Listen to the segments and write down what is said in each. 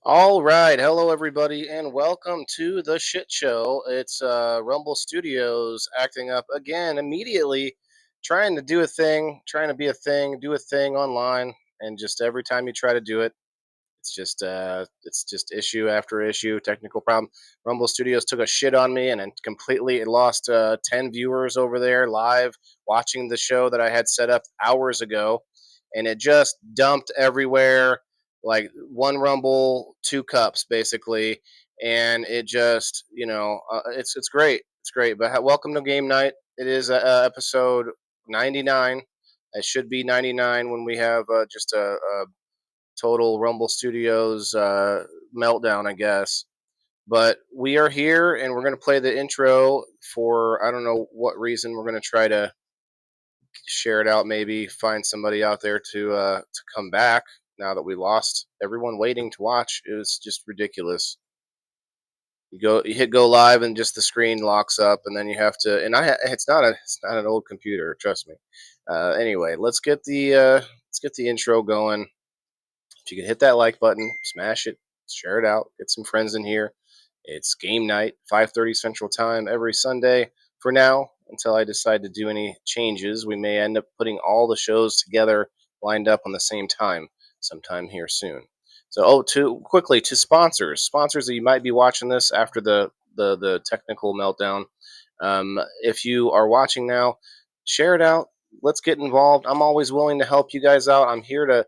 All right, hello everybody, and welcome to the shit show. It's Rumble Studios acting up again immediately, trying to do a thing, trying to be a thing, do a thing online, and just every time you try to do it, it's just issue after issue, technical problem. Rumble Studios took a shit on me and then completely lost 10 viewers over there live watching the show that I had set up hours ago, and it just dumped everywhere like one Rumble, two cups basically, and it just it's great, it's great. But welcome to game night. It is episode 99. It should be 99 when we have just a total Rumble Studios meltdown, I guess. But we are here, and we're going to play the intro for I don't know what reason. We're going to try to share it out, maybe find somebody out there to come back now that we lost everyone waiting to watch. It was just ridiculous. You hit go live, and just the screen locks up, and then you have to. And it's not an old computer, trust me. Anyway, let's get the intro going. If you can hit that like button, smash it, share it out, get some friends in here. It's game night, 5:30 Central Time every Sunday for now, until I decide to do any changes. We may end up putting all the shows together, lined up on the same time, sometime here soon. So, to sponsors that you might be watching this after the technical meltdown. If you are watching now, share it out. Let's get involved. I'm always willing to help you guys out. I'm here to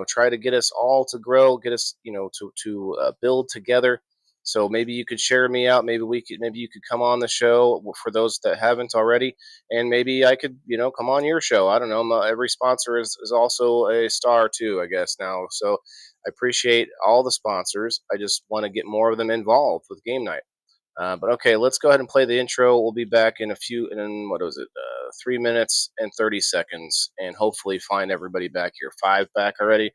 try to get us all to grow, get us to build together. So maybe you could share me out. Maybe you could come on the show for those that haven't already, and maybe I could come on your show. I don't know. Every sponsor is also a star too, I guess now. So I appreciate all the sponsors. I just want to get more of them involved with game night. But okay, let's go ahead and play the intro. We'll be back in 3 minutes and 30 seconds, and hopefully find everybody back here. 5 back already.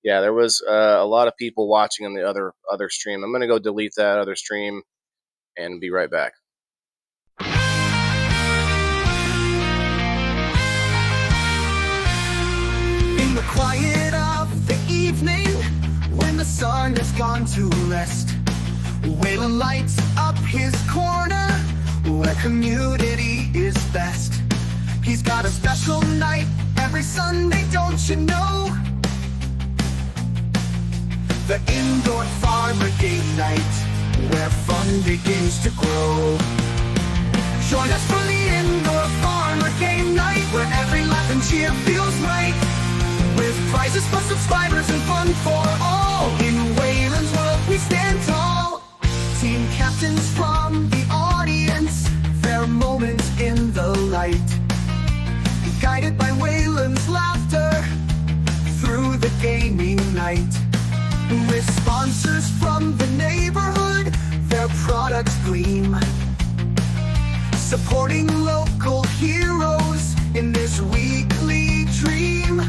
Yeah, there was a lot of people watching on the other stream. I'm gonna go delete that other stream and be right back. In the quiet of the evening, when the sun has gone to rest, Waylon lights up his corner, where community is best. He's got a special night every Sunday, don't you know? The indoor farmer game night, where fun begins to grow. Join us for the indoor farmer game night, where every laugh and cheer feels right, with prizes for subscribers and fun for all. In Waylon's world we stand tall. Team captains from the audience, their moments in the light, guided by Waylon's laughter through the gaming night. With sponsors from the neighborhood, their products gleam, supporting local heroes in this weekly dream.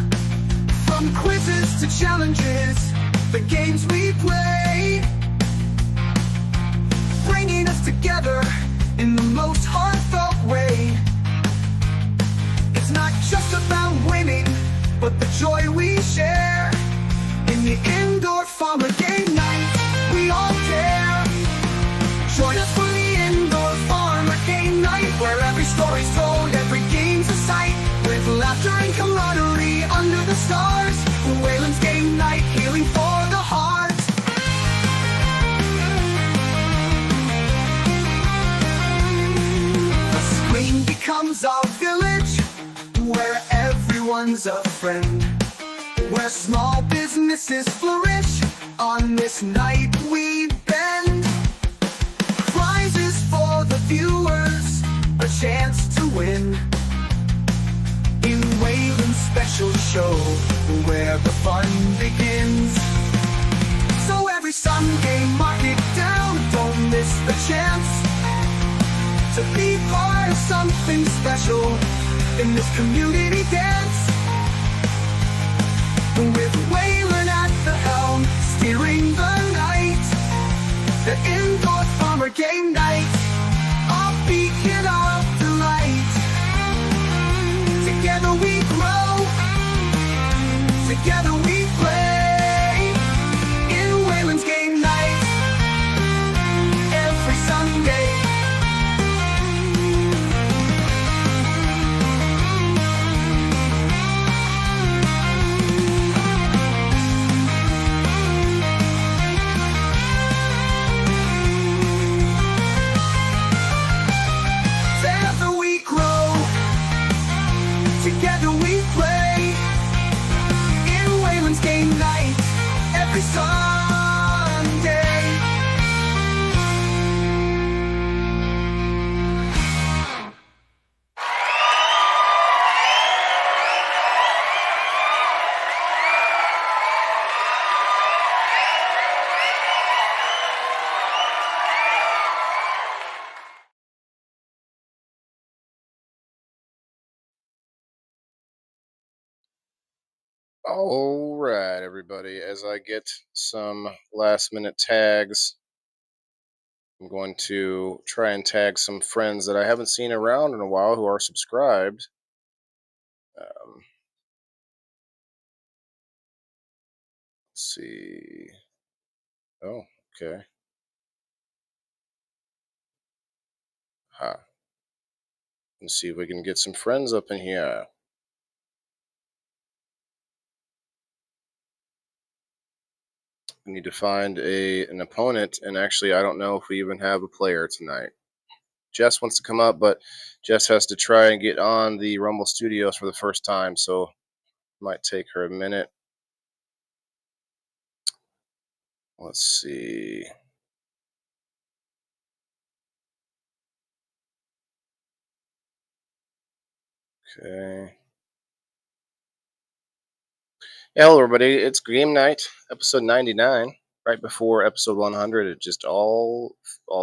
From quizzes to challenges, the games we play, bringing us together in the most heartfelt way. It's not just about winning, but the joy we share. In the indoor farmer game night, we all dare. Join us for the indoor farmer game night, where every story's told, every game's a sight, with laughter and camaraderie under the stars. Waylon's game night, healing for the heart. The screen becomes our village, where everyone's a friend, where small businesses flourish. On this night we bend, prizes for the viewers, a chance to win. In Waylon's special show, where the fun begins. So every Sunday, mark it down, don't miss the chance to be part of something special in this community dance. With Waylon at the helm, steering the night, the indoor farmer game night, a beacon of delight. Together we grow, Together we play in Wayland's game night every Sunday. Together we grow, together we play in Wayland's game night every Sunday. All right, everybody. As I get some last minute tags, I'm going to try and tag some friends that I haven't seen around in a while who are subscribed. Let's see. Oh, okay. Let's see if we can get some friends up in here. We need to find an opponent, and actually, I don't know if we even have a player tonight. Jess wants to come up, but Jess has to try and get on the Rumble Studios for the first time, so it might take her a minute. Let's see. Okay. Yeah, hello everybody. It's game night, episode 99. Right before episode 100, it just all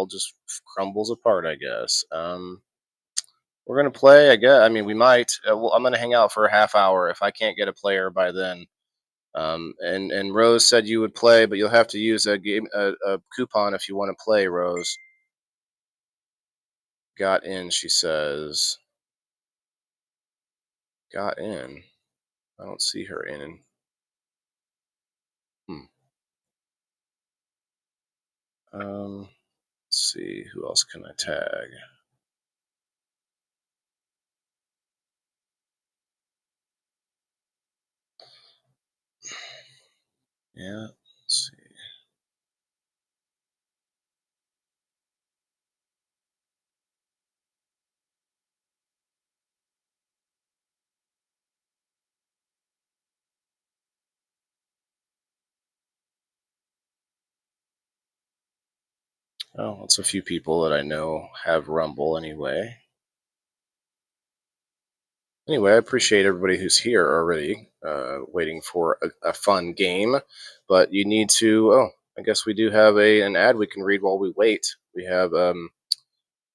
just crumbles apart, I guess. We're gonna play. I guess. I mean, we might. Well, I'm gonna hang out for a half hour. If I can't get a player by then, and Rose said you would play, but you'll have to use a coupon if you want to play. Rose got in. She says got in. I don't see her in. Let's see, who else can I tag? Yeah, let's see. Oh, it's a few people that I know have Rumble anyway. Anyway, I appreciate everybody who's here already, waiting for a fun game. But you need to. Oh, I guess we do have an ad we can read while we wait. We have. Let's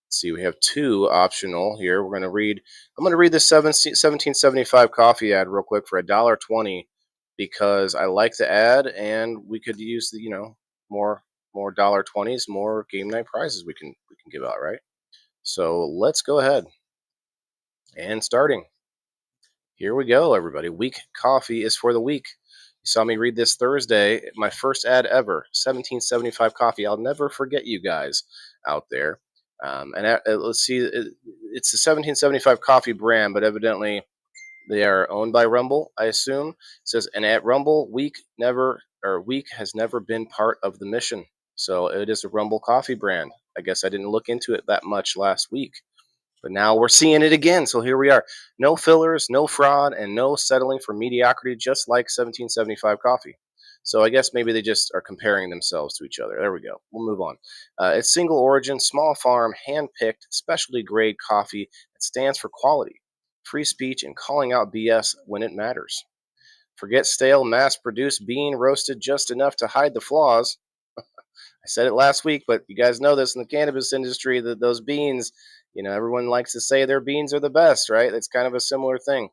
see, we have two optional here. We're going to read. I'm going to read this 1775 coffee ad real quick for $1.20 because I like the ad, and we could use the more $1.20s, more game night prizes we can give out, right? So let's go ahead and starting. Here we go, everybody. Weak coffee is for the weak. You saw me read this Thursday, my first ad ever, 1775 coffee. I'll never forget you guys out there. Let's see, it's the 1775 coffee brand, but evidently they are owned by Rumble, I assume. It says, and at Rumble, weak has never been part of the mission. So it is a Rumble coffee brand. I guess I didn't look into it that much last week. But now we're seeing it again. So here we are. No fillers, no fraud, and no settling for mediocrity, just like 1775 coffee. So I guess maybe they just are comparing themselves to each other. There we go. We'll move on. It's single origin, small farm, hand-picked, specialty grade coffee that stands for quality, free speech, and calling out BS when it matters. Forget stale, mass-produced bean roasted just enough to hide the flaws. I said it last week, but you guys know this in the cannabis industry that those beans, everyone likes to say their beans are the best, right? It's kind of a similar thing.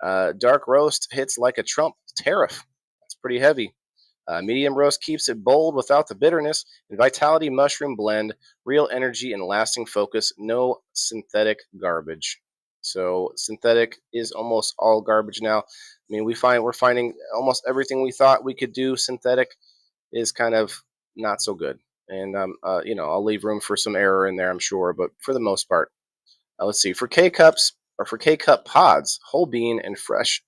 Dark roast hits like a Trump tariff. That's pretty heavy. Medium roast keeps it bold without the bitterness. And Vitality Mushroom Blend, real energy and lasting focus. No synthetic garbage. So synthetic is almost all garbage now. I mean, we're finding almost everything we thought we could do synthetic is kind of not so good. And I'll leave room for some error in there, I'm sure, but for the most part, let's see. For K cups or for K cup pods, whole bean and fresh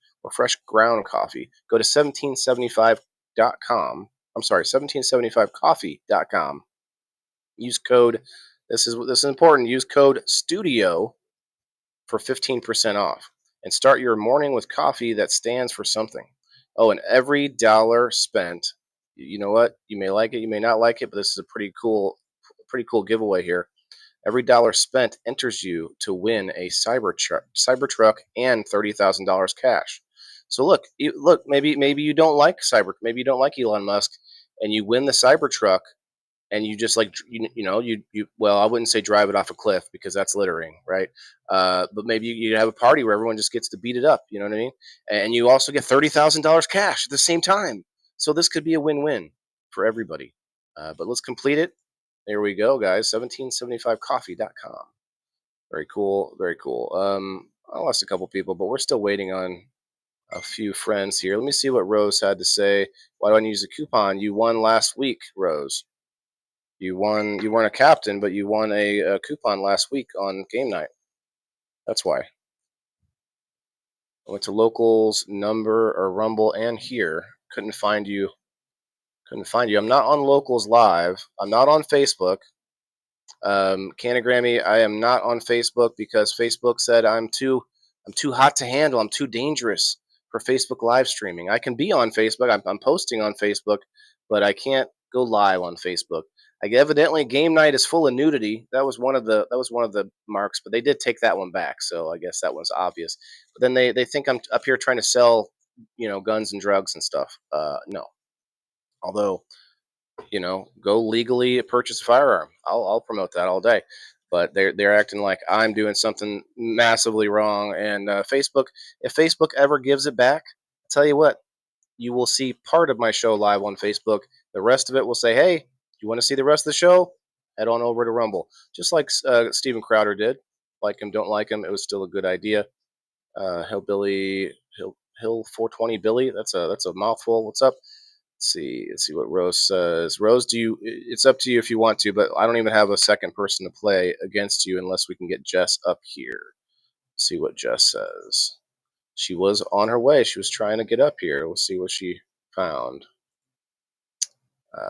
ground coffee, go to 1775.com. I'm sorry, 1775coffee.com. Use code. This is important. Use code STUDIO for 15% off, and start your morning with coffee that stands for something. Oh, and every dollar spent, you know what? You may like it, you may not like it, but this is a pretty cool giveaway here. Every dollar spent enters you to win a Cybertruck and $30,000 cash. So look, maybe you don't like maybe you don't like Elon Musk, and you win the Cybertruck, and you just like you well, I wouldn't say drive it off a cliff because that's littering, right? But maybe you have a party where everyone just gets to beat it up, you know what I mean? And you also get $30,000 cash at the same time. So this could be a win-win for everybody. But let's complete it. There we go, guys. 1775coffee.com. Very cool, very cool. I lost a couple people, but we're still waiting on a few friends here. Let me see what Rose had to say. Why do I use a coupon? You won last week, Rose. You won. You weren't a captain, but you won a coupon last week on game night. That's why. I went to locals, number or Rumble, and here. Couldn't find you. Couldn't find you. I'm not on locals live. I'm not on Facebook. Canagrammy, I am not on Facebook because Facebook said I'm too hot to handle. I'm too dangerous for Facebook live streaming. I can be on Facebook. I'm posting on Facebook, but I can't go live on Facebook. Like evidently, game night is full of nudity. That was one of the marks, but they did take that one back. So I guess that one's obvious. But then they think I'm up here trying to sell, guns and drugs and stuff. No, although go legally purchase a firearm. I'll promote that all day. But they're acting like I'm doing something massively wrong. And Facebook, if Facebook ever gives it back, I'll tell you what, you will see part of my show live on Facebook. The rest of it will say, hey, you want to see the rest of the show? Head on over to Rumble. Just like Steven Crowder did. Like him, don't like him. It was still a good idea. Hill 420 Billy. That's a mouthful. What's up? Let's see what Rose says. Rose, it's up to you if you want to, but I don't even have a second person to play against you unless we can get Jess up here. Let's see what Jess says. She was on her way. She was trying to get up here. We'll see what she found.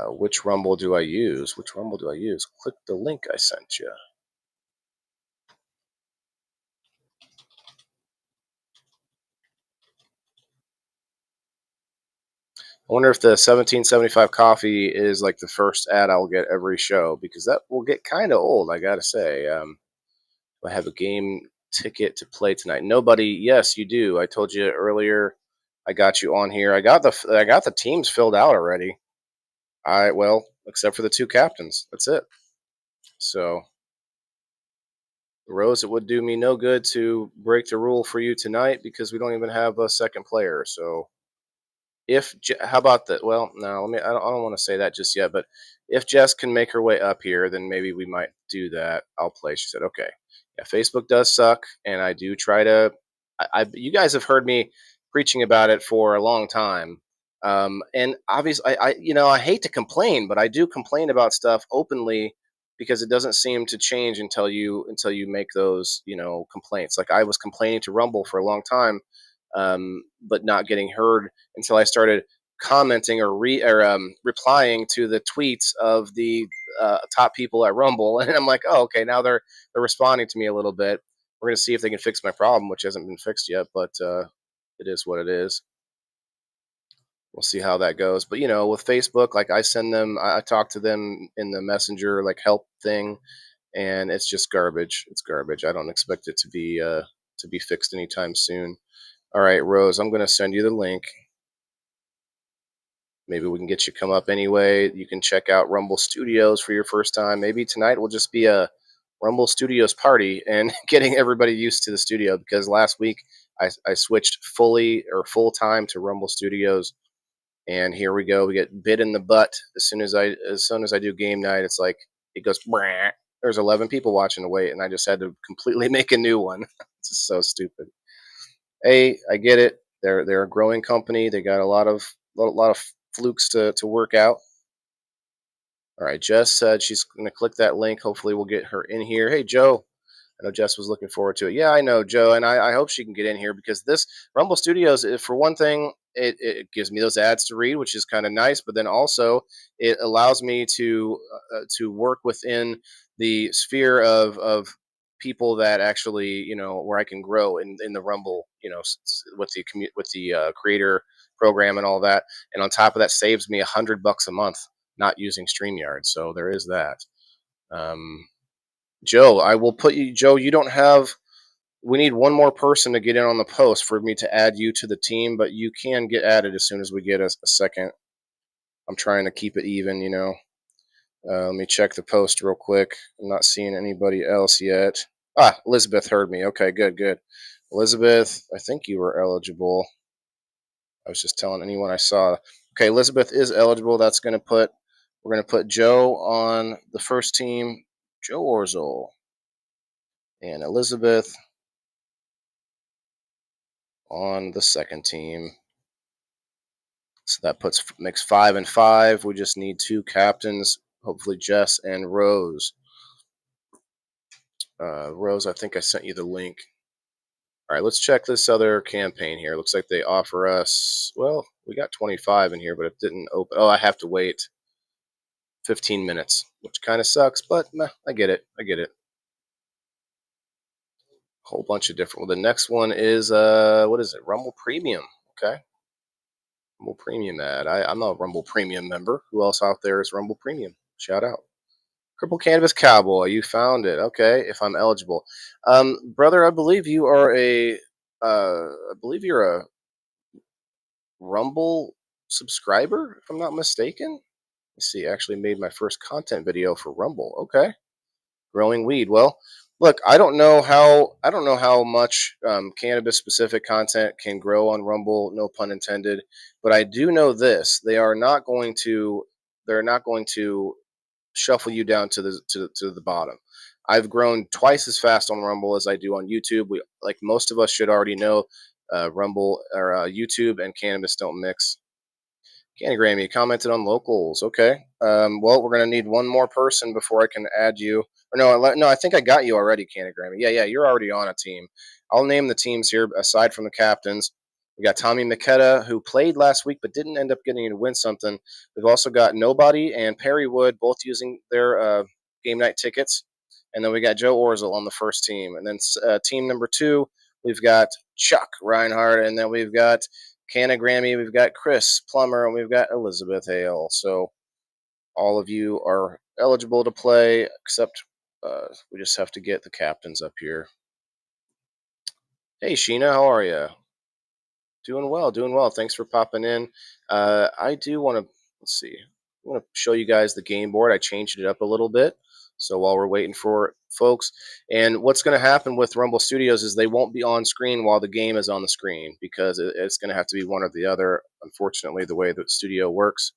Which Rumble do I use? Click the link I sent you. I wonder if the 1775 coffee is like the first ad I'll get every show, because that will get kind of old, I gotta say. I have a game ticket to play tonight. Nobody. Yes, you do. I told you earlier. I got you on here. I got the teams filled out already. Well, except for the two captains. That's it. So, Rose, it would do me no good to break the rule for you tonight because we don't even have a second player. So, how about that? Well, no, I don't want to say that just yet. But if Jess can make her way up here, then maybe we might do that. I'll play. She said, okay. Yeah, Facebook does suck, and I do try to. You guys have heard me preaching about it for a long time, and obviously, I hate to complain, but I do complain about stuff openly because it doesn't seem to change until you make those complaints. Like I was complaining to Rumble for a long time, but not getting heard until I started commenting or replying to the tweets of the top people at Rumble, and I'm like, oh, okay, now they're responding to me a little bit. We're gonna see if they can fix my problem, which hasn't been fixed yet, but it is what it is. We'll see how that goes. But with Facebook, like I talk to them in the Messenger like help thing, and it's just garbage. It's garbage. I don't expect it to be fixed anytime soon. All right, Rose, I'm gonna send you the link. Maybe we can get you come up anyway. You can check out Rumble Studios for your first time. Maybe tonight will just be a Rumble Studios party and getting everybody used to the studio, because last week I switched full time to Rumble Studios, and here we go. We get bit in the butt as soon as I do game night. It's like it goes, there's 11 people watching the wait, and I just had to completely make a new one. It's just so stupid. Hey, I get it. They're a growing company. They got a lot of flukes to work out. All right, Jess said she's going to click that link. Hopefully, we'll get her in here. Hey, Joe. I know Jess was looking forward to it. Yeah, I know, Joe, and I hope she can get in here because this Rumble Studios, for one thing, it gives me those ads to read, which is kind of nice. But then also, it allows me to work within the sphere of people that actually, where I can grow in the Rumble, with the creator program and all that. And on top of that, saves me $100 a month not using StreamYard. So there is that. Um, Joe, I will put you. Joe, you don't have. We need one more person to get in on the post for me to add you to the team, but you can get added as soon as we get a second. I'm trying to keep it even. Let me check the post real quick. I'm not seeing anybody else yet. Ah, Elizabeth heard me. Okay, good, good. Elizabeth, I think you were eligible. I was just telling anyone I saw. Okay, Elizabeth is eligible. We're gonna put Joe on the first team. Joe Orzel and Elizabeth on the second team. So that makes 5 and 5. We just need 2 captains. Hopefully, Jess and Rose. Rose, I think I sent you the link. All right, let's check this other campaign here. Looks like they offer us. Well, we got 25 in here, but it didn't open. Oh, I have to wait 15 minutes, which kind of sucks. But meh, I get it. I get it. Whole bunch of different. Well, the next one is what is it? Rumble Premium. Okay. Rumble Premium ad. I'm a Rumble Premium member. Who else out there is Rumble Premium? Shout out. Cripple Cannabis Cowboy. You found it. Okay. If I'm eligible. Brother, I believe you are I believe you're a Rumble subscriber, if I'm not mistaken. Let's see. I actually made my first content video for Rumble. Okay. Growing weed. Well, look, I don't know how much cannabis specific content can grow on Rumble, no pun intended, but I do know this: they're not going to shuffle you down to the bottom. I've grown twice as fast on Rumble as I do on YouTube. We, like most of us, should already know, Rumble or YouTube and cannabis don't mix. Candygram, you commented on locals. Okay. Well, we're gonna need one more person before I can add you. Or no, I think I got you already, Candygram. Yeah, you're already on a team. I'll name the teams here aside from the captains. We got Tommy McKetta, who played last week but didn't end up getting to win something. We've also got Nobody and Perry Wood, both using their game night tickets. And then we got Joe Orzel on the first team. And then team number 2, we've got Chuck Reinhardt, and then we've got Canna Grammy, we've got Chris Plummer, and we've got Elizabeth Hale. So all of you are eligible to play, except we just have to get the captains up here. Hey, Sheena, how are you? Doing well, doing well. Thanks for popping in. I do want to, let's see, I want to show you guys the game board. I changed it up a little bit. So while we're waiting for folks, and what's going to happen with Rumble Studios is they won't be on screen while the game is on the screen because it's going to have to be one or the other, unfortunately, the way the studio works.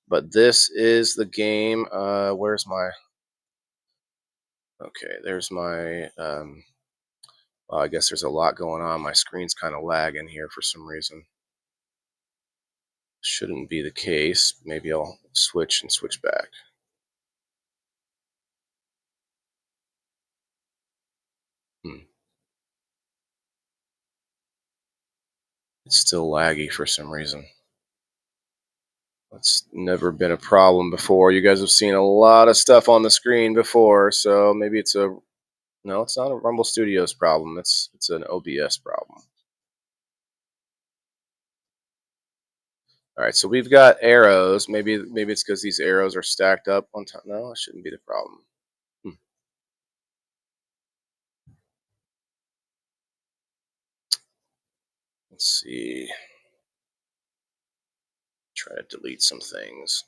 But this is the game. Where's my, okay, there's my, well, I guess there's a lot going on. My screen's kind of lagging here for some reason. Shouldn't be the case. Maybe I'll switch and switch back. It's still laggy for some reason. That's never been a problem before. You guys have seen a lot of stuff on the screen before, so maybe it's a, no, it's not a Rumble Studios problem. It's an OBS problem. All right, so we've got arrows. Maybe it's because these arrows are stacked up on top. No, it shouldn't be the problem. Let's see. Try to delete some things.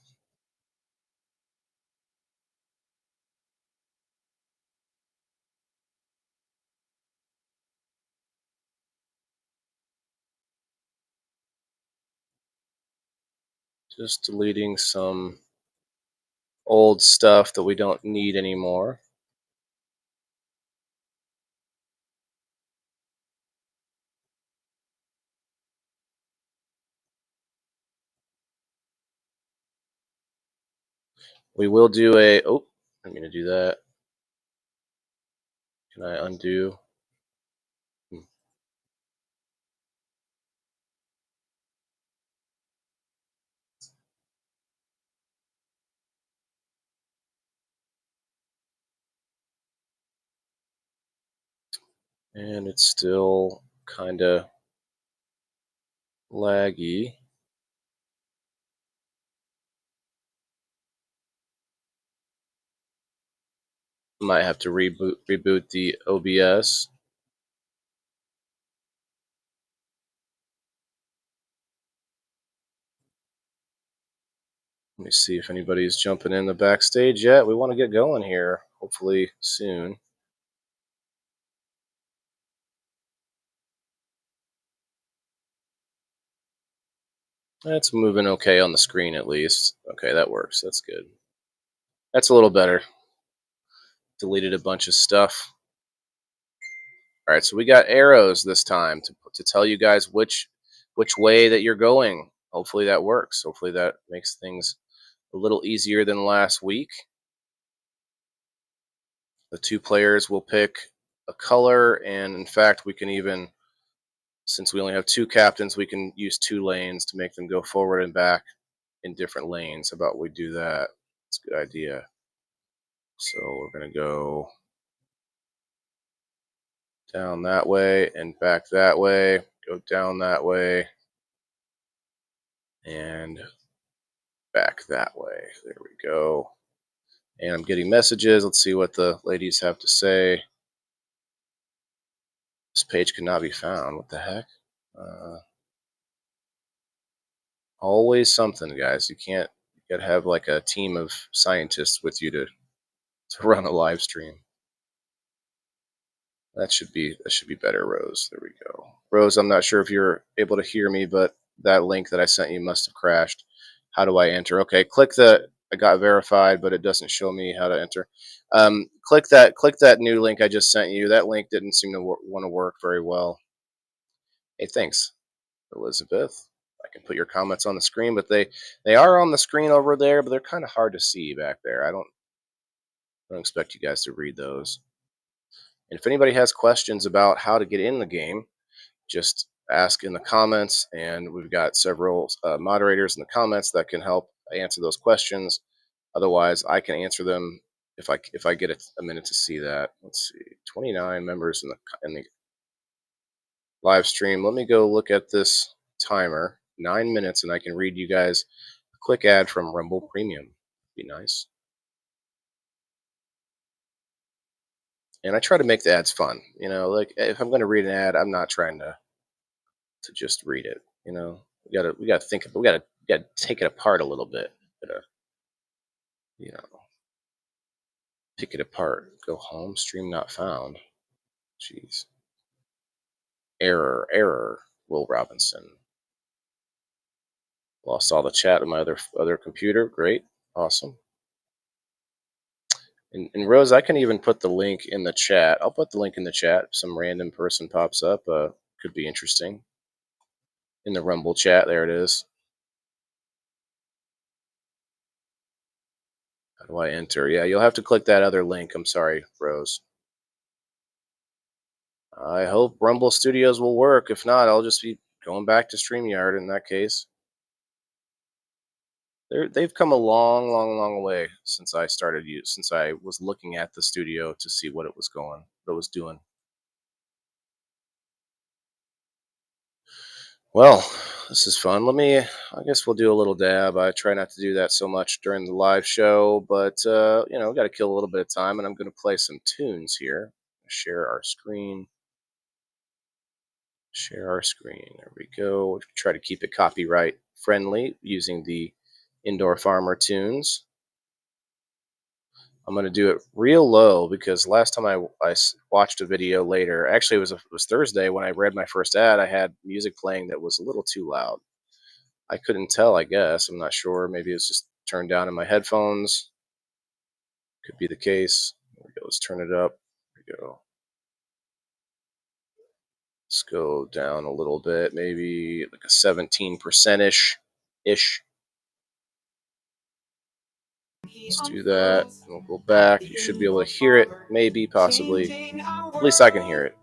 Just deleting some old stuff that we don't need anymore. We will do a. Oh, I didn't mean to do that. Can I undo? Hmm. And it's still kind of laggy. Might have to reboot the OBS. Let me see if anybody's jumping in the backstage yet. We want to get going here, hopefully soon. That's moving okay on the screen at least. Okay, that works. That's good. That's a little better. Deleted a bunch of stuff. All right, so we got arrows this time to tell you guys which way that you're going. Hopefully that works. Hopefully that makes things a little easier than last week. The two players will pick a color, and in fact, we can even, since we only have two captains, we can use two lanes to make them go forward and back in different lanes. How about we do that? It's a good idea. So we're going to go down that way and back that way, go down that way and back that way. There we go. And I'm getting messages. Let's see what the ladies have to say. This page cannot be found. What the heck? Always something, guys. You gotta have like a team of scientists with you to run a live stream. That should be better, Rose. There we go. Rose, I'm not sure if you're able to hear me, but that link that I sent you must have crashed. How do I enter? Okay, click the. I got verified, but it doesn't show me how to enter. Click that new link I just sent you. That link didn't seem to want to work very well. Hey, thanks, Elizabeth. I can put your comments on the screen, but they are on the screen over there, but they're kind of hard to see back there. I don't expect you guys to read those. And if anybody has questions about how to get in the game, just ask in the comments, and we've got several moderators in the comments that can help answer those questions. Otherwise, I can answer them if I get a minute to see that. Let's see, 29 members in the live stream. Let me go look at this timer. 9 minutes, and I can read you guys a quick ad from Rumble Premium. Be nice. And I try to make the ads fun. You know, like if I'm going to read an ad, I'm not trying to just read it. You know, we gotta think. We gotta take it apart a little bit. Gotta, you know, pick it apart. Go home. Stream not found. Jeez. Error. Will Robinson. Lost all the chat on my other computer. Great. Awesome. And Rose, I can even put the link in the chat. I'll put the link in the chat. If some random person pops up. Could be interesting. In the Rumble chat, there it is. How do I enter? Yeah, you'll have to click that other link. I'm sorry, Rose. I hope Rumble Studios will work. If not, I'll just be going back to StreamYard in that case. They've come a long way since I started since I was looking at the studio to see what it was doing. Well, this is fun. I guess we'll do a little dab. I try not to do that so much during the live show, but we got to kill a little bit of time, and I'm going to play some tunes here. Share our screen. Share our screen. There we go. Try to keep it copyright friendly using the Indoor Farmer tunes. I'm going to do it real low because last time I watched a video later, actually it was Thursday when I read my first ad, I had music playing that was a little too loud. I couldn't tell, I guess. I'm not sure. Maybe it's just turned down in my headphones. Could be the case. There we go. Let's turn it up. There we go. Let's go down a little bit, maybe like a 17% ish. Let's do that. We'll go back. You should be able to hear it, maybe, possibly. At least I can hear it.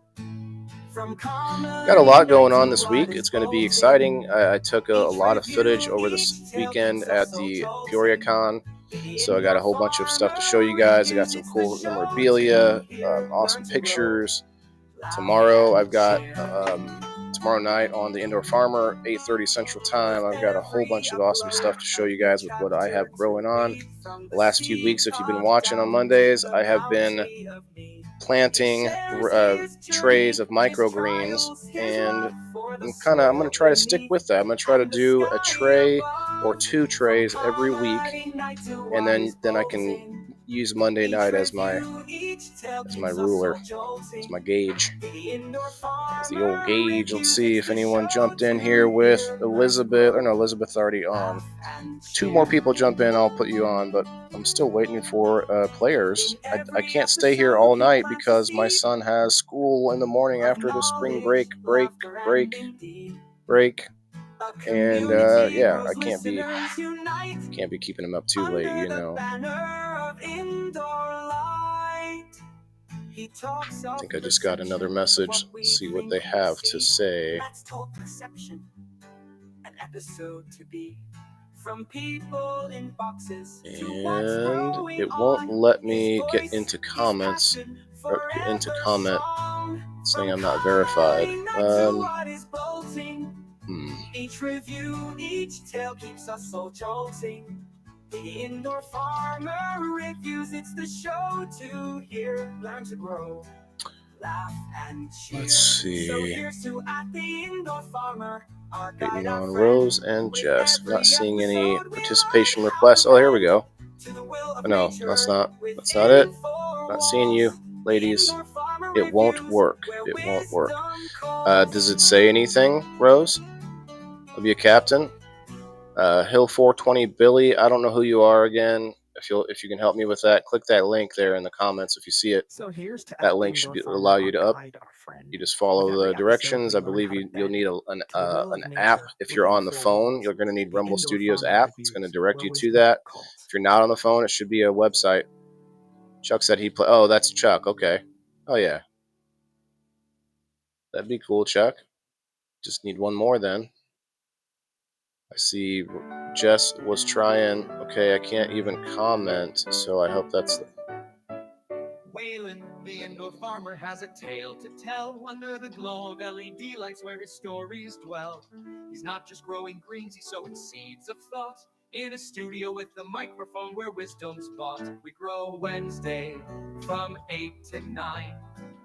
Got a lot going on this week. It's going to be exciting. I took a lot of footage over this weekend at the Peoria Con, so I got a whole bunch of stuff to show you guys. I got some cool memorabilia, awesome pictures. Tomorrow I've got tomorrow night on the Indoor Farmer, 8:30 Central Time. I've got a whole bunch of awesome stuff to show you guys with what I have growing on. The last few weeks, if you've been watching on Mondays, I have been planting trays of microgreens, and I'm going to try to stick with that. I'm going to try to do a tray or 2 trays every week, and then I can use Monday night as my ruler, as my gauge. It's the old gauge. Let's see if anyone jumped in here with Elizabeth. Or no, Elizabeth already on. 2 more people jump in, I'll put you on, but I'm still waiting for players. I can't stay here all night because my son has school in the morning after the spring break, and yeah, I can't be keeping him up too late, you know. I think I just got another message. Let's see what they have to say. And it won't let me get into comments or get into comment saying I'm not verified. Each review, each tale keeps us so jolting. The Indoor Farmer reviews, it's the show to hear, learn to grow, laugh and cheer. Let's see. So here's to at the Indoor Farmer. Waiting on Rose and Jess. I'm not seeing any participation requests. Oh, here we go. Oh, no, that's not it. Not seeing you, ladies. It won't work. It won't work. Does it say anything, Rose? I'll be a captain. Hill 420 Billy. I don't know who you are again. If you can help me with that, click that link there in the comments if you see it. That link should allow you to up. You just follow the directions. I believe you'll need an app. If you're on the phone, you're going to need Rumble Studios app. It's going to direct you to that. If you're not on the phone, it should be a website. Chuck said he'd play. Oh, that's Chuck. Okay. Oh, yeah. That'd be cool, Chuck. Just need one more then. I see Jess was trying. Okay, I can't even comment, so I hope that's Waylon, the Indoor Farmer, has a tale to tell under the glow of LED lights where his stories dwell. He's not just growing greens, he's sowing seeds of thought in a studio with a microphone where wisdom's bought. We grow Wednesday from 8 to 9.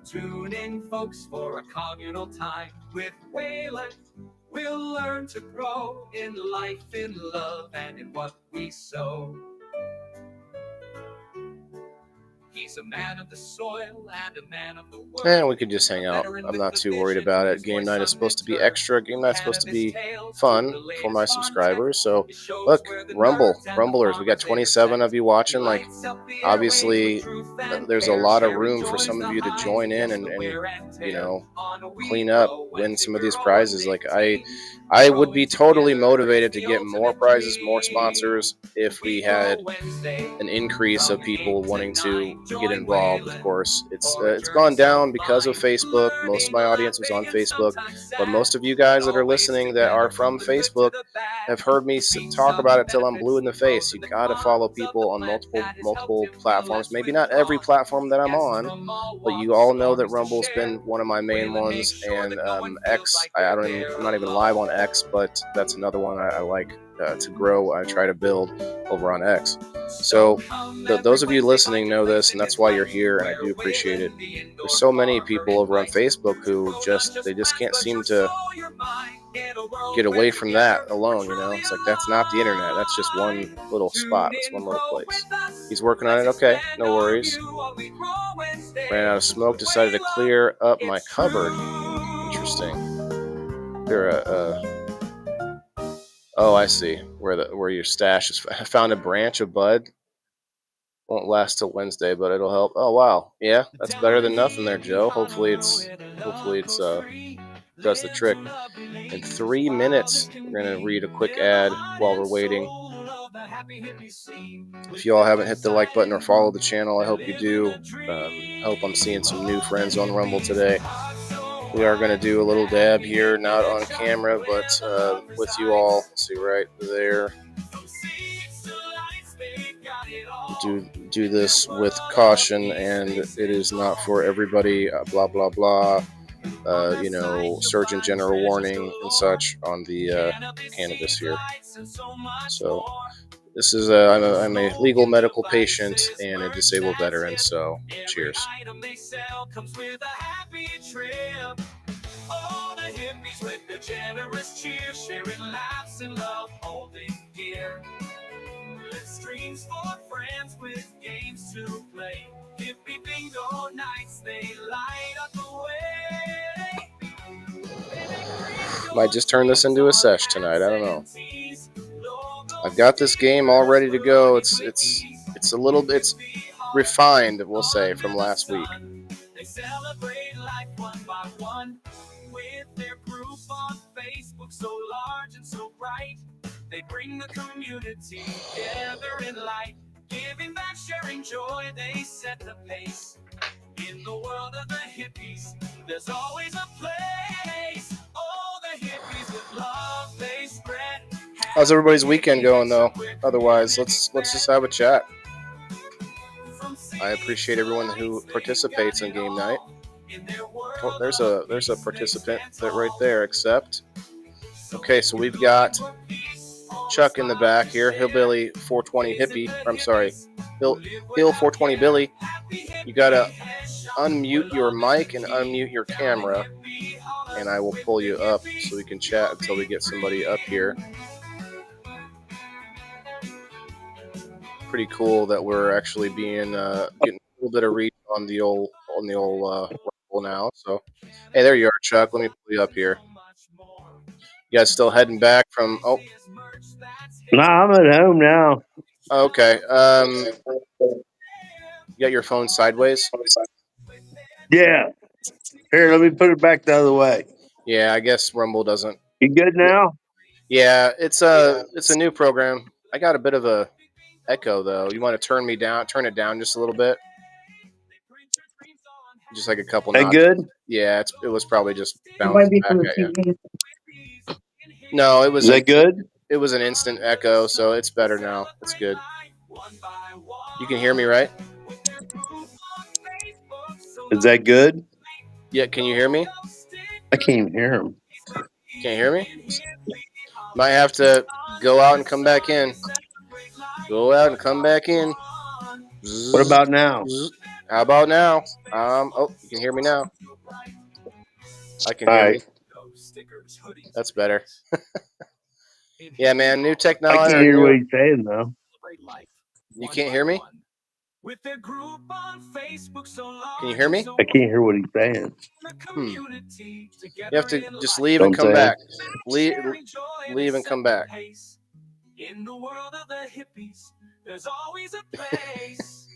Tune in, folks, for a communal time with Waylon. We'll learn to grow in life, in love, and in what we sow. He's a man of the soil and a man of the world. And we could just hang out. I'm not too worried about it. Game night is supposed to be extra. Game night's supposed to be fun for my subscribers. So, look, Rumblers. We got 27 of you watching. Like, obviously, there's a lot of room for some of you to join in and you know, clean up, win some of these prizes. Like, I would be totally motivated to get more prizes, more sponsors if we had an increase of people wanting to get involved. Of course, it's gone down because of Facebook. Most of my audience was on Facebook, but most of you guys that are listening that are from Facebook have heard me talk about it till I'm blue in the face. You gotta follow people on multiple platforms. Maybe not every platform that I'm on, but you all know that Rumble's been one of my main ones, and X. I'm not even live on X, but that's another one I like to grow. I try to build over on X. So those of you listening know this, and that's why you're here, and I do appreciate it. There's so many people over on Facebook who just can't seem to get away from that alone, you know. It's like, that's not the internet. That's just one little spot. It's one little place. He's working on it. Okay, no worries. Ran out of smoke, decided to clear up my cupboard. Interesting. Oh, I see where your stash is. I found a branch of bud. Won't last till Wednesday, but it'll help. Oh wow, yeah, that's better than nothing there, Joe. Hopefully it's does the trick. In 3 minutes, we're gonna read a quick ad while we're waiting. If you all haven't hit the like button or follow the channel, I hope you do. Hope I'm seeing some new friends on Rumble today. We are going to do a little dab here, not on camera, but with you all. See right there. Do this with caution, and it is not for everybody. Blah blah blah. Surgeon General warning and such on the cannabis here. So this is I'm a legal medical patient and a disabled veteran. So cheers. All the hippies with the generous cheer, sharing laughs and love, holding dear. Streams for friends with games to play. Hippie bingo nights, they light up the way. Might just turn this into a sesh tonight. I don't know. I've got this game all ready to go. It's a little bit refined, we'll say, from last week. They celebrate life one by one with their group on Facebook, so large and so bright. They bring the community together in light, giving back, sharing joy. They set the pace. In the world of the hippies, there's always a place. Oh, the hippies with love they spread. How's everybody's weekend going, though? Otherwise, let's just have a chat. I appreciate everyone who participates in game night. Oh, there's a participant right there. Accept. Okay, so we've got Chuck in the back here, Hillbilly 420 Hippie. I'm sorry, Hill 420 Billy. You gotta unmute your mic and unmute your camera, and I will pull you up so we can chat until we get somebody up here. Pretty cool that we're actually getting a little bit of reach on the old Rumble now. So, hey, there you are, Chuck. Let me pull you up here. You guys still heading back from? Oh. No, I'm at home now. Okay. You got your phone sideways? Yeah. Here, let me put it back the other way. Yeah, I guess Rumble doesn't. You good now? Yeah, it's a new program. I got a bit of a echo though. You want to turn it down just a little bit? Just like a couple notches. That good? Yeah, it was probably just bouncing back at you. No, it was. Is that good? It was an instant echo, so it's better now. It's good. You can hear me, right? Is that good? Yeah, can you hear me? I can't even hear him. Can't hear me? Might have to go out and come back in. Go out and come back in. What about now? How about now? Oh, you can hear me now. I can hear you. That's better. Yeah, man, new technology. I can't hear what he's saying, though. You can't hear me? Can you hear me? I can't hear what he's saying. You have to just leave and come back. Leave and come back. In the world of the hippies, there's always a place.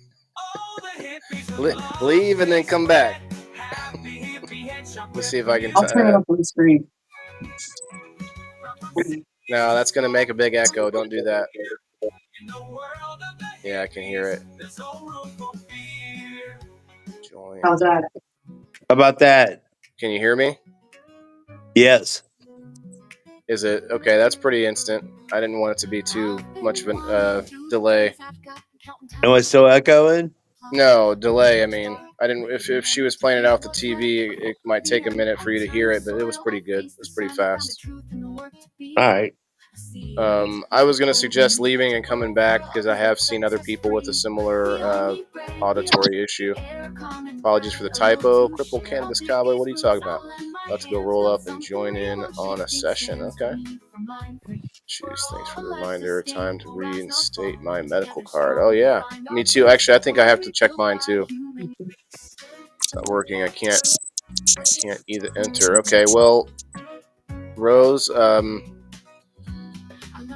Leave and then come back. Let's see if I can. I'll turn it up on the screen. No, that's going to make a big echo. Don't do that. Yeah, I can hear it. Join. How's that? How about that? Can you hear me? Yes. Is it? Okay, that's pretty instant. I didn't want it to be too much of a delay. Am I still echoing? No, delay. I mean, I didn't. If she was playing it out the TV, it might take a minute for you to hear it, but it was pretty good. It was pretty fast. All right. I was going to suggest leaving and coming back because I have seen other people with a similar auditory issue. Apologies for the typo. Crippled Cannabis Cowboy, what are you talking about? About to go roll up and join in on a session. Okay. Jeez, thanks for the reminder. Time to reinstate my medical card. Oh, yeah. Me too. Actually, I think I have to check mine too. It's not working. I can't either enter. Okay, well, Rose,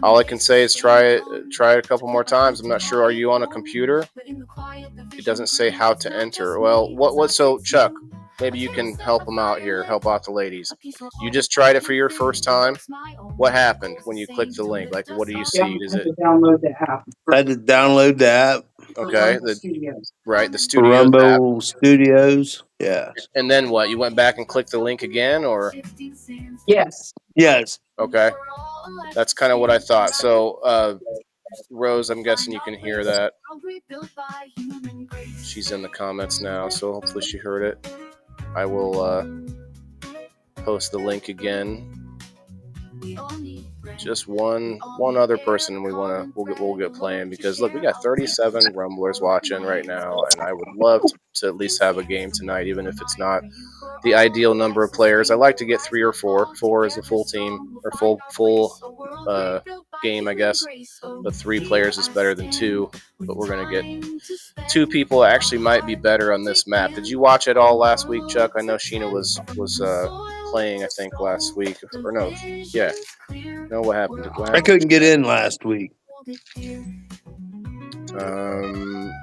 all I can say is try it a couple more times. I'm not sure. Are you on a computer? It doesn't say how to enter. Well, what? So, Chuck, maybe you can help them out here, help out the ladies. You just tried it for your first time. What happened when you clicked the link? Like, what do you see? Is it download the app? I had to download the app okay? The Studios. right, the for Studios app. Rumble Studios. Yes. And then what? You went back and clicked the link again, or Yes. Yes. okay? That's kind of what I thought. So, Rose, I'm guessing you can hear that. She's in the comments now, so hopefully she heard it. I will post the link again. Just one other person we'll get playing, because look, we got 37 Rumblers watching right now, and I would love to at least have a game tonight, even if it's not the ideal number of players. I like to get 3 or 4. 4 is a full team, or full game, I guess. But 3 players is better than 2. But we're gonna get 2 people. Actually, might be better on this map. Did you watch it all last week, Chuck? I know Sheena was playing, I think, last week, or no? Yeah. No, what happened? I couldn't get in last week.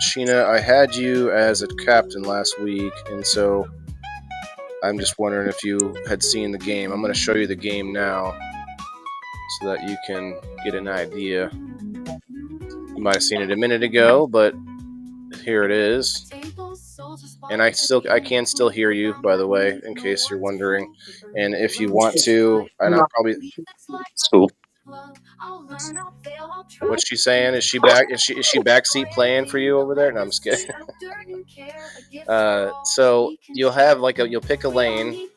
Sheena, I had you as a captain last week, and so I'm just wondering if you had seen the game. I'm going to show you the game now so that you can get an idea. You might have seen it a minute ago, but here it is. And I can still hear you, by the way, in case you're wondering. And if you want to, and I'll probably. Cool. What's she saying? Is she back? Is she backseat playing for you over there? No, I'm just kidding. So you'll have you'll pick a lane.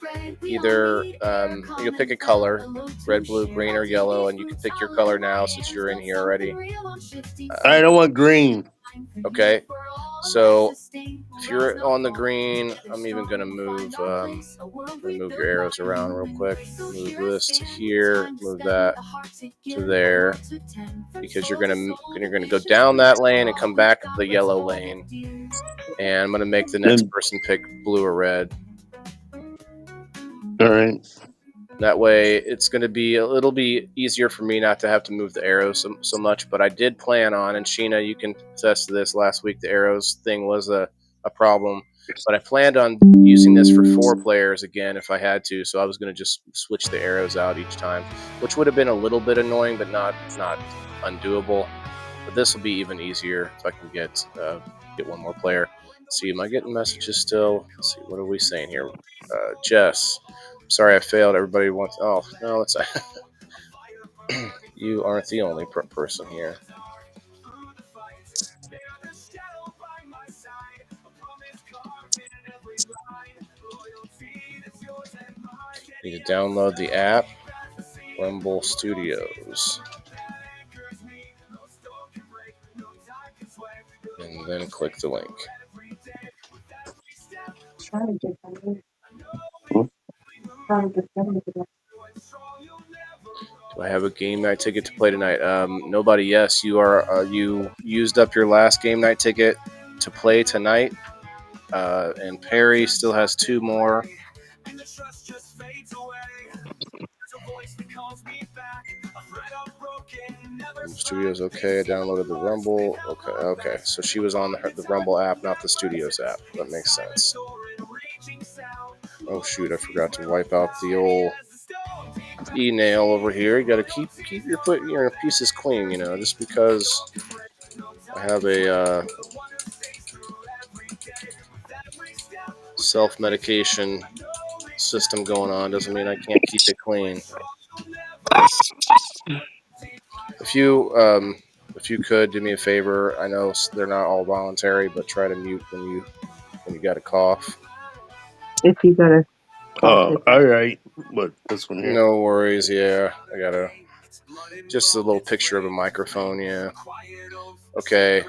Either you'll pick a color, red, blue, green, or yellow, and you can pick your color now since you're in here already. I don't want green. Okay. So if you're on the green, I'm even going to move your arrows around real quick. Move this to here, move that to there, because you're going to go down that lane and come back the yellow lane. And I'm going to make the next person pick blue or red. All right. That way, it'll be easier for me not to have to move the arrows so much. But I did plan on, and Sheena, you can attest to this. Last week, the arrows thing was a problem, but I planned on using this for 4 players again if I had to. So I was going to just switch the arrows out each time, which would have been a little bit annoying, but not undoable. But this will be even easier if I can get one more player. Let's see, am I getting messages still? Let's see, what are we saying here? Jess. Sorry, I failed. Everybody wants. Oh no, it's you aren't the only person here. Need to download the app, Rumble Studios, and then click the link. Do I have a game night ticket to play tonight? Nobody. Yes, you are. You used up your last game night ticket to play tonight, and Perry still has 2 more. Studios, okay. I downloaded the Rumble. Okay. So she was on the Rumble app, not the Studios app. That makes sense. Oh shoot! I forgot to wipe out the old e-nail over here. You got to keep your pieces clean, just because I have a self-medication system going on doesn't mean I can't keep it clean. If you could do me a favor, I know they're not all voluntary, but try to mute when you got a cough. If you got a Oh, all right. But this one here. No worries. Yeah, I got just a little picture of a microphone. Yeah. Okay.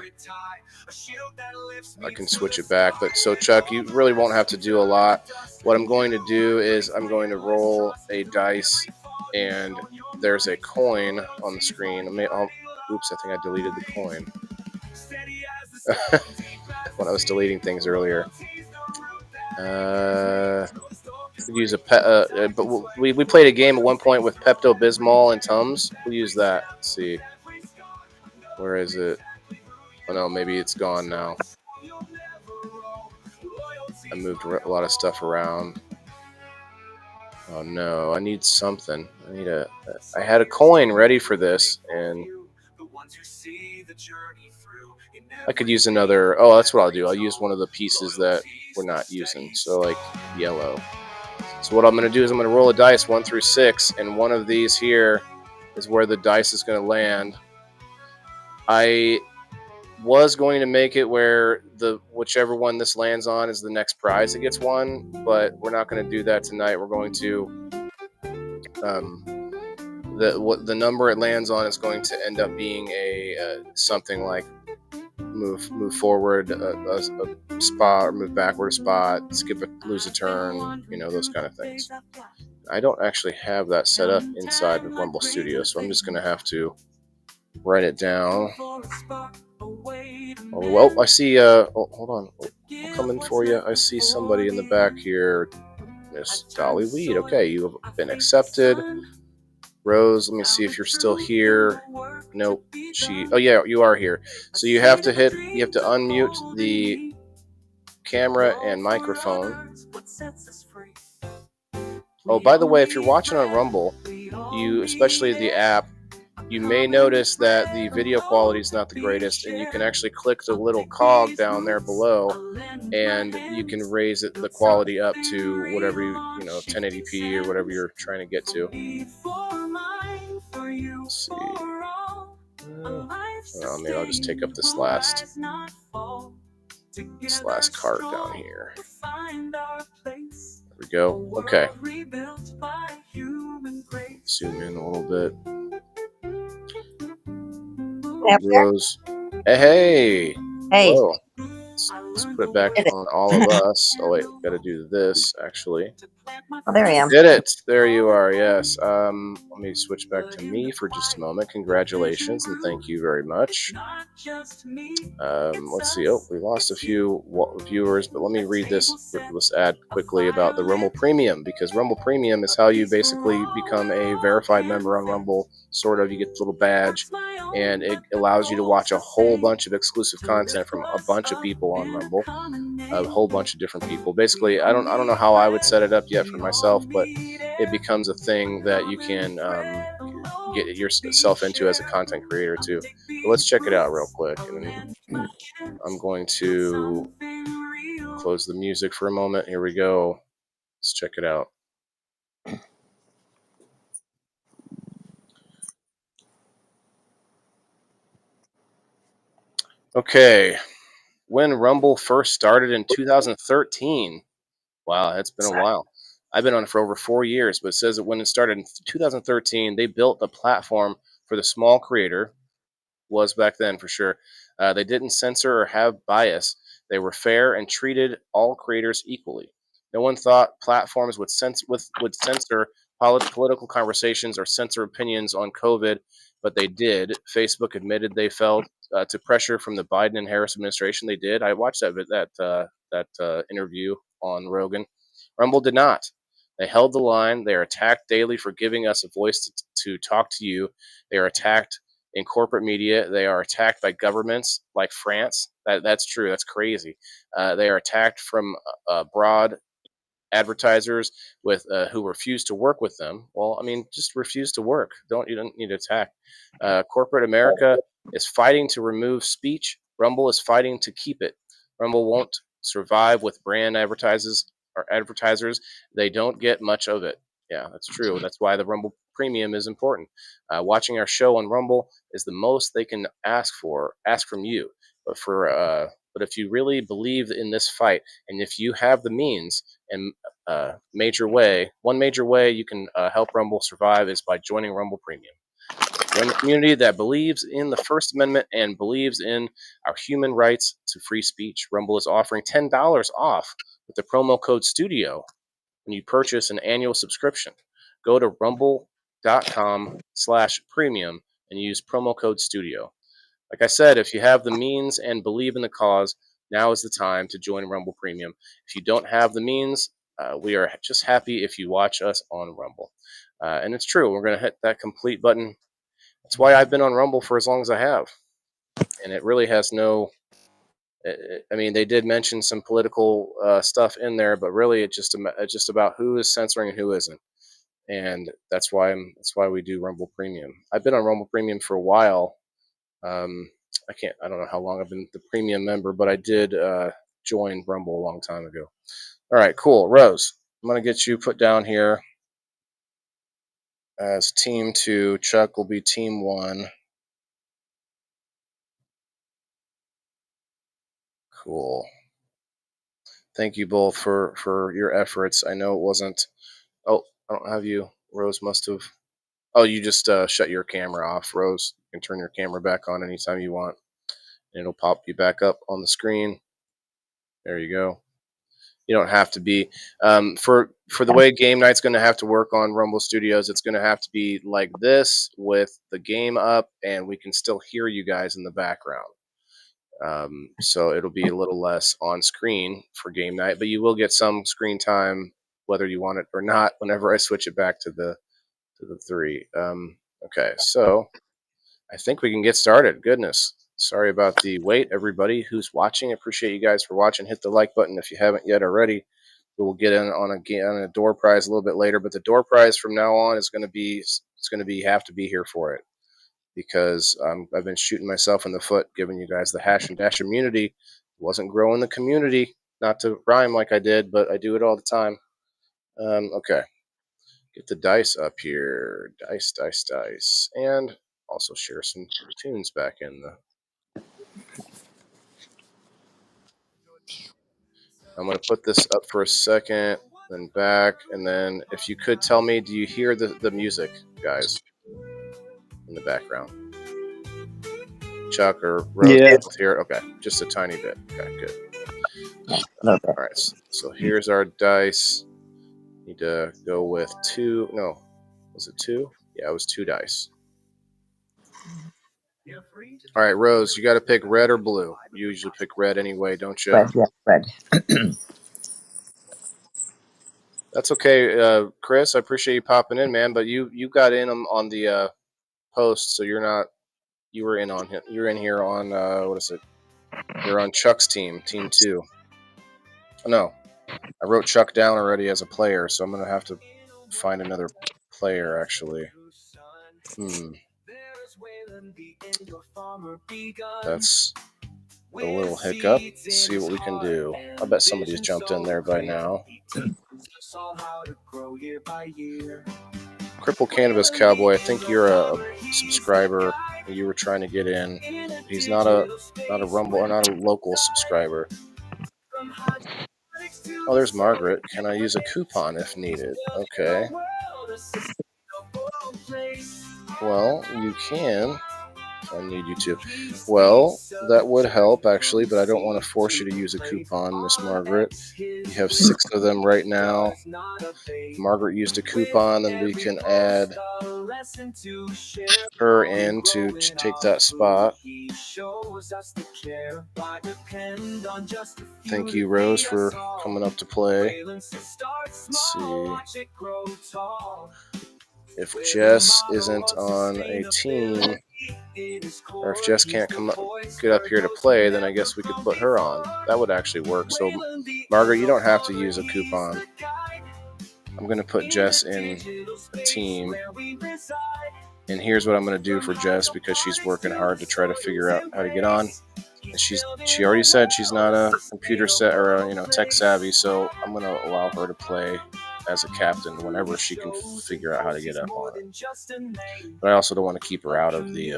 I can switch it back. But so Chuck, you really won't have to do a lot. What I'm going to do is I'm going to roll a dice, and there's a coin on the screen. Oops, I think I deleted the coin when I was deleting things earlier. Use but we played a game at one point with Pepto-Bismol and Tums. We'll use that. Let's see. Where is it? Oh no, maybe it's gone now. I moved a lot of stuff around. Oh no, I need something. I had a coin ready for this, and I could use another. Oh, that's what I'll do. I'll use one of the pieces that we're not using. So like yellow. So what I'm going to do is I'm going to roll a dice 1 through 6, and one of these here is where the dice is going to land. I was going to make it where whichever one this lands on is the next prize that gets won, but we're not going to do that tonight. We're going to the number it lands on is going to end up being a something like move forward a spot, or move backward a spot, lose a turn, those kind of things. I don't actually have that set up inside of Rumble Studio, so I'm just going to have to write it down. Oh, well, I see, hold on. I'm coming for you. I see somebody in the back here. Miss Dolly Weed. Okay, you have been accepted. Rose, let me see if you're still here. Nope. Oh yeah, you are here. So you have to unmute the camera and microphone. Oh, by the way, if you're watching on Rumble, especially the app, you may notice that the video quality is not the greatest, and you can actually click the little cog down there below, and you can raise the quality up to whatever 1080p or whatever you're trying to get to. Let's see. Maybe I'll just take up this last cart down here. There we go. Okay. Zoom in a little bit. Rose. Hey. Whoa. Let's put it back on all of us. Oh wait, got to do this actually. Oh, there I am. Did it? There you are. Yes. Let me switch back to me for just a moment. Congratulations and thank you very much. Let's see. Oh, we lost a few viewers, but let me read this ad quickly about the Rumble Premium, because Rumble Premium is how you basically become a verified member on Rumble. Sort of, you get the little badge, and it allows you to watch a whole bunch of exclusive content from a bunch of people on Rumble, a whole bunch of different people. Basically, I don't know how I would set it up yet for myself, but it becomes a thing that you can get yourself into as a content creator too. But let's check it out real quick, and I'm going to close the music for a moment. Here we go. Let's check it out. Okay, when Rumble first started in 2013. Wow, that's been a while. I've been on it for over 4 years, but it says that when it started in 2013, they built a platform for the small creator. Was back then for sure. They didn't censor or have bias. They were fair and treated all creators equally. No one thought platforms would censor political conversations or censor opinions on COVID, but they did. Facebook admitted they fell to pressure from the Biden and Harris administration. They did. I watched that interview on Rogan. Rumble did not. They held the line. They are attacked daily for giving us a voice to talk to you. They are attacked in corporate media. They are attacked by governments like France. That's true. That's crazy. They are attacked from broad advertisers who refuse to work with them. Well, I mean, just refuse to work. You don't need to attack. Corporate America is fighting to remove speech. Rumble is fighting to keep it. Rumble won't survive with brand advertisers. They don't get much of it. Yeah, that's true. That's why the Rumble Premium is important. Watching our show on Rumble is the most they can ask from you. But if you really believe in this fight, and if you have the means, and one major way you can help Rumble survive is by joining Rumble Premium. Join the community that believes in the First Amendment and believes in our human rights to free speech. Rumble is offering $10 off with the promo code STUDIO when you purchase an annual subscription. Go to rumble.com/premium and use promo code STUDIO. Like I said, if you have the means and believe in the cause, now is the time to join Rumble Premium. If you don't have the means, we are just happy if you watch us on Rumble. And it's true, we're going to hit that complete button. That's why I've been on Rumble for as long as I have. And it really has no I mean, they did mention some political stuff in there, but really, it's just about who is censoring and who isn't, and that's why we do Rumble Premium. I've been on Rumble Premium for a while. Um, I don't know how long I've been the premium member, but I did join Rumble a long time ago. All right, cool. Rose, I'm gonna get you put down here as team 2. Chuck will be team 1. Cool. Thank you both for your efforts. I know it wasn't. Oh, I don't have you. Rose must have. Oh, you just shut your camera off, Rose. You can turn your camera back on anytime you want, and it'll pop you back up on the screen. There you go. You don't have to be for the way game night's going to have to work on Rumble Studios. It's going to have to be like this with the game up, and we can still hear you guys in the background. So it'll be a little less on screen for game night, but you will get some screen time whether you want it or not. Whenever I switch it back to the 3. Okay, so I think we can get started. Goodness. Sorry about the wait, everybody who's watching. I appreciate you guys for watching. Hit the like button if you haven't yet already. We will get in on a door prize a little bit later, but the door prize from now on is going to be have to be here for it, because I've been shooting myself in the foot, giving you guys the hash and dash immunity. Wasn't growing the community, not to rhyme like I did, but I do it all the time. Okay, get the dice up here. Dice, and also share some tunes back in the. I'm going to put this up for a second, then back, and then if you could tell me, do you hear the music, guys, in the background? Chuck or Rose? Yeah. Hear it? Okay, just a tiny bit. Okay, good. Okay. All right, so here's our dice. Need to go with 2. No, was it 2? Yeah, it was 2 dice. All right, Rose, you got to pick red or blue. You usually pick red anyway, don't you? Red, yeah, red. That's okay, Chris. I appreciate you popping in, man. But you got in on the post, so you're not. You were in on him. You're in here on what is it? You're on Chuck's team, team 2. Oh, no, I wrote Chuck down already as a player, so I'm gonna have to find another player actually. That's a little hiccup. Let's see what we can do. I bet somebody's jumped in there by now. Cripple Cannabis Cowboy, I think you're a subscriber. You were trying to get in. He's not a Rumble or not a local subscriber. Oh, there's Margaret. Can I use a coupon if needed? Okay. Well, you can. I need you to. Well, that would help actually, but I don't want to force you to use a coupon, Miss Margaret. You have 6 of them right now. Margaret used a coupon, and we can add her in to take that spot. Thank you, Rose, for coming up to play. Let's see. If Jess isn't on a team, or if Jess can't get up here to play, then I guess we could put her on. That would actually work. So, Margaret, you don't have to use a coupon. I'm going to put Jess in a team. And here's what I'm going to do for Jess, because she's working hard to try to figure out how to get on. And she already said she's not a computer tech savvy, so I'm going to allow her to play as a captain whenever she can figure out how to get up on it. But I also don't want to keep her out of the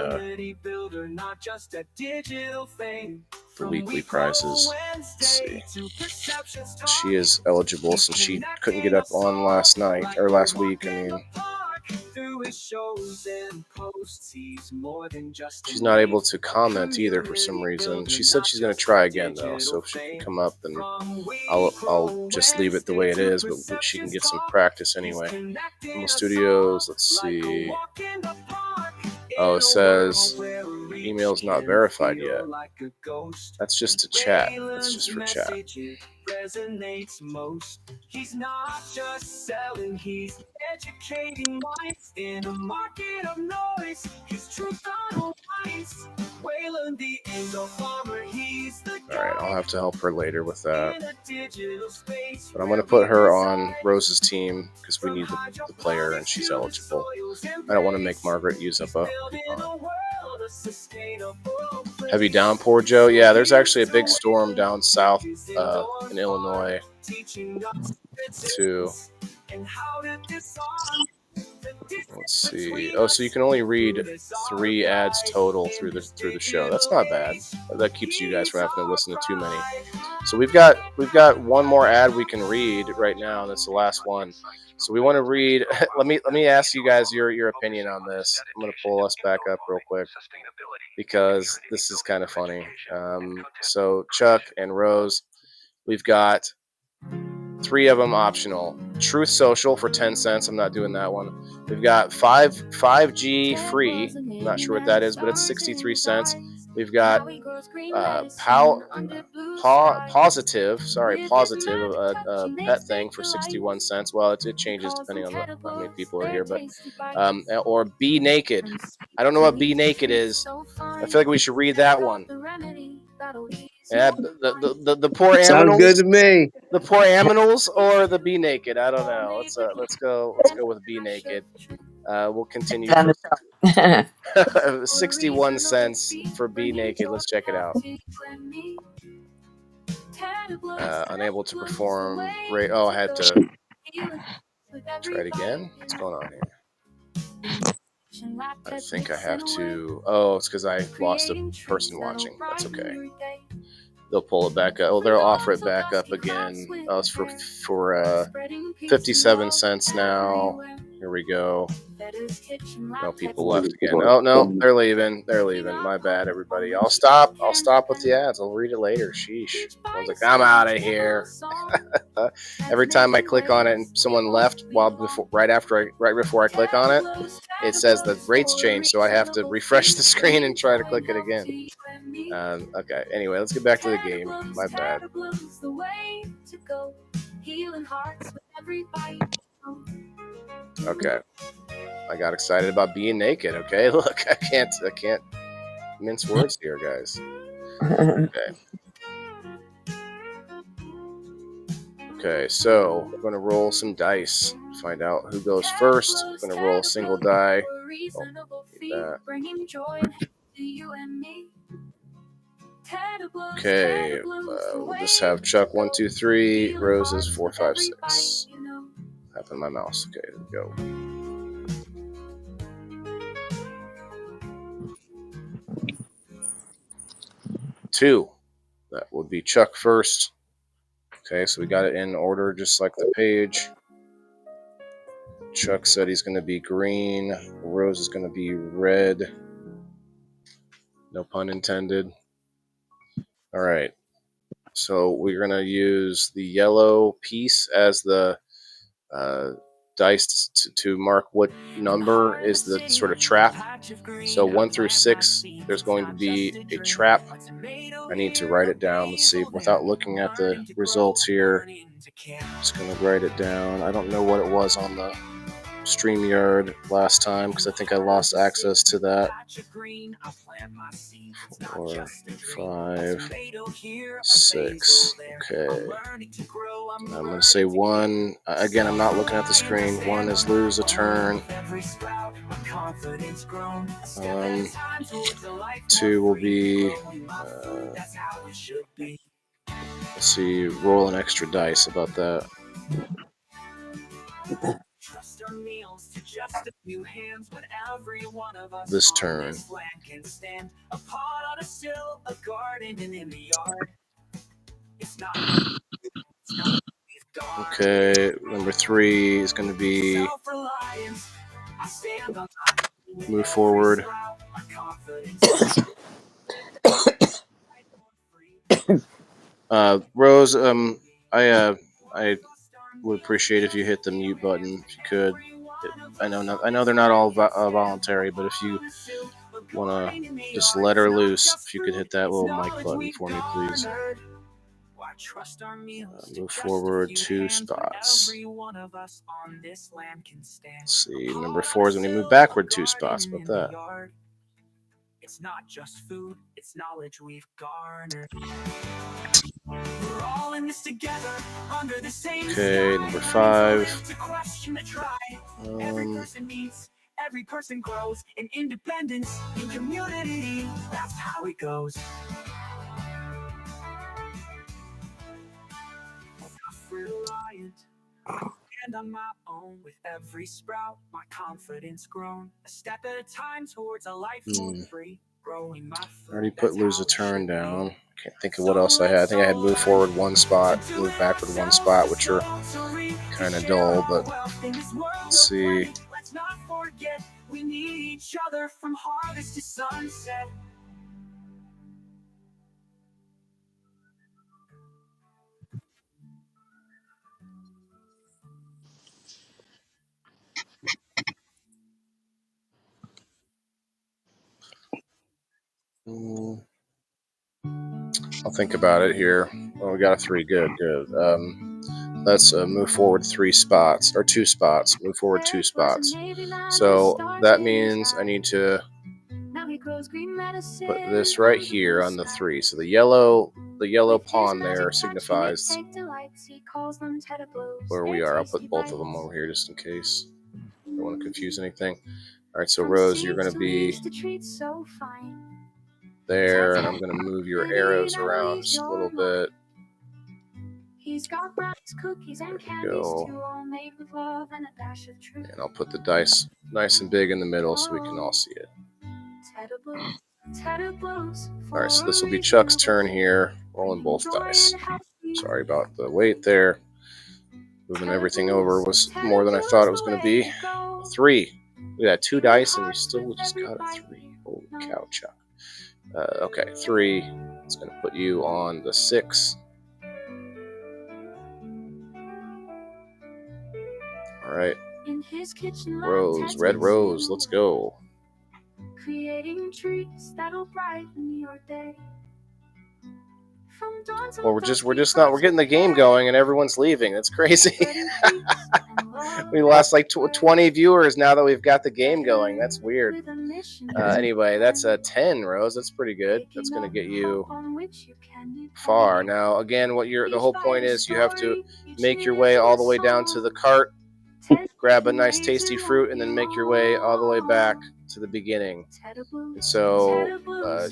weekly prizes. Let's see. She is eligible since she couldn't get up on last week. I mean, she's not able to comment either for some reason. She said she's going to try again though, so if she can come up, then I'll just leave it the way it is, but she can get some practice anyway. Rumble Studios, let's see. Oh, it says email's not verified yet. That's just to chat. That's just for chat. resonates most. He's not just selling, he's educating minds in a market of noise. His truth on all lines. Waylon the Indo farmer, he's the All right, I'll have to help her later with that. in a digital space. But I'm going to put her on Rose's team because we need the player and she's eligible. I don't want to make Margaret use up a heavy downpour, Joe. Yeah, there's actually a big storm down south in Illinois too. Let's see. Oh, so you can only read 3 ads total through the show. That's not bad. That keeps you guys from having to listen to too many. So we've got one more ad we can read right now, and that's the last one. So we want to read. Let me ask you guys your opinion on this. I'm gonna pull us back up real quick because this is kind of funny. So Chuck and Rose, we've got 3 of them optional. Truth Social for 10 cents. I'm not doing that one. We've got 5G free. I'm not sure what that is, but it's 63 cents. We've got Positive, a pet thing for 61 cents. Well, it changes depending on how many people are here, but or Be Naked. I don't know what Be Naked is. I feel like we should read that one. Yeah, the poor animals. Sounds good to me. The poor animals or the Be Naked. I don't know. Let's go with Be Naked. We'll continue. 61 cents for Be Naked. Let's check it out. Unable to perform. I had to try it again. What's going on here? I think I have to. Oh, it's because I lost a person watching. That's okay. They'll pull it back up. Oh, they'll offer it back up again. Oh, it's for 57 cents now. Here we go. No people left again. Oh no, they're leaving. My bad, everybody. I'll stop with the ads. I'll read it later. Sheesh. I was like, I'm out of here. Every time I click on it and someone left right before I click on it, it says the rates changed, so I have to refresh the screen and try to click it again. Okay. Anyway, let's get back to the game. My bad. Okay. I got excited about being naked. Okay, look, I can't mince words here, guys. Okay, so I'm gonna roll some dice. Find out who goes first. I'm gonna roll a single die. Okay, we'll just have Chuck 1, 2, 3, Roses 4, 5, 6. Tapping my mouse. Okay, there we go. Two. That would be Chuck first. Okay, so we got it in order just like the page. Chuck said he's going to be green. Rose is going to be red. No pun intended. All right. So we're going to use the yellow piece as the dice to mark what number is the sort of trap. So 1 through 6, there's going to be a trap. I need to write it down. Let's see, without looking at the results here, I'm just going to write it down. I don't know what it was on the StreamYard last time because I think I lost access to that. 4, 5, 6. Okay. I'm going to say 1. Again, I'm not looking at the screen. 1 is lose a turn. 2 will be, let's see, roll an extra dice about that. This turn. Okay, number 3 is going to be move forward. Rose, I would appreciate if you hit the mute button if you could. I know they're not all voluntary, but if you want to just let her loose, if you could hit that little mic button for me, please. trust our meals to Move just a forward few 2 hands when spots. every one of us on this land can stand. Let's see, A number pot, 4 a is when you move sill, backward a 2 spots. garden About in the that. yard. It's not just food, it's knowledge we've garnered. We're all in this together, under the same Okay, sky. number Learning to 5. live, to question, to try. Every person meets, every person grows in independence, in community. That's how it goes. Self-reliant, and on my own with every sprout, my confidence grown. A step at a time towards a life more free. Growing my food. I already put that's lose how a it turn should be. down. Can't think of what else I had. I think I had move forward 1 spot, move backward 1 spot, which are kind of dull, but let's see. Let's not forget we need each other from harvest to sunset. I'll think about it here. Oh, we got a 3. Good. Let's move forward 3 spots, or 2 spots. Move forward 2 spots. So that means I need to put this right here on the 3. So the yellow pawn there signifies where we are. I'll put both of them over here just in case. Don't want to confuse anything. All right, so Rose, you're going to be there, and I'm going to move your arrows around just a little bit. There we go. And I'll put the dice nice and big in the middle so we can all see it. All right, so this will be Chuck's turn here, rolling both dice. Sorry about the wait there. Moving everything over was more than I thought it was going to be. 3. We got 2 dice, and we still just got a 3. Holy cow, Chuck. Okay, 3. It's going to put you on the 6. All right. Rose, red rose, let's go. Creating trees that'll brighten your day. Well, we're getting the game going and everyone's leaving. That's crazy. We lost like 20 viewers now that we've got the game going. That's weird. Anyway, that's a 10, Rose. That's pretty good. That's going to get you far. Now, again, the whole point is you have to make your way all the way down to the cart, grab a nice tasty fruit, and then make your way all the way back to the beginning. And so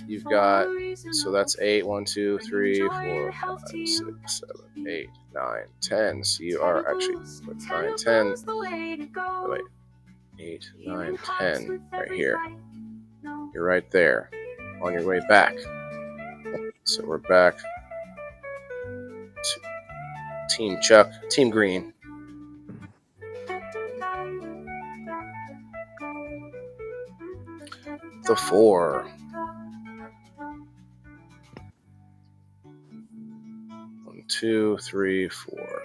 you've got, so that's 8, 1, 2, 3, 4, 5, 6, 7, 8, 9, 10. So you are actually 9, 10. Oh, wait, 8, 9, 10 right here. You're right there on your way back. So we're back to Team Chuck, Team Green. The 4. 1, 2, 3, 4.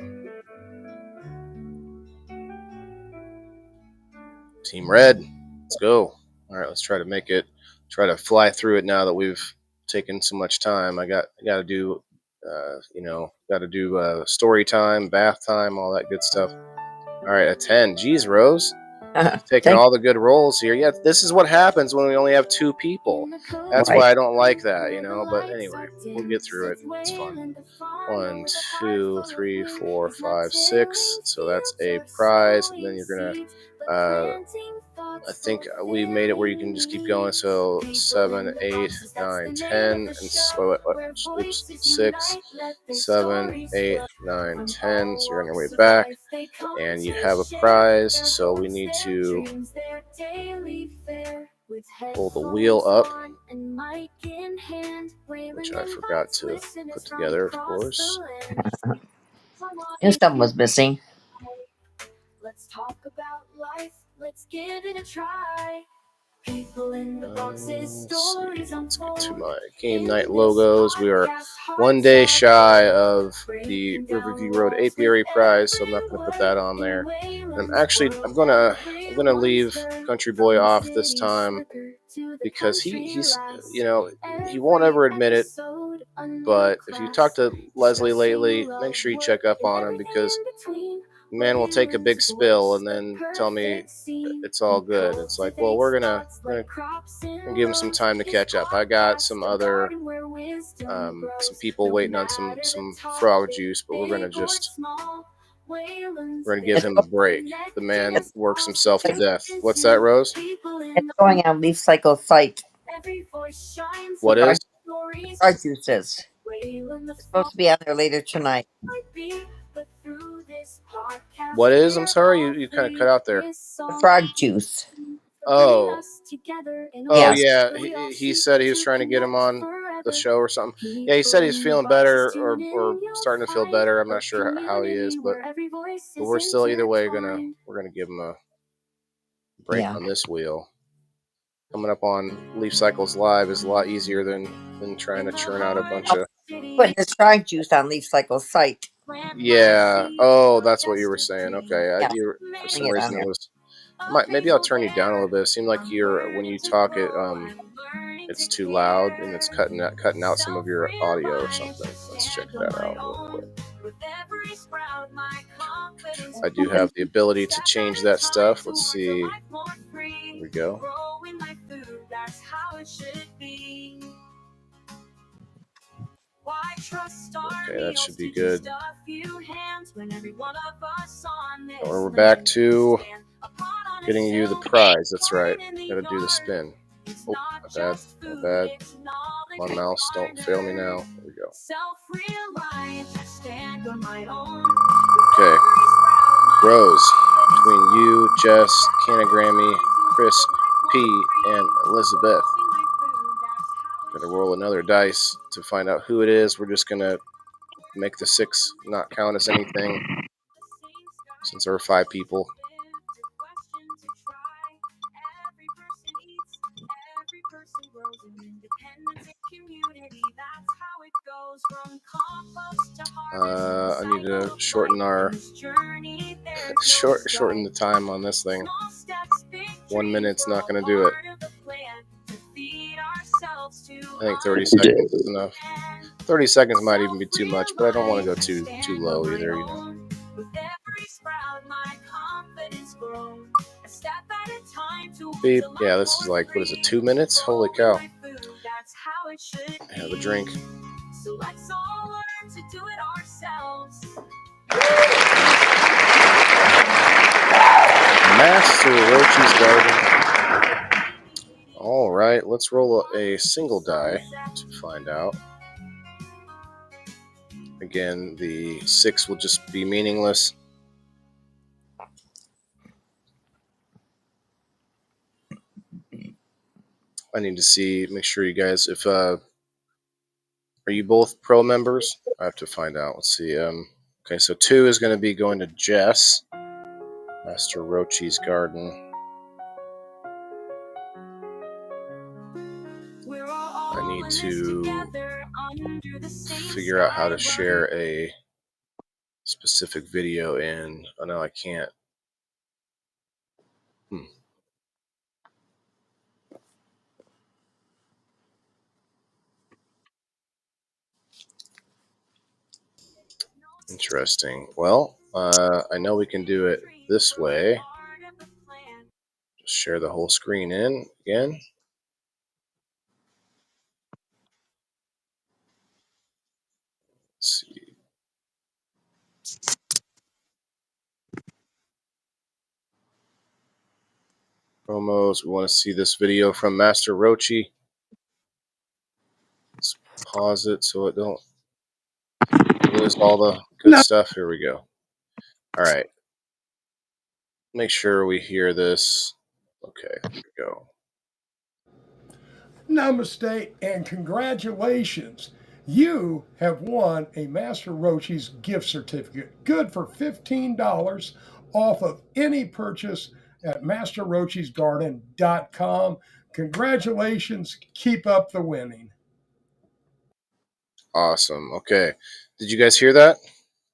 Team Red, let's go. All right, let's try to make it. Try to fly through it now that we've taken so much time. I got to do, story time, bath time, all that good stuff. All right, a 10. Geez, Rose. Taking all the good rolls here. Yeah, this is what happens when we only have 2 people. That's why I don't like that, But anyway, we'll get through it. It's fun. 1, 2, 3, 4, 5, 6. So that's a prize. And then you're going to, I think we made it where you can just keep going. So 7, 8, 9, 10. And so, oops, 6, 7, 8, 9, 10. So you're on your way back. And you have a prize, so we need to pull the wheel up, which I forgot to put together, of course. And stuff was missing. Let's talk about life. Let's give it a try. People in the boxes, stories Let's get to my game night logos. We are 1 day shy of the Riverview Road Apiary Prize, so I'm not going to put that on there. And I'm gonna leave Country Boy off this time because he's he won't ever admit it, But if you talk to Leslie lately, make sure you check up on him, because the man will take a big spill and then tell me it's all good. It's like, well, we're gonna give him some time to catch up. I got some other some people waiting on some frog juice, but we're gonna give him a break. The man works himself to death. What's that, Rose? It's going on Leaf Cycle site. What is? Frog juices. It's supposed to be on there later tonight. What is? I'm sorry, you kind of cut out there. The frog juice. Oh. Yes. Yeah. He said he was trying to get him on the show or something. Yeah, he said he's feeling better or starting to feel better. I'm not sure how he is, but we're still either way we're gonna give him a break on this wheel. Coming up on Leaf Cycles Live is a lot easier than trying to churn out a bunch of putting his frog juice on Leaf Cycle site. Yeah. Oh, that's what you were saying. Okay. Yeah. For some reason it was. Maybe I'll turn you down a little bit. It seemed like when you talk, it's too loud and it's cutting out some of your audio or something. Let's check that out real quick. I do have the ability to change that stuff. Let's see. Here we go. Okay, that should be good. We're back to getting you the prize. That's right. Gotta do the spin. Oh, my bad. Come on, mouse. Don't fail me now. There we go. Okay. Rose, between you, Jess, Canagrammy, Chris P, and Elizabeth. Gonna roll another dice to find out who it is. We're just gonna make the 6 not count as anything, since there are 5 people. I need to shorten shorten the time on this thing. 1 minute's not going to do it. I think 30 seconds is enough. 30 seconds might even be too much, but I don't want to go too low either, you know. Beep. Yeah, this is like, what is it, 2 minutes? Holy cow. Have a drink. So let's all learn to do it ourselves. Master Rochi's Garden. All right, let's roll a single die to find out. Again, the 6 will just be meaningless. I need to make sure you guys, if are you both pro members? I have to find out. Let's see. Okay, so 2 is going to be going to Jess, Master Rochi's Garden. I need to figure out how to share a specific video in. Oh no, I can't. Interesting. Well, I know we can do it this way. Just share the whole screen in again. Let's see. Promos. We want to see this video from Master Rochi. Let's pause it so it don't lose all the good stuff. Here we go. All right. Make sure we hear this. Okay, here we go. Namaste and congratulations. You have won a Master Rochi's gift certificate, good for $15 off of any purchase at masterrochisgarden.com. Congratulations. Keep up the winning. Awesome. Okay. Did you guys hear that?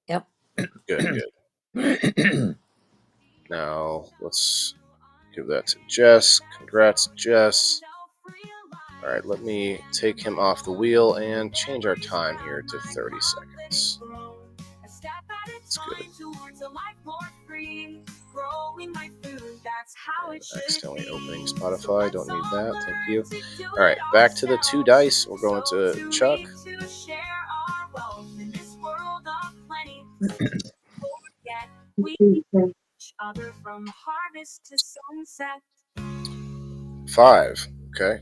Yep. Good. Now, let's give that to Jess. Congrats, Jess. All right, let me take him off the wheel and change our time here to 30 seconds. That's good. Accidentally opening Spotify. Don't need that. Thank you. All right, back to the 2 dice. We're going to Chuck. Five. Okay.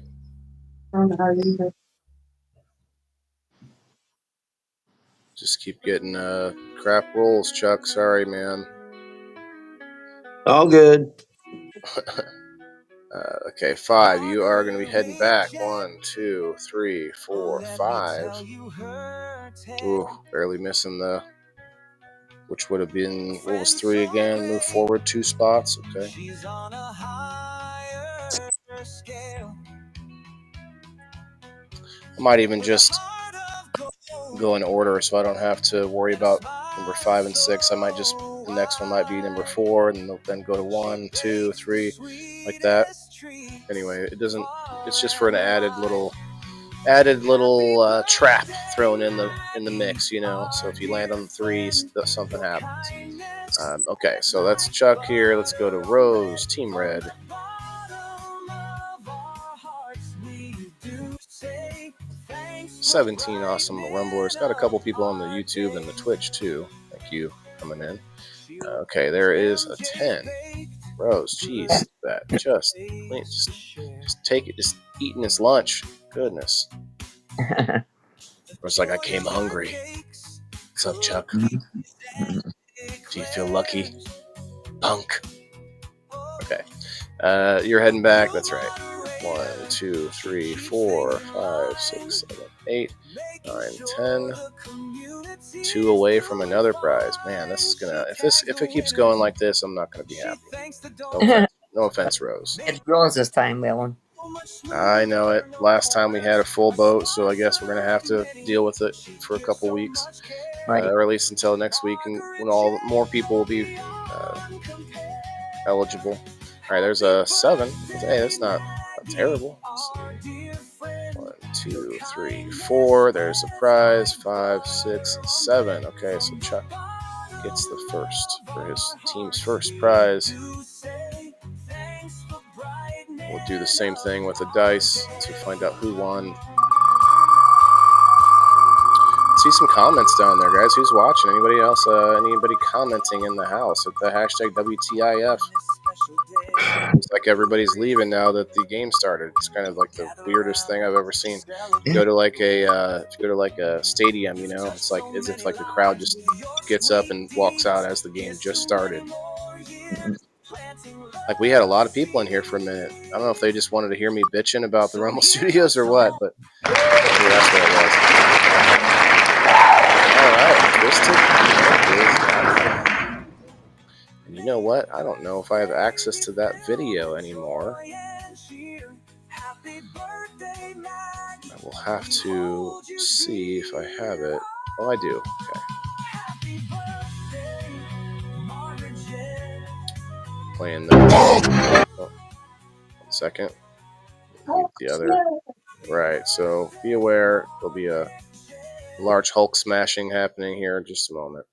Just keep getting crap rolls, Chuck. Sorry, man. All good. Okay, 5. You are going to be heading back. 1, 2, 3, 4, 5. Ooh, barely missing the. Which would have been, what was 3 again? Move forward 2 spots. Okay. I might even just go in order so I don't have to worry about number 5 and 6. I might just, the next one might be number 4, and then go to 1, 2, 3, like that. Anyway, it doesn't, it's just for an added little trap thrown in the mix, you know. So if you land on 3, something happens. Okay, so that's Chuck here. Let's go to Rose, Team Red. 17 awesome rumblers. Got a couple people on the YouTube and the Twitch too. Thank you for coming in. Okay, there is a 10. Rose, jeez, that just take it. Just eating his lunch. Goodness. It's like I came hungry. What's up, Chuck? Do you feel lucky, punk? Okay, you're heading back. That's right. 1, 2, 3, 4, 5, 6, 7, 8, 9, 10. 2 away from another prize. Man, this is gonna. If it keeps going like this, I'm not gonna be happy. No offense, Rose. It's bronze this time, Willem. I know it. Last time we had a full boat, so I guess we're gonna have to deal with it for a couple weeks, Right. or at least until next week, and when all more people will be eligible. All right, there's a 7. Hey, that's not terrible. 1, 2, 3, 4. There's a prize. 5, 6, 7. Okay, so Chuck gets the first for his team's first prize. We'll do the same thing with the dice to find out who won. See some comments down there, guys. Who's watching? Anybody else? Anybody commenting in the house with the hashtag WTIF? It's like everybody's leaving now that the game started. It's kind of like the weirdest thing I've ever seen. You go to like a stadium, you know, it's like as if like the crowd just gets up and walks out as the game just started. Like we had a lot of people in here for a minute. I don't know if they just wanted to hear me bitching about the Rumble Studios or what, but maybe that's what it was. All right, Twisted. And you know what? I don't know if I have access to that video anymore. I will have to see if I have it. Oh, I do. Okay. Playing the. Oh, 1 second. The other. Right. So be aware. There'll be a large Hulk smashing happening here in just a moment.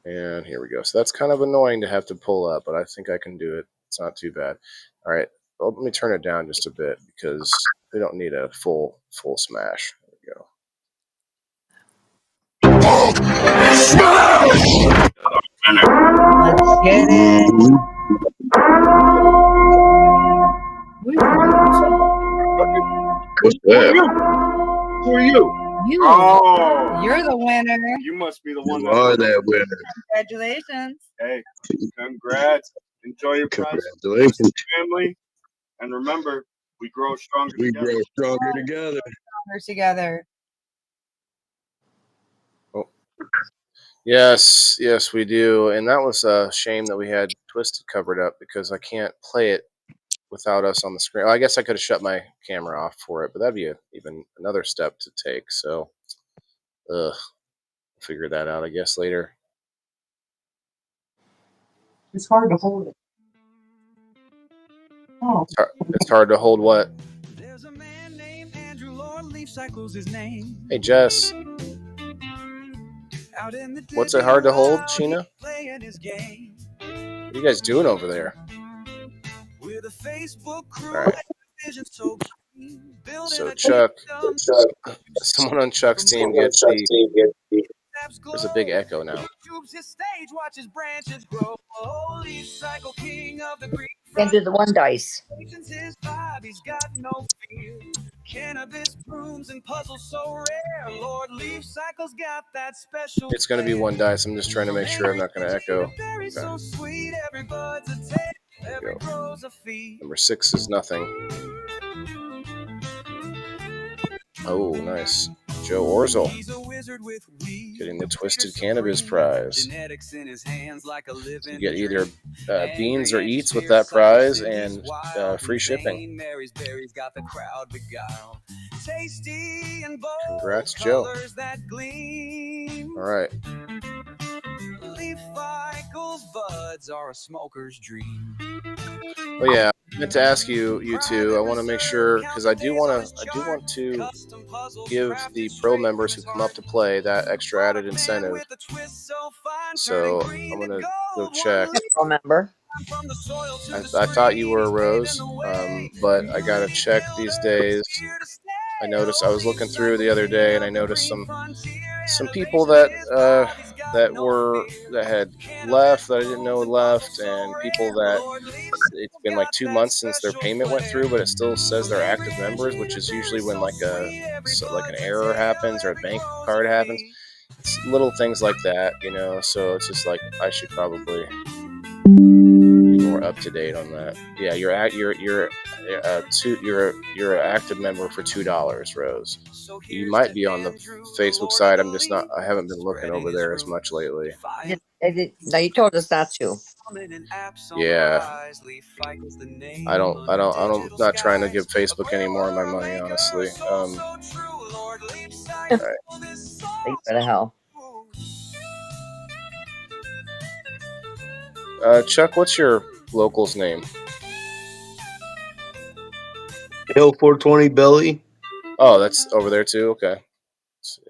And here we go. So that's kind of annoying to have to pull up, but I think I can do it. It's not too bad. All right. Well, let me turn it down just a bit because we don't need a full smash. There we go. Let's get it. What's that? Who are you? You, Oh, you're the winner. you must be the one You are that winner. Congratulations. Hey, congrats. Enjoy your prize, Congratulations. family. And remember, we grow stronger We together. grow stronger together. We're together. Yes, we do. And that was a shame that we had Twisted covered up because I can't play it without us on the screen. I guess I could have shut my camera off for it, but that'd be even another step to take. So, figure that out, I guess, later. It's hard to hold it. Oh, It's hard to hold what? There's a man named Andrew Lord Leaf Cycles his name. Hey, Jess. Out in the What's it hard to hold, wild, Sheena? playing his game. What are you guys doing over there? With a Facebook crew, All right. vision so keen, building So a Chuck, kingdom. someone on Chuck's team gets the. There's a big echo now. YouTube's his stage, watch his branches grow. Oh, Leaf Cycle, king of the green. Can't do the one dice. Patience his vibe, he's got no fear. Cannabis brooms and puzzles so rare. Lord Leaf Cycle's got that special. It's going to be one dice. I'm just trying to make sure I'm not going to echo. Berry Okay. so sweet, every bud's a taste, every go. grow's a feat. Number 6 is nothing. Oh, nice. Joe Orzel He's a wizard with weed. getting the Twisted Cannabis prize. Genetics in his hands like a living You get either dream. beans or Angry eats with fierce, that prize like his and wild free shipping. St. Mary's berries got the crowd beguiled. Tasty and bold Congrats, Joe. colors that gleam. All right. Leaf Cycle's buds are a smoker's dream. Well, yeah, I meant to ask you two. I want to make sure because I do want to give the pro members who come up to play that extra added incentive. So I'm gonna go check. Remember? I thought you were a Rose, but I gotta check these days. I noticed I was looking through the other day, and I noticed some people that had left that I didn't know had left, and people that it's been like 2 months since their payment went through, but it still says they're active members, which is usually when like an error happens or a bank card happens. It's little things like that, you know. So it's just like I should probably be more up to date on that. Yeah, you're an active member for $2, Rose. You might be on the Facebook side. I haven't been looking over there as much lately. No, you told us not to. Yeah. I'm not trying to give Facebook any more of my money, honestly. All right. Thanks for the hell. Chuck, what's your local's name? Hill 420 Billy. Oh, that's over there too? Okay. Let's see.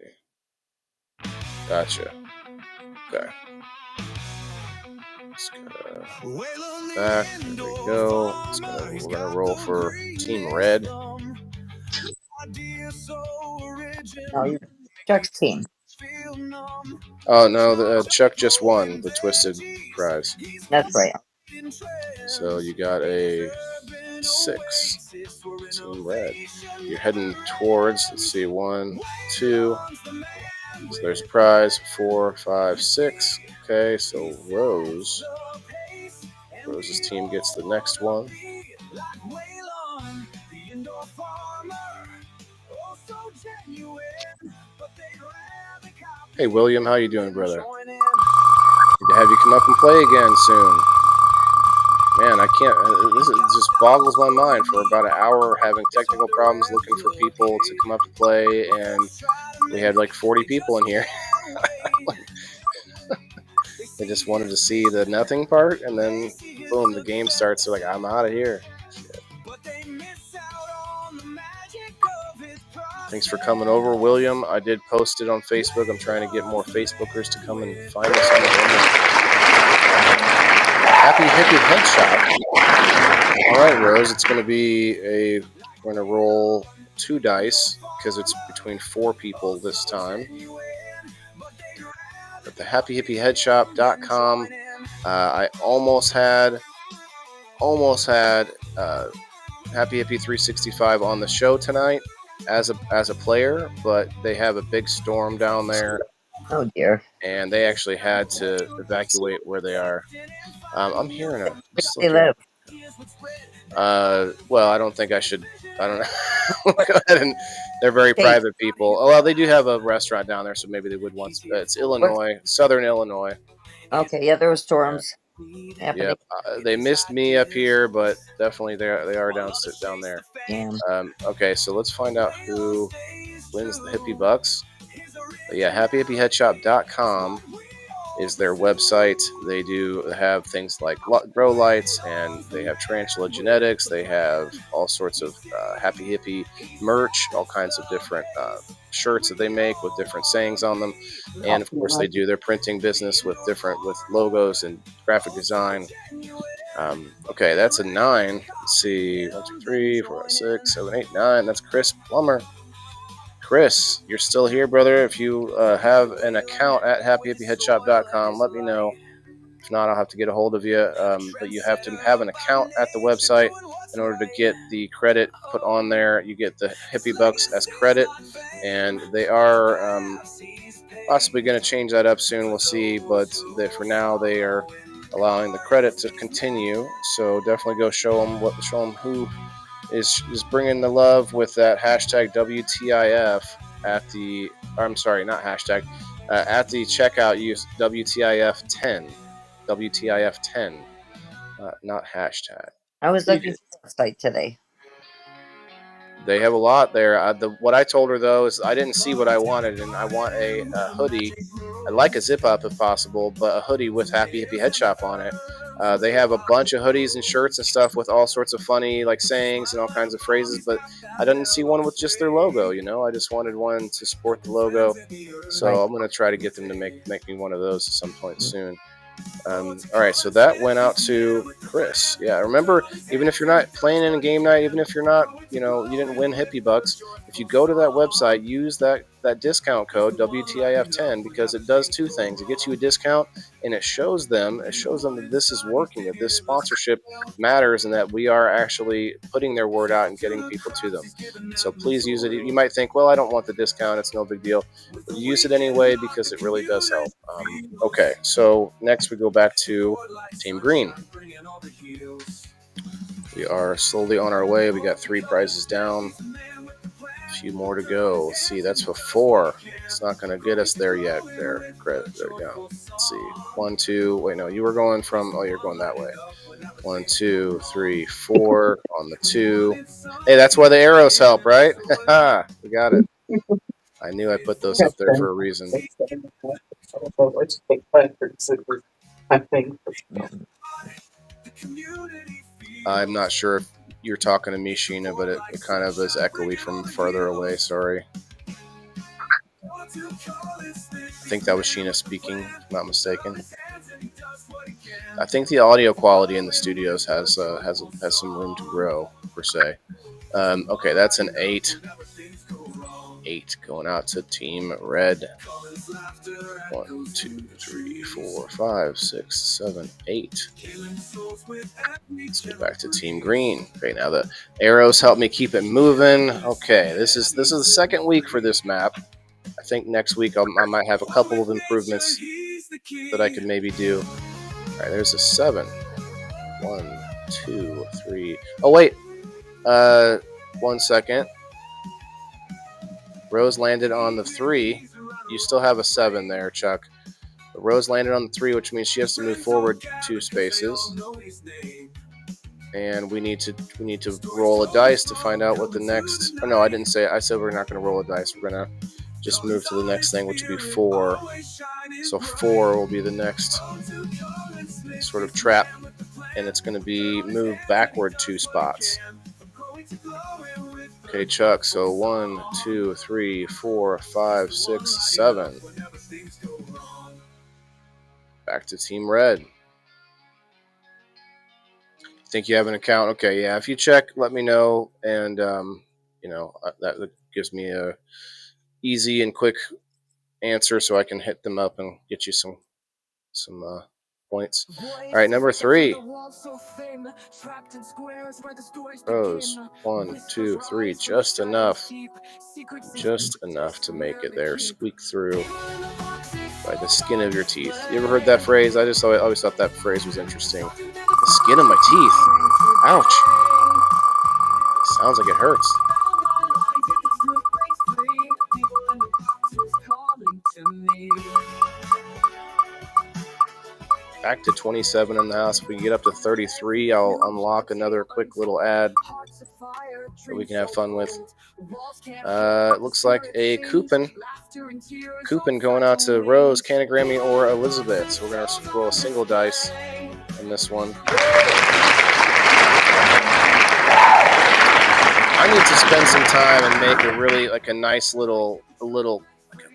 Gotcha. Okay. Let's go back. There we go. We're gonna roll for Team Red. No, you Chuck's team. Oh no, Chuck just won the Twisted prize. That's right. So you got a 6. Team Red. You're heading towards, let's see, 1, 2. So there's a prize, 4, 5, 6. Okay, so Rose's team gets the next one. Hey William, how you doing, brother? Need to have you come up and play again soon. Man, I can't. This just boggles my mind. For about an hour, having technical problems, looking for people to come up to play, and we had like 40 people in here. They just wanted to see the nothing part, and then boom, the game starts. They're like, "I'm out of here." Shit. Thanks for coming over, William. I did post it on Facebook. I'm trying to get more Facebookers to come and find us on the internet. Happy Hippie Head Shop. All right, Rose. It's going to be we're going to roll 2 dice because it's between 4 people this time. At the happyhippieheadshop.com. I almost had Happy Hippie 365 on the show tonight as a player, but they have a big storm down there. Oh dear. And they actually had to evacuate where they are. I'm hearing a. Where do they live? Well, I don't think I should. I don't know. Go ahead, and they're very private people. Oh, well, they do have a restaurant down there, so maybe they would want. It's Illinois, Southern Illinois. Okay, yeah, there were storms. Yeah, they missed me up here, but definitely they are down there. Yeah. Okay, so let's find out who wins the Hippie Bucks. But yeah, happyhippieheadshop.com. is their website. They do have things like grow lights, and they have Tarantula Genetics. They have all sorts of Happy Hippie merch, all kinds of different shirts that they make with different sayings on them. And of course, they do their printing business with logos and graphic design. Okay, that's a 9. Let's see, 1, 2, 3, 4, 5, 6, 7, 8, 9. That's Chris Plummer. Chris, you're still here, brother. If you have an account at happyhippieheadshop.com, let me know. If not, I'll have to get a hold of you. But you have to have an account at the website in order to get the credit put on there. You get the Hippie Bucks as credit, and they are possibly going to change that up soon. We'll see, but for now, they are allowing the credit to continue. So definitely go show them who is bringing the love with that hashtag WTIF at the. I'm sorry, not hashtag. At the checkout, use WTIF10. WTIF10, not hashtag. I was looking at the site today. They have a lot there. What I told her, though, is I didn't see what I wanted, and I want a hoodie. I'd like a zip-up if possible, but a hoodie with Happy Hippie Head Shop on it. They have a bunch of hoodies and shirts and stuff with all sorts of funny sayings and all kinds of phrases, but I didn't see one with just their logo, I just wanted one to sport the logo. So I'm going to try to get them to make me one of those at some point soon. All right, so that went out to Chris. Yeah, remember, even if you're not playing in a game night, even if you're not, you didn't win Hippie Bucks, if you go to that website, use that discount code WTIF10, because it does two things. It gets you a discount, and it shows them that this is working, that this sponsorship matters, and that we are actually putting their word out and getting people to them. So please use it. You might think, well, I don't want the discount, it's no big deal. But use it anyway, because it really does help. Okay, so next we go back to Team Green. We are slowly on our way. We got 3 prizes down. A few more to go. Let's see, that's for 4. It's not going to get us there yet. There we go. Let's see. 1, 2. Wait, no, you were going from. Oh, you're going that way. 1, 2, 3, 4 on the 2. Hey, that's why the arrows help, right? We got it. I knew I put those up there for a reason. I'm not sure if you're talking to me, Sheena, but it kind of is echoey from further away. Sorry. I think that was Sheena speaking, if I'm not mistaken. I think the audio quality in the studios has some room to grow, per se. Okay, that's an 8. 8 going out to Team Red. 1, 2, 3, 4, 5, 6, 7, 8. Let's get back to Team Green. Okay, now the arrows help me keep it moving. Okay, this is the second week for this map. I think next week I might have a couple of improvements that I could maybe do. All right, there's a 7. 1, 2, 3. Oh wait, 1 second. Rose landed on the 3. You still have a 7 there, Chuck. But Rose landed on the 3, which means she has to move forward 2 spaces. And we need to roll a dice to find out what the next. Oh no, I didn't say it. I said we're not going to roll a dice. We're going to just move to the next thing, which would be 4. So 4 will be the next sort of trap, and it's going to be moved backward 2 spots. Okay, Chuck, so 1, 2, 3, 4, 5, 6, 7. Back to Team Red. Think you have an account? Okay, yeah, if you check, let me know, and that gives me a easy and quick answer so I can hit them up and get you some points. All right, number 3. Rose, 1, 2, 3, just enough to make it there. Squeak through by the skin of your teeth. You ever heard that phrase? I just always thought that phrase was interesting. The skin of my teeth. Ouch. Sounds like it hurts. Back to 27 in the house. If we get up to 33, I'll unlock another quick little ad that we can have fun with. It looks like a coupon going out to Rose, Canagrammy, or Elizabeth. So we're going to roll a single dice in this one. I need to spend some time and make a really like a nice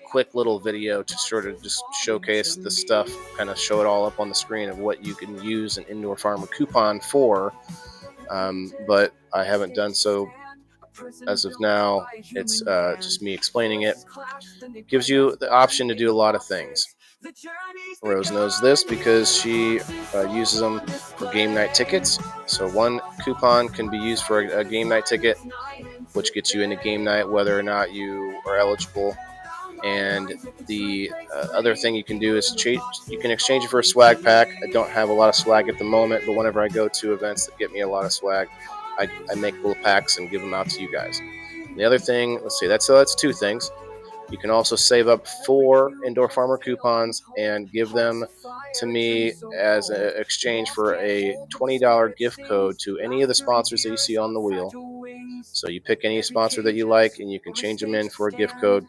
quick little video to sort of just showcase the stuff, kind of show it all up on the screen of what you can use an Indoor Farmer coupon for. But I haven't done so as of now. It's just me explaining it. Gives you the option to do a lot of things. Rose knows this because she uses them for game night tickets. So one coupon can be used for a game night ticket, which gets you into game night whether or not you are eligible. And the other thing you can do is you can exchange it for a swag pack. I don't have a lot of swag at the moment, but whenever I go to events that get me a lot of swag, I make little packs and give them out to you guys. And the other thing, let's see, that's 2 things. You can also save up 4 Indoor Farmer coupons and give them to me as an exchange for a $20 gift code to any of the sponsors that you see on the wheel. So you pick any sponsor that you like, and you can change them in for a gift code,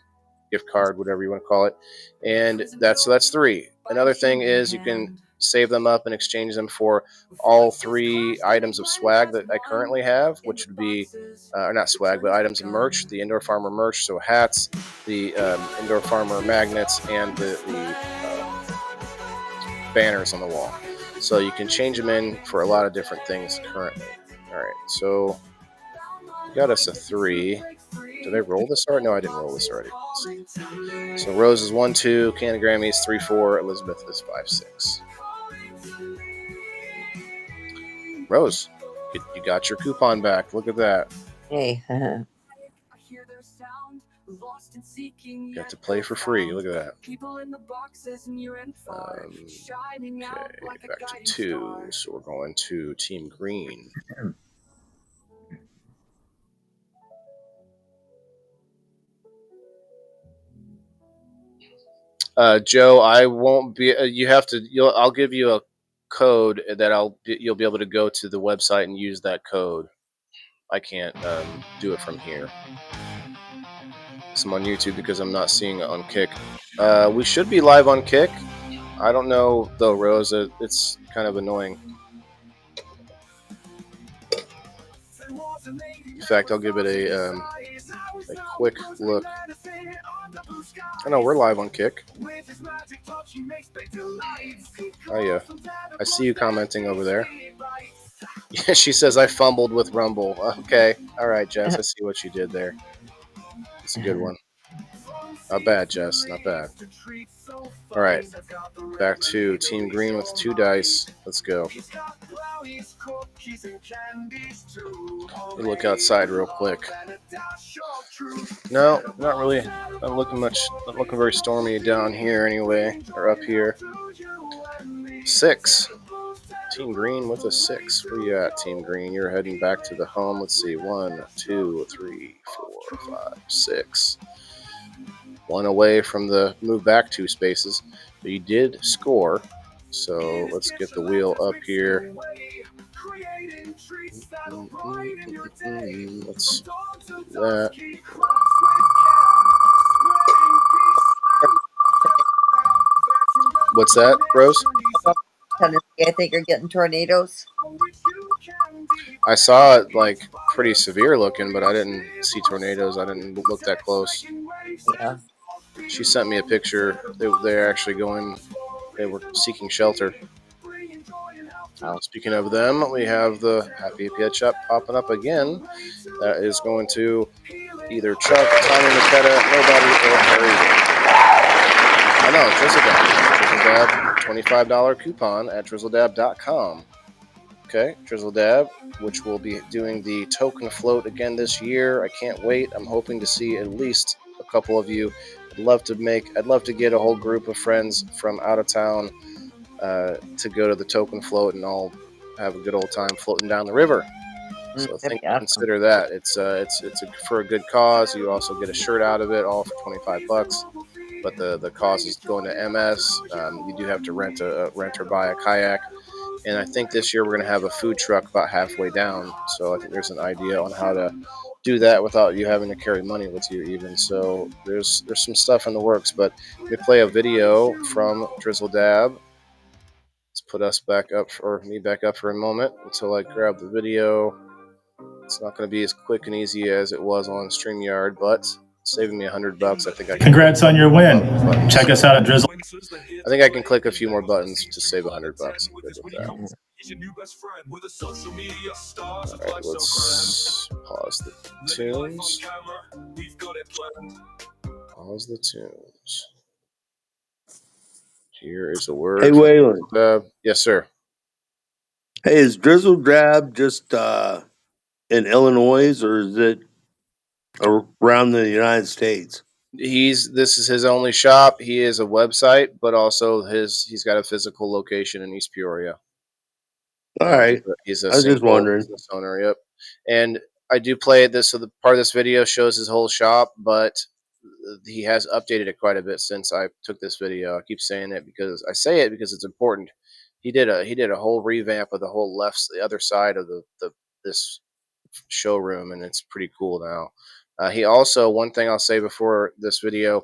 gift card, whatever you want to call it. And that's 3. Another thing is you can save them up and exchange them for all 3 items of swag that I currently have, which would be not swag, but items of merch, the Indoor Farmer merch, so hats, the Indoor Farmer magnets, and the banners on the wall. So you can change them in for a lot of different things currently. All right, so got us a 3. Did I roll this already? No, I didn't roll this already. So Rose is 1, 2, Canagrammy's 3, 4, Elizabeth is 5, 6. Rose, you got your coupon back. Look at that. Hey. Got to play for free. Look at that. Okay, back to 2. So we're going to Team Green. Joe, I won't be. You have to. I'll give you a code that you'll be able to go to the website and use that code. I can't do it from here. So I'm on YouTube because I'm not seeing it on Kick. We should be live on Kick. I don't know though, Rose. It's kind of annoying. In fact, I'll give it a quick look. I know we're live on Kick. I see you commenting over there. Yeah, she says I fumbled with Rumble. Okay, all right, Jess. I see what you did there. It's a good one. Not bad, Jess. Not bad. All right, back to Team Green with 2 dice. Let's go. Let me look outside real quick. No, not really. Not looking very stormy down here anyway, or up here. 6. Team Green with a 6. Where you at, Team Green? You're heading back to the home. Let's see. 1, 2, 3, 4, 5, 6. 1 away from the move back 2 spaces. But you did score. So let's get the wheel up here. Let's do that. What's that, Rose? Tennessee, I think, are getting tornadoes. I saw it like pretty severe looking, but I didn't see tornadoes. I didn't look that close. Yeah. She sent me a picture. They're actually going. They were seeking shelter. Speaking of them, we have the Happy Pet Shop popping up again. That is going to either Chuck, Tommy McKetta, nobody, or Harry. I know, Drizzle Dab. $25 coupon at drizzledab.com. Okay, Drizzle Dab, which will be doing the token float again this year. I can't wait. I'm hoping to see at least a couple of you. I'd love to get a whole group of friends from out of town to go to the token float and all have a good old time floating down the river. So consider that. It's for a good cause. You also get a shirt out of it, all for $25. But the cause is going to MS. You do have to rent or buy a kayak. And I think this year we're going to have a food truck about halfway down. So I think there's an idea on how to do that without you having to carry money with you even. So there's some stuff in the works. But let me play a video from Drizzle Dab. Let's put us back up, or me back up for a moment until I grab the video. It's not going to be as quick and easy as it was on StreamYard, but saving me $100. I think I can. Congrats on your win. Check us out at Drizzle. I think I can click a few more buttons to save $100. I'm good with that. All right, let's pause the tunes. Pause the tunes. Here is a word. Hey, Waylon. Yes, sir. Hey, is Drizzle Dab just in Illinois, or is it around the United States? This is his only shop. He is a website, but also he's got a physical location in East Peoria. All right. He's a I was just wondering. business owner. Yep. And I do play this. So the part of this video shows his whole shop, but he has updated it quite a bit since I took this video. I keep saying it because it's important. He did a whole revamp of the other side of this showroom, and it's pretty cool now. He also, one thing I'll say before this video,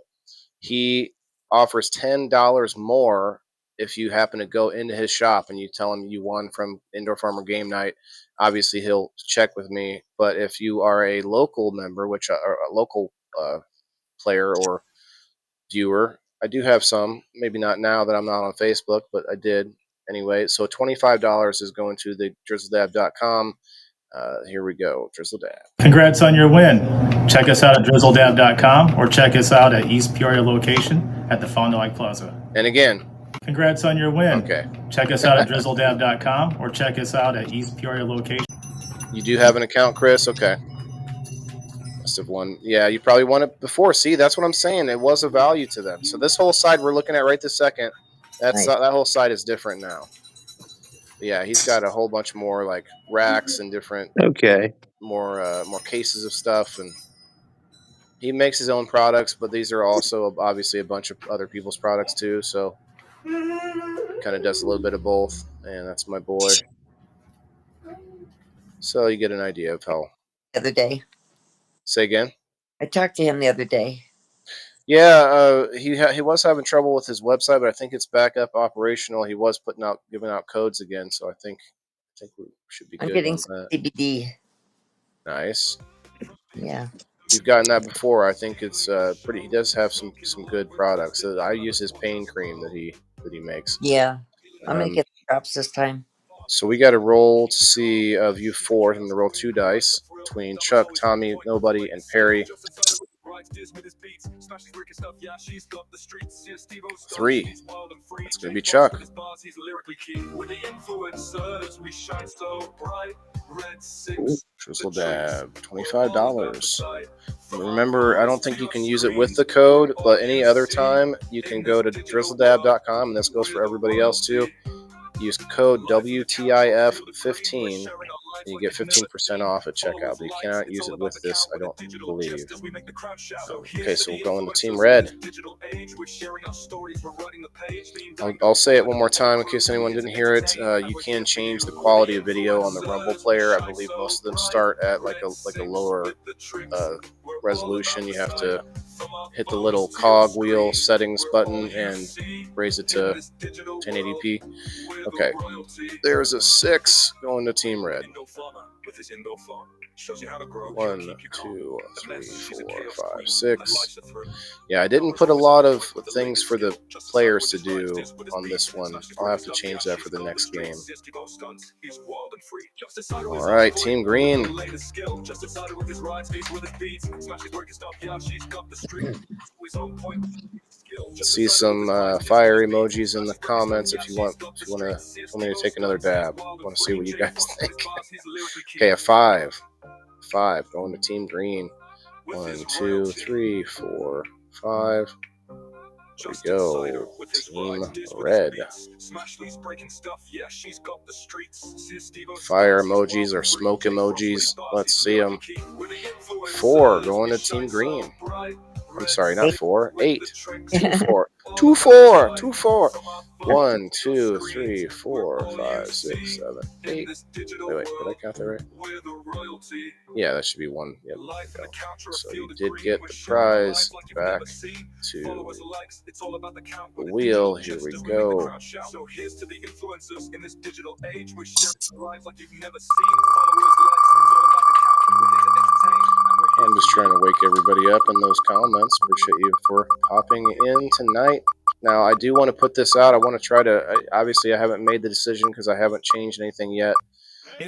he offers $10 more if you happen to go into his shop and you tell him you won from Indoor Farmer Game Night. Obviously, he'll check with me. But if you are a local member, or a local player or viewer, I do have some. Maybe not now that I'm not on Facebook, but I did anyway. So $25 is going to the drizzledab.com. Here we go, Drizzle Dab. Congrats on your win. Check us out at drizzledab.com or check us out at East Peoria location at the Fond du Lac Plaza. And again, congrats on your win. Okay. Check us out at drizzledab.com or check us out at East Peoria location. You do have an account, Chris? Okay. Must have won. Yeah, you probably won it before. See, that's what I'm saying. It was a value to them. So this whole side we're looking at right this second, that whole side is different now. Yeah, he's got a whole bunch more like racks and different more cases of stuff, and he makes his own products, but these are also obviously a bunch of other people's products too, so kind of does a little bit of both. And that's my boy. So you get an idea of how. The other day. Say again? I talked to him the other day. Yeah, he was having trouble with his website, but I think it's back up operational. He was giving out codes again, so I think we should be good. I'm getting on some that. CBD. Nice. Yeah. You've gotten that before. I think it's pretty. He does have some good products. I use his pain cream that he makes. Yeah, I'm gonna get the drops this time. So we got to roll to see view 4. I'm gonna roll 2 dice between Chuck, Tommy, Nobody, and Perry. 3. It's gonna be Chuck. Ooh, Drizzle Dab, $25. Remember, I don't think you can use it with the code, but any other time you can go to drizzledab.com, and this goes for everybody else too. Use code WTIF15 and you get 15% off at checkout, but you cannot use it with this, I don't believe. Okay, so we'll go into Team Red. I'll say it one more time in case anyone didn't hear it. You can change the quality of video on the Rumble player. I believe most of them start at like a lower resolution. You have to hit the little cog wheel settings button and raise it to 1080p. Okay, there's a 6 going to Team Red. 1, 2, 3, 4, 5, 6. Yeah, I didn't put a lot of things for the players to do on this one. I'll have to change that for the next game. All right, Team Green. See some fire emojis in the comments if you want me to take another dab. I want to see what you guys think. Okay, a 5. 5 going to Team Green. 1, 2, 3, 4, 5. Here we go. Team Red. Fire emojis or smoke emojis. Let's see them. 4 going to Team Green. I'm sorry, not 4. 8. 4. 2-4, 2-4. 1, 2, 3, 4, 5, 6, 7, 8. Wait, did I count that right? Yeah, that should be 1. Yep. So you did get the prize back to the wheel. Here we go. I'm just trying to wake everybody up in those comments. Appreciate you for popping in tonight. Now, I do want to put this out. I want to try to, obviously, I haven't made the decision because I haven't changed anything yet.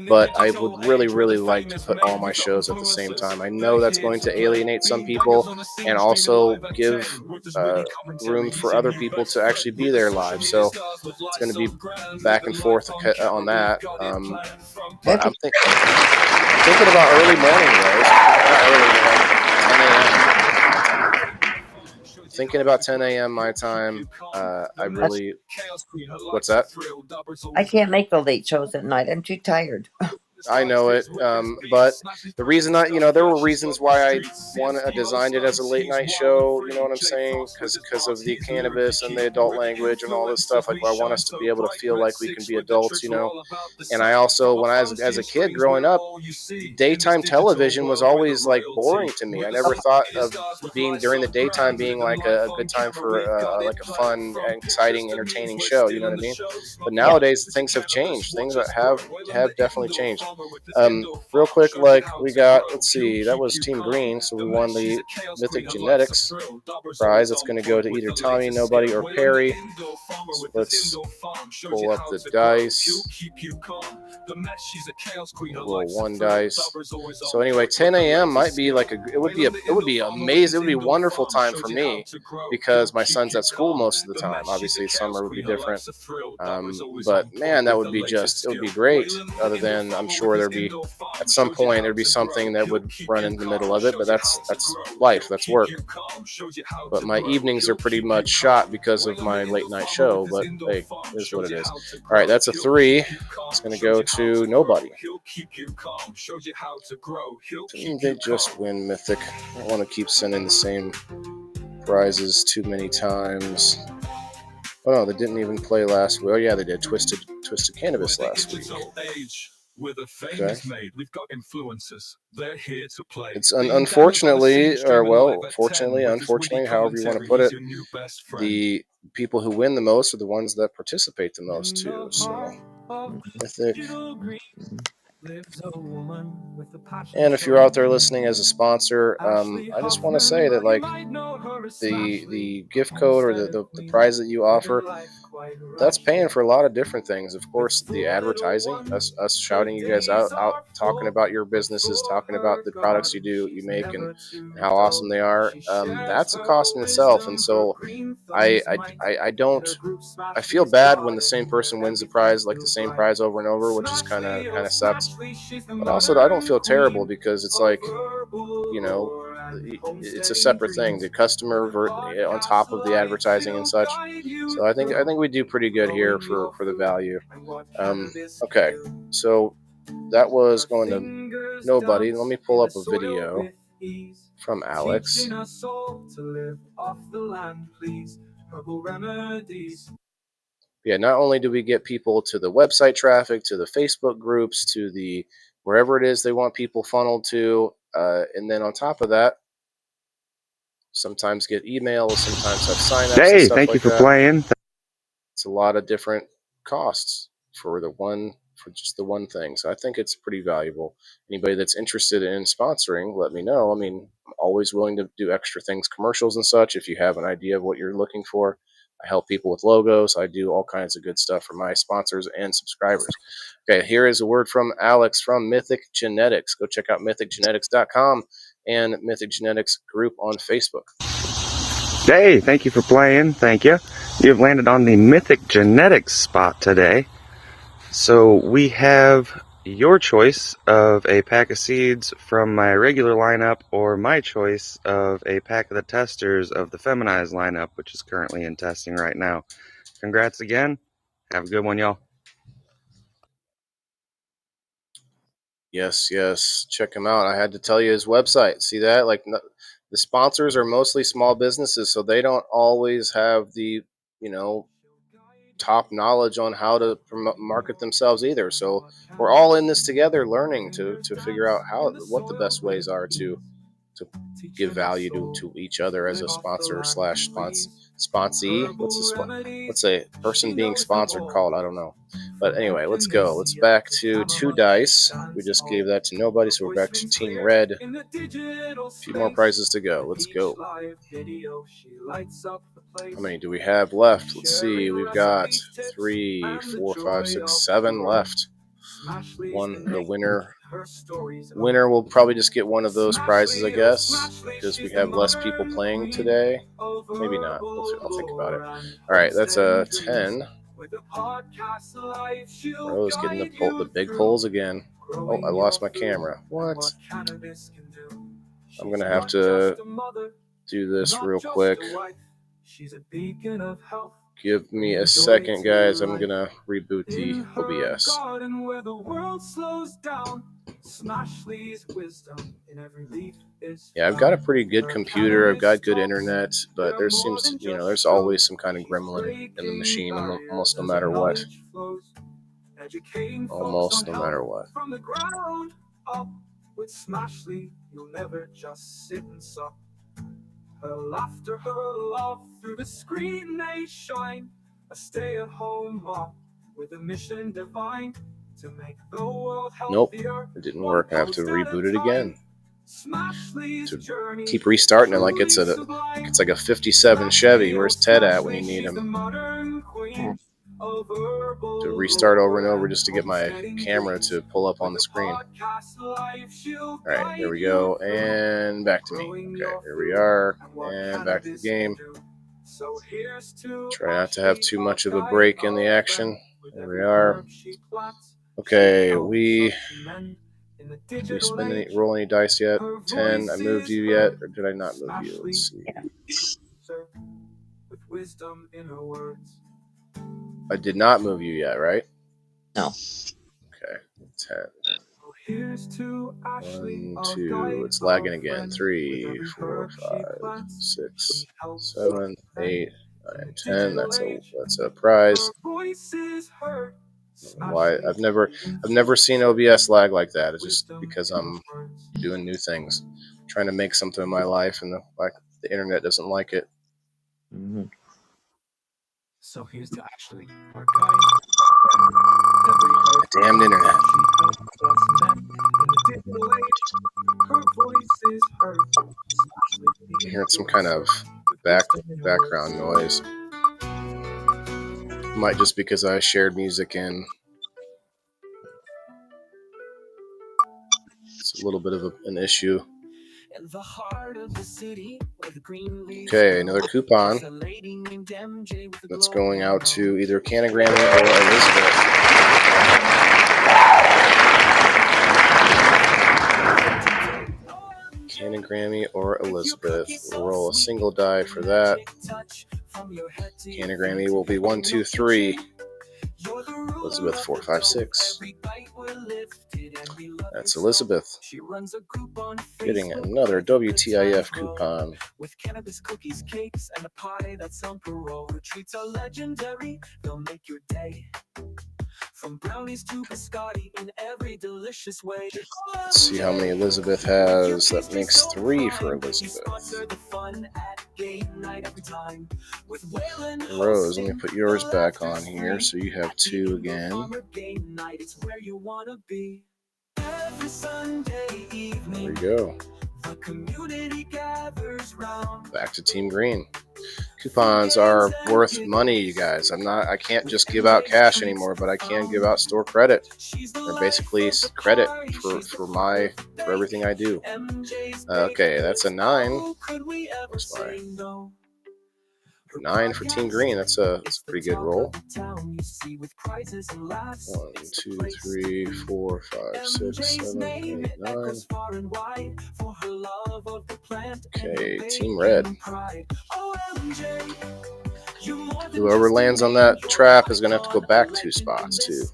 But I would really, really like to put all my shows at the same time. I know that's going to alienate some people and also give room for other people to actually be there live. So it's going to be back and forth on that. But I'm thinking about early morning, Rose. Not early, 10 a.m. Thinking about 10 a.m. my time. I really. What's that? I can't make the late shows at night. I'm too tired. I know it, but the reason there were reasons why I designed it as a late night show. You know what I'm saying? Because of the cannabis and the adult language and all this stuff. Like, I want us to be able to feel like we can be adults, And I also, when I was as a kid growing up, daytime television was always like boring to me. I never thought of being during the daytime being like a good time for like a fun, exciting, entertaining show. You know what I mean? But nowadays things have changed. Things have definitely changed. Real quick, like we got, let's see, that was Team Green, so we won the Mythic Genetics prize. It's going to go to either Tommy, Nobody, or Perry. So let's pull up the dice. Roll 1 dice. So anyway, 10 a.m. might be like it would be amazing. It would be a wonderful time for me because my son's at school most of the time. Obviously, summer would be different. But man, it would be great. Other than I'm sure there'd be at some point there'd be something that would run in the middle of it, but that's life, that's work. But my evenings are pretty much shot because of my late night show, but hey, it is what it is. All right, that's a 3. It's going to go to Nobody. Didn't they just win Mythic? I don't want to keep sending the same prizes too many times. Oh no, they didn't even play last week. Oh yeah, they did. Twisted Cannabis last week. Okay. It's unfortunately, however you want to put it, the people who win the most are the ones that participate the most too. So, Mythic. And if you're out there listening as a sponsor, I just want to say that like the gift code or the prize that you offer, that's paying for a lot of different things. Of course, the advertising, us shouting you guys out talking about your businesses, talking about the products you make and how awesome they are. That's a cost in itself. And so I feel bad when the same person wins the prize, like the same prize over and over, which is kind of sucks. But also, I don't feel terrible because it's like, it's a separate thing. The customer on top of the advertising and such. So I think we do pretty good here for the value. Okay, so that was going to Nobody. Let me pull up a video from Alex. Yeah, not only do we get people to the website traffic, to the Facebook groups, to the wherever it is they want people funneled to, and then on top of that, sometimes get emails, sometimes have signups. Hey, thank you for playing. It's a lot of different costs for just the one thing. So I think it's pretty valuable. Anybody that's interested in sponsoring, let me know. I mean, I'm always willing to do extra things, commercials and such. If you have an idea of what you're looking for, I help people with logos. I do all kinds of good stuff for my sponsors and subscribers. Okay, here is a word from Alex from Mythic Genetics. Go check out mythicgenetics.com and Mythic Genetics group on Facebook. Hey, thank you for playing. Thank you. You have landed on the Mythic Genetics spot today. So we have your choice of a pack of seeds from my regular lineup or my choice of a pack of the testers of the feminized lineup, which is currently in testing right now. Congrats again. Have a good one, y'all. Yes. Check him out. I had to tell you his website. See that? Like, The sponsors are mostly small businesses, so they don't always have the, top knowledge on how to market themselves either. So we're all in this together, learning to figure out what the best ways are to give value to each other as a sponsor slash sponsee. What's a person being sponsored called? I don't know. But anyway, let's go. Let's back to 2 dice. We just gave that to nobody, so we're back to Team Red. A few more prizes to go. Let's go. How many do we have left? Let's see. We've got 3, 4, 5, 6, 7 left. The winner will probably just get one of those prizes, I guess, because we have less people playing today. Maybe not. I'll think about it. All right, that's a 10. Rose getting the big pulls again. Oh, I lost my camera. What? I'm going to have to do this real quick. Give me a second, guys. I'm going to reboot the OBS. Yeah, I've got a pretty good computer. I've got good internet, but there's always some kind of gremlin in the machine, almost no matter what. Almost no matter what. From the ground up with Smashley, you'll never just sit and suck. Her laughter, her love, through the screen they shine. A stay-at-home mom with a mission divine to make the world healthier. Nope, it didn't work. I have to reboot it again. To keep restarting it like it's like a 57 Chevy. Where's Ted at when you need him? To restart over and over just to get my camera to pull up on the screen. All right, here we go, and back to me. Okay, here we are, and back to the game. Try not to have too much of a break in the action. There we are. Okay, we roll any dice yet? 10. I moved you yet, or did I not move you? Let's see. I did not move you yet, right? No. Okay, 10. 1, 2. It's lagging again. 3, 4, 5, 6, 7, 8, 9, 10. That's a prize. Why? I've never seen OBS lag like that. It's just because I'm doing new things, trying to make something in my life, and the internet doesn't like it. Mm-hmm. So here's to Ashley, our Damn internet. I'm hearing some kind of background noise. Might just because I shared music in. It's a little bit of an issue. Okay, another coupon that's going out to either Canagrammy or Elizabeth. Canagrammy or Elizabeth. We'll roll a single die for that. Canagrammy will be 1, 2, 3. Elizabeth 4, 5, 6. That's Elizabeth getting another WTIF coupon. With cannabis cookies, cakes, and a pie that's on parole. The treats are legendary, they'll make your day. From brownies to biscotti in every delicious way. Let's see how many Elizabeth has. That makes 3 for Elizabeth. Rose, let me put yours back on here so you have 2 again. There we go. Back to Team Green. Coupons are worth money, you guys. I can't just give out cash anymore, but I can give out store credit. They're basically credit for everything I do. Okay, that's a 9. That's my 9 for Team Green. That's a pretty good roll. 1, 2, 3, 4, 5, 6, 7, 8, 9. Okay, Team Red. Whoever lands on that trap is going to have to go back 2 spots, too.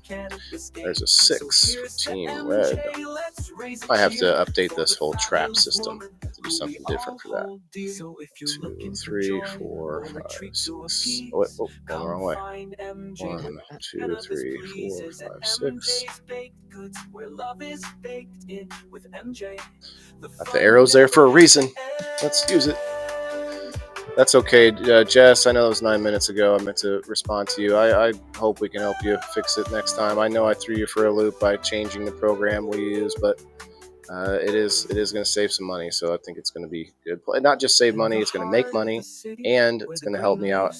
There's a 6 for Team Red. I have to update this whole trap system. do something different for that. 2, 3, 4, 5, 6. Oh, wait, oh, going the wrong way. 1, 2, 3, 4, 5, 6. Got the arrows there for a reason. Let's use it. That's okay, Jess. I know it was 9 minutes ago. I meant to respond to you. I hope we can help you fix it next time. I know I threw you for a loop by changing the program we use, but it is going to save some money. So I think it's going to be good. Not just save money, it's going to make money, and it's going to help me out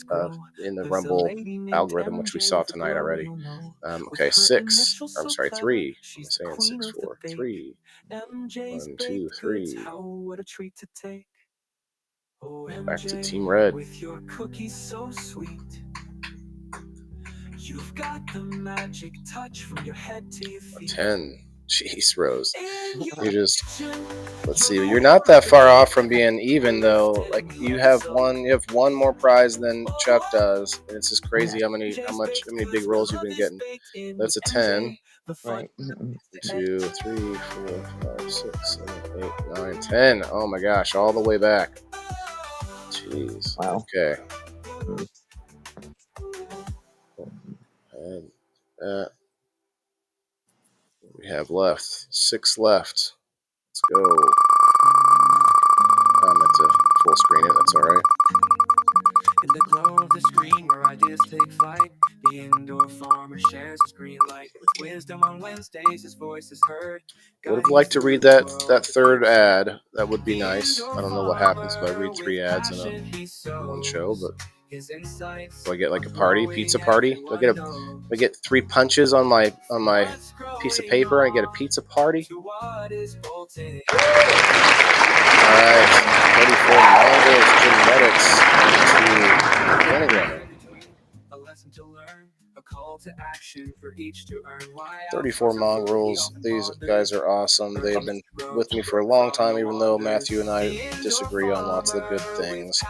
in the Rumble algorithm, which we saw tonight already. Okay, 6. I'm sorry, 3. I'm saying 6, 4, 3. 1, 2, 3. Back to Team Red. With your cookies so sweet. You've got the magic touch from your head to your feet. 10. Jeez, Rose. You just, let's see. You're not that far off from being even though. Like you have one more prize than Chuck does, and it's just crazy how many big rolls you've been getting. That's a 10. Right. 2, 3, 4, 5, 6, 7, 8, 9, 10. Oh my gosh, all the way back. Jeez. Wow. Okay. And we have left 6 left. Let's go. I meant to full screen it. That's all right. In the glow of the screen where ideas take flight, the indoor farmer shares his green light. With wisdom on Wednesdays, his voice is heard. Would have liked to read that third ad. That would be nice. I don't know what happens if I read 3 ads in one show, but do I get like a party, pizza party? Do I get 3 punches on my piece of paper and I get a pizza party? All right, ready for Mongols Genetics to Pentagram. 34 mongrels. These guys are awesome. They've been with me for a long time, even though Matthew and I disagree on lots of the good things.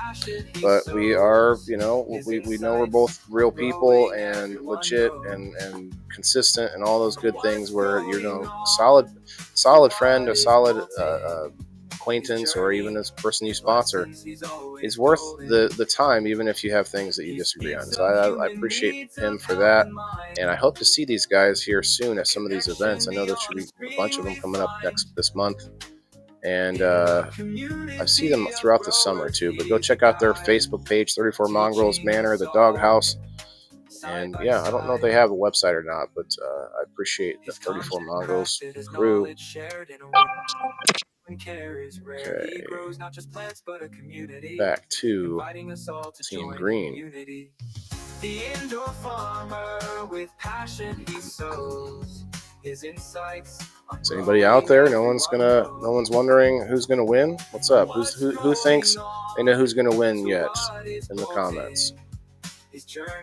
But we are, we know we're both real people and legit and consistent and all those good things where, solid friend, a solid acquaintance, or even this person you sponsor is worth the time, even if you have things that you disagree on. So I appreciate him for that, and I hope to see these guys here soon at some of these events. I know there should be a bunch of them coming up this month, and I see them throughout the summer too. But go check out their Facebook page, 34 Mongrels Manor, the Doghouse. And yeah, I don't know if they have a website or not, but I appreciate the 34 Mongrels crew. Okay. Back to Team Green. The indoor farmer with passion he sows his insights. Is anybody out there? No one's wondering who's gonna win. What's up? Who thinks they know who's gonna win yet? In the comments.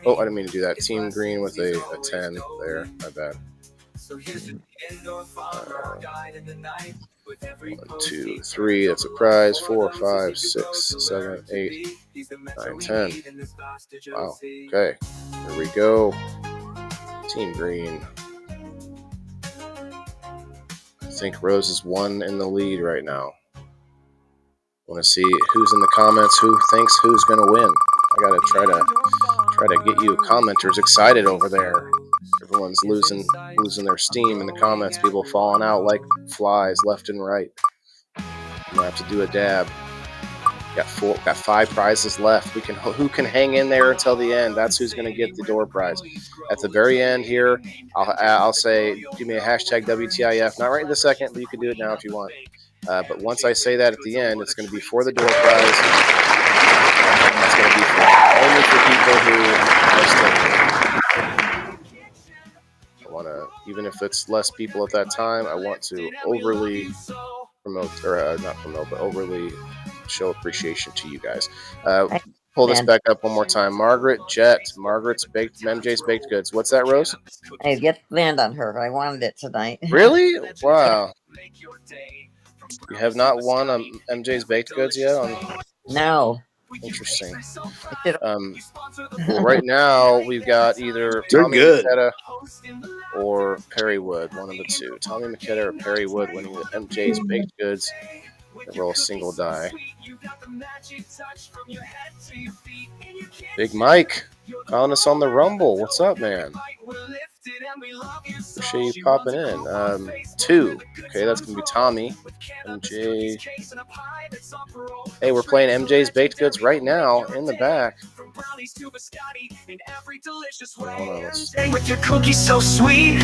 Oh, I didn't mean to do that. Team Green with a 10 there. My bad. 1, 2, 3. That's a prize. 4, 5, 6, 7, 8, 9, 10. Wow. Okay. Here we go. Team Green. I think Rose is 1 in the lead right now. Want to see who's in the comments, who thinks who's going to win. I got to try to get you commenters excited over there. Everyone's losing their steam in the comments. People falling out like flies left and right. I'm gonna have to do a dab. Got 5 prizes left. Who can hang in there until the end? That's who's gonna get the door prize. At the very end here, I'll say, give me a hashtag WTIF. Not right in the second, but you can do it now if you want. But once I say that at the end, it's gonna be for the door prize. That's gonna be only for people who are still here. Even if it's less people at that time, I want to overly promote, or not promote, but overly show appreciation to you guys. Pull this back up one more time. Margaret Jett, MJ's Baked Goods. What's that, Rose? I get land on her. I wanted it tonight. Really? Wow. You have not won MJ's Baked Goods yet? No. Interesting. Well, right now we've got either Tommy Maketa or Perry Wood, one of the two. Tommy Maketa or Perry Wood winning the MJ's Baked Goods. roll a single die. Big Mike calling us on the Rumble. What's up, man? Appreciate you popping in. 2. Okay, that's going to be Tommy. MJ. Hey, we're playing MJ's Baked Goods right now in the back. Hold on, With your cookies so sweet,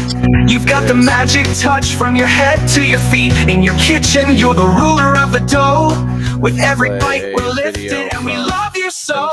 you've got the magic touch from your head to your feet. In your kitchen, you're the ruler of the dough. With every bite, we're lifted and we love you so.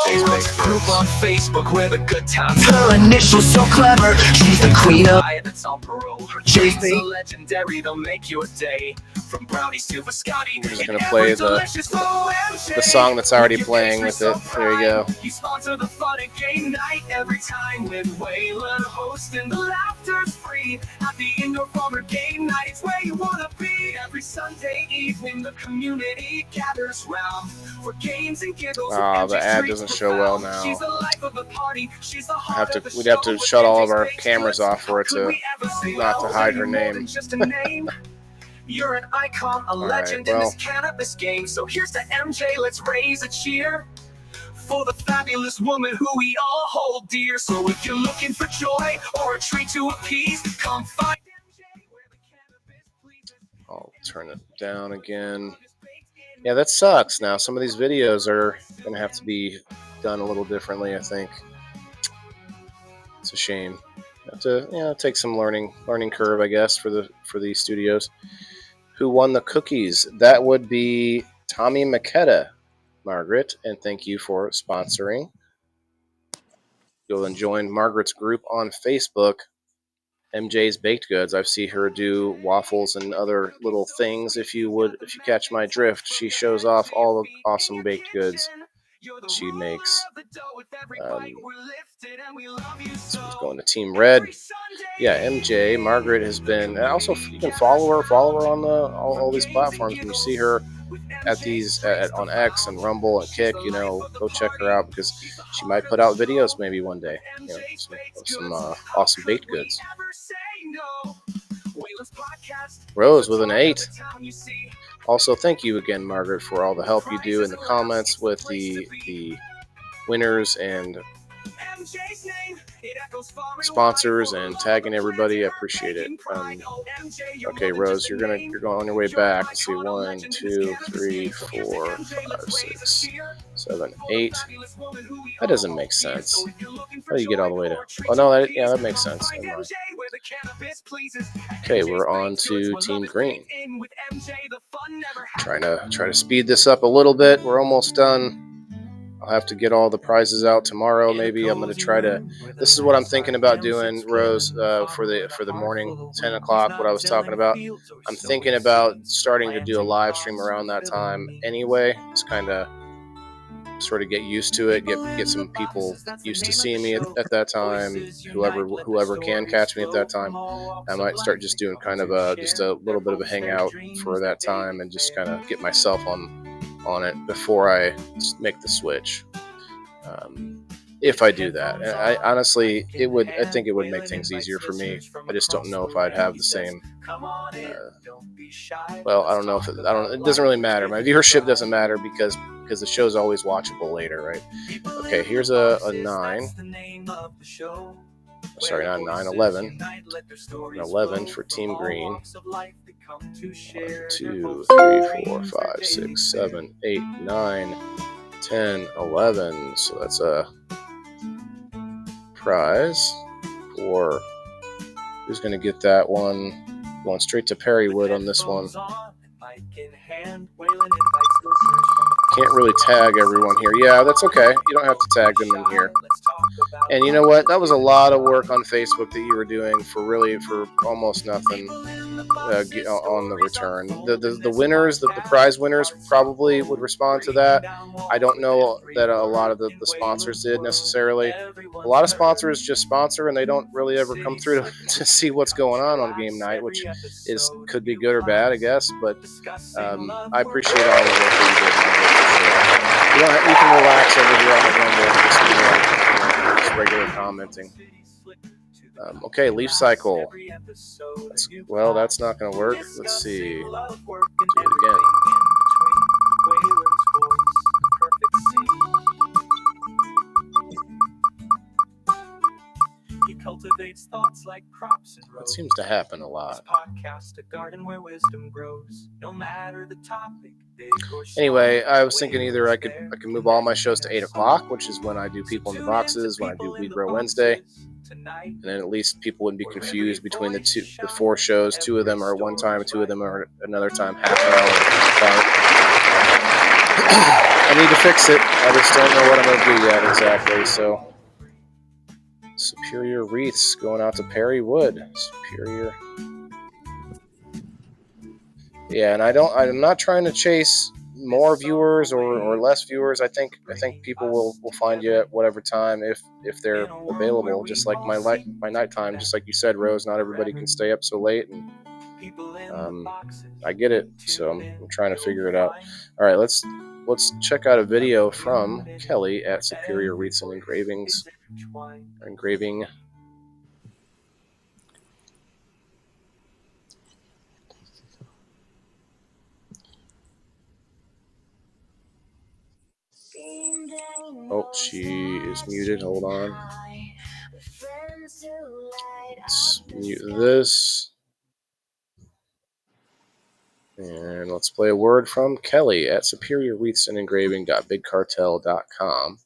Group on Facebook where the good times. Her initials so clever, she's the queen of that's on parole. Her chains so legendary, they'll make your day. From brownies to biscotti. I'm just gonna play the song that's already playing with it. There you go. You sponsor the fun and game night every time with Waylon hosting. The laughter's free at the indoor farmer game night. It's where you wanna be. Every Sunday evening, the community gathers round for games and giggles. The ad doesn't show well now. We'd have to shut all of our cameras off for it to not to hide her name. You're an icon, a legend in this cannabis game. So here's to MJ, let's raise a cheer for the fabulous woman who we all hold dear. So if you're looking for joy or a treat to appease, come find MJ where the cannabis pleases. I'll turn it down again. Yeah, that sucks. Now some of these videos are gonna have to be done a little differently, I think. It's a shame. Have to take some learning curve, I guess, for these studios. Who won the cookies? That would be Tommy Makeda, Margaret, and thank you for sponsoring. Go and join Margaret's group on Facebook, MJ's Baked Goods. I've seen her do waffles and other little things. If you catch my drift, she shows off all the awesome baked goods she makes. So he's going to Team Red. Yeah, MJ Margaret has been. And also, you can follow her on all these platforms. When you see her at these on X and Rumble and Kick, go check her out because she might put out videos maybe one day. Some awesome baked goods. Rose with an 8. Also, thank you again, Margaret, for all the help you do in the comments with the winners and sponsors and tagging everybody. I appreciate it. Okay, Rose, you're going on your way back. Let's see, 1, 2, 3, 4, 5, 6, 7, 8. That doesn't make sense. How do you get all the way to? Oh no, that makes sense. Never mind. Okay, we're on to Team Green. Trying to speed this up a little bit. We're almost done. I'll have to get all the prizes out tomorrow. Maybe I'm going to try to. This is what I'm thinking about doing, Rose, for the morning 10 o'clock. What I was talking about. I'm thinking about starting to do a live stream around that time. Anyway, just kind of sort of get used to it. Get some people used to seeing me at that time. Whoever can catch me at that time, I might start just doing kind of just a little bit of a hangout for that time and just kind of get myself on it before I make the switch. If I do that, and I honestly, I think it would make things easier for me. I just don't know if I'd have the same. Well, I don't know if it doesn't really matter. My viewership doesn't matter because the show's always watchable later, right? Okay, here's a 9. Sorry, not 9, 11. An 11 for Team Green. 1, 2, 3, 4, 5, 6, 7, 8, 9, 10, 11. So that's a prize for who's going to get that one. Going straight to Perrywood on this one. Can't really tag everyone here. Yeah, that's okay. You don't have to tag them in here. And you know what? That was a lot of work on Facebook that you were doing for almost nothing on the return. The winners, the prize winners probably would respond to that. I don't know that a lot of the sponsors did necessarily. A lot of sponsors just sponsor and they don't really ever come through to see what's going on game night, which could be good or bad, I guess. But I appreciate all the work that you did. You can relax over here on the Rumble and just regular commenting. Okay, Leaf Cycle. That's not going to work. Let's see. Do it again. cultivates thoughts like crops and That seems to happen a lot. podcast, a garden where wisdom grows. No matter the topic, big or small. Anyway, I was thinking either I could move all my shows to 8 o'clock, which is when I do People in the Boxes, when I do We Grow Wednesday, and then at least people wouldn't be confused between the 4 shows. 2 of them are one time, 2 of them are another time, half an hour apart. I need to fix it. I just don't know what I'm going to do yet exactly. So, Superior Wreaths going out to Perry Wood. Superior. Yeah, and I'm not trying to chase more viewers or less viewers. I think people will find you at whatever time if they're available. Just like my nighttime, just like you said, Rose. Not everybody can stay up so late, and I get it. So I'm trying to figure it out. All right, let's check out a video from Kelly at Superior Wreaths and Engraving. Oh, she is muted. Hold on. Let's mute this. And let's play a word from Kelly at Superior Wreaths and Engraving.bigcartel.com.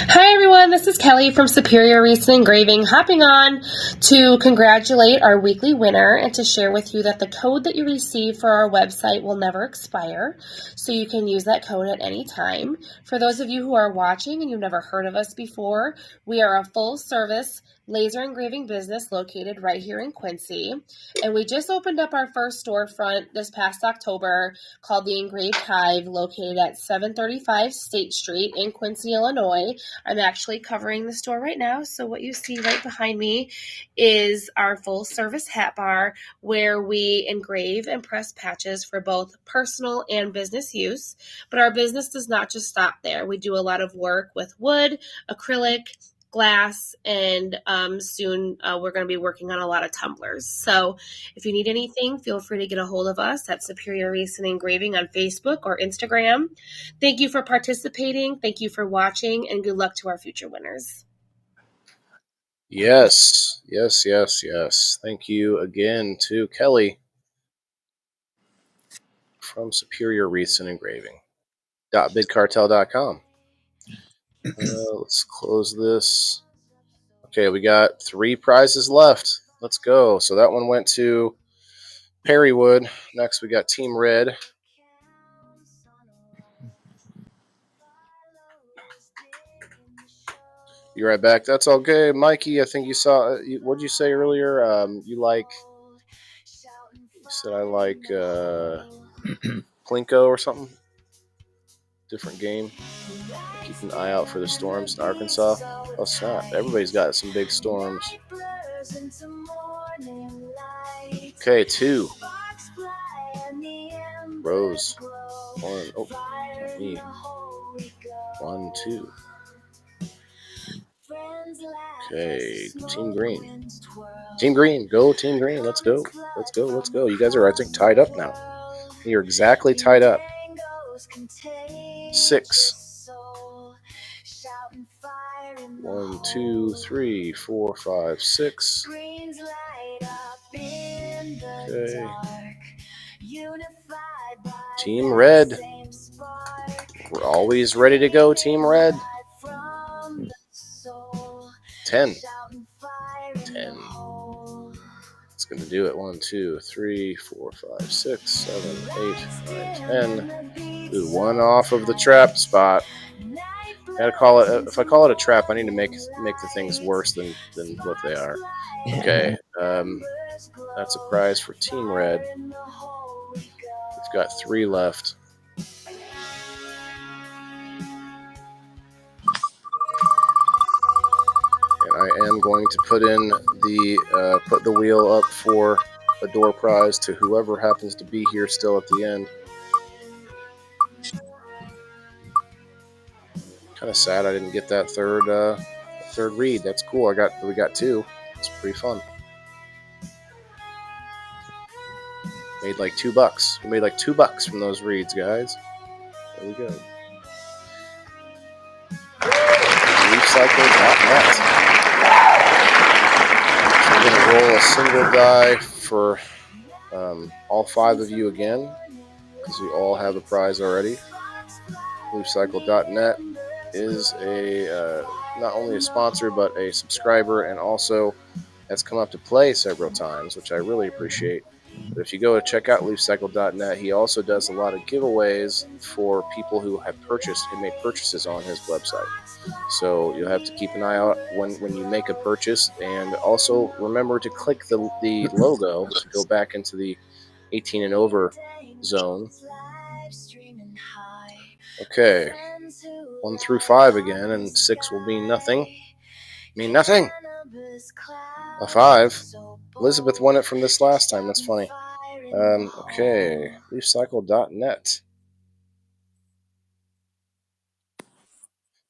Hi everyone, this is Kelly from Superior Wreaths and Engraving, hopping on to congratulate our weekly winner and to share with you that the code that you receive for our website will never expire, so you can use that code at any time. For those of you who are watching and you've never heard of us before, we are a full-service laser engraving business located right here in Quincy, and we just opened up our first storefront this past October called the Engraved Hive, located at 735 State Street in Quincy, Illinois. I'm actually covering the store right now, so what you see right behind me is our full service hat bar where we engrave and press patches for both personal and business use. But our business does not just stop there. We do a lot of work with wood, acrylic, glass, and soon we're going to be working on a lot of tumblers. So if you need anything, feel free to get a hold of us at Superior Wreaths and Engraving on Facebook or Instagram. Thank you for participating. Thank you for watching, and good luck to our future winners. Yes. Thank you again to Kelly from Superior Wreaths and Engraving. .bigcartel.com. Let's close this. Okay, we got 3 prizes left. Let's go. So that one went to Perry Wood. Next, we got Team Red. You're right back. That's all good. Mikey, I think you saw, what did you say earlier? You said I like Plinko or something? Different game. Keep an eye out for the storms in Arkansas. Oh, snap. Everybody's got some big storms. Okay, 2. Rose. 1. Oh, not me. 1, 2. Okay, Team Green. Team Green, go Team Green. Let's go. You guys are, I think, tied up now. You're exactly tied up. 6. 1, 2, 3, 4, 5, 6. Okay. Team Red. We're always ready to go, Team Red. 10. It's going to do it. 1, 2, 3, 4, 5, 6, 7, 8, 9, 10. Ooh, 1 off of the trap spot. Gotta call it. If I call it a trap, I need to make the things worse than what they are. Okay. That's a prize for Team Red. We've got 3 left. I am going to put in the wheel up for a door prize to whoever happens to be here still at the end. Kind of sad I didn't get that third read. That's cool. We got 2. It's pretty fun. Made like $2. We made like $2 from those reads, guys. There we go. Reefs LeafCycle.net. So we're going to roll a single die for all 5 of you again, because you all have a prize already. LeafCycle.net is a not only a sponsor but a subscriber, and also has come up to play several times, which I really appreciate. But if you go to check out LeafCycle.net, he also does a lot of giveaways for people who have made purchases on his website. So you'll have to keep an eye out when you make a purchase, and also remember to click the logo to go back into the 18 and over zone. Okay, 1 through 5 again, and 6 will mean nothing. A 5. Elizabeth won it from this last time. That's funny. Okay, LeafCycle.net.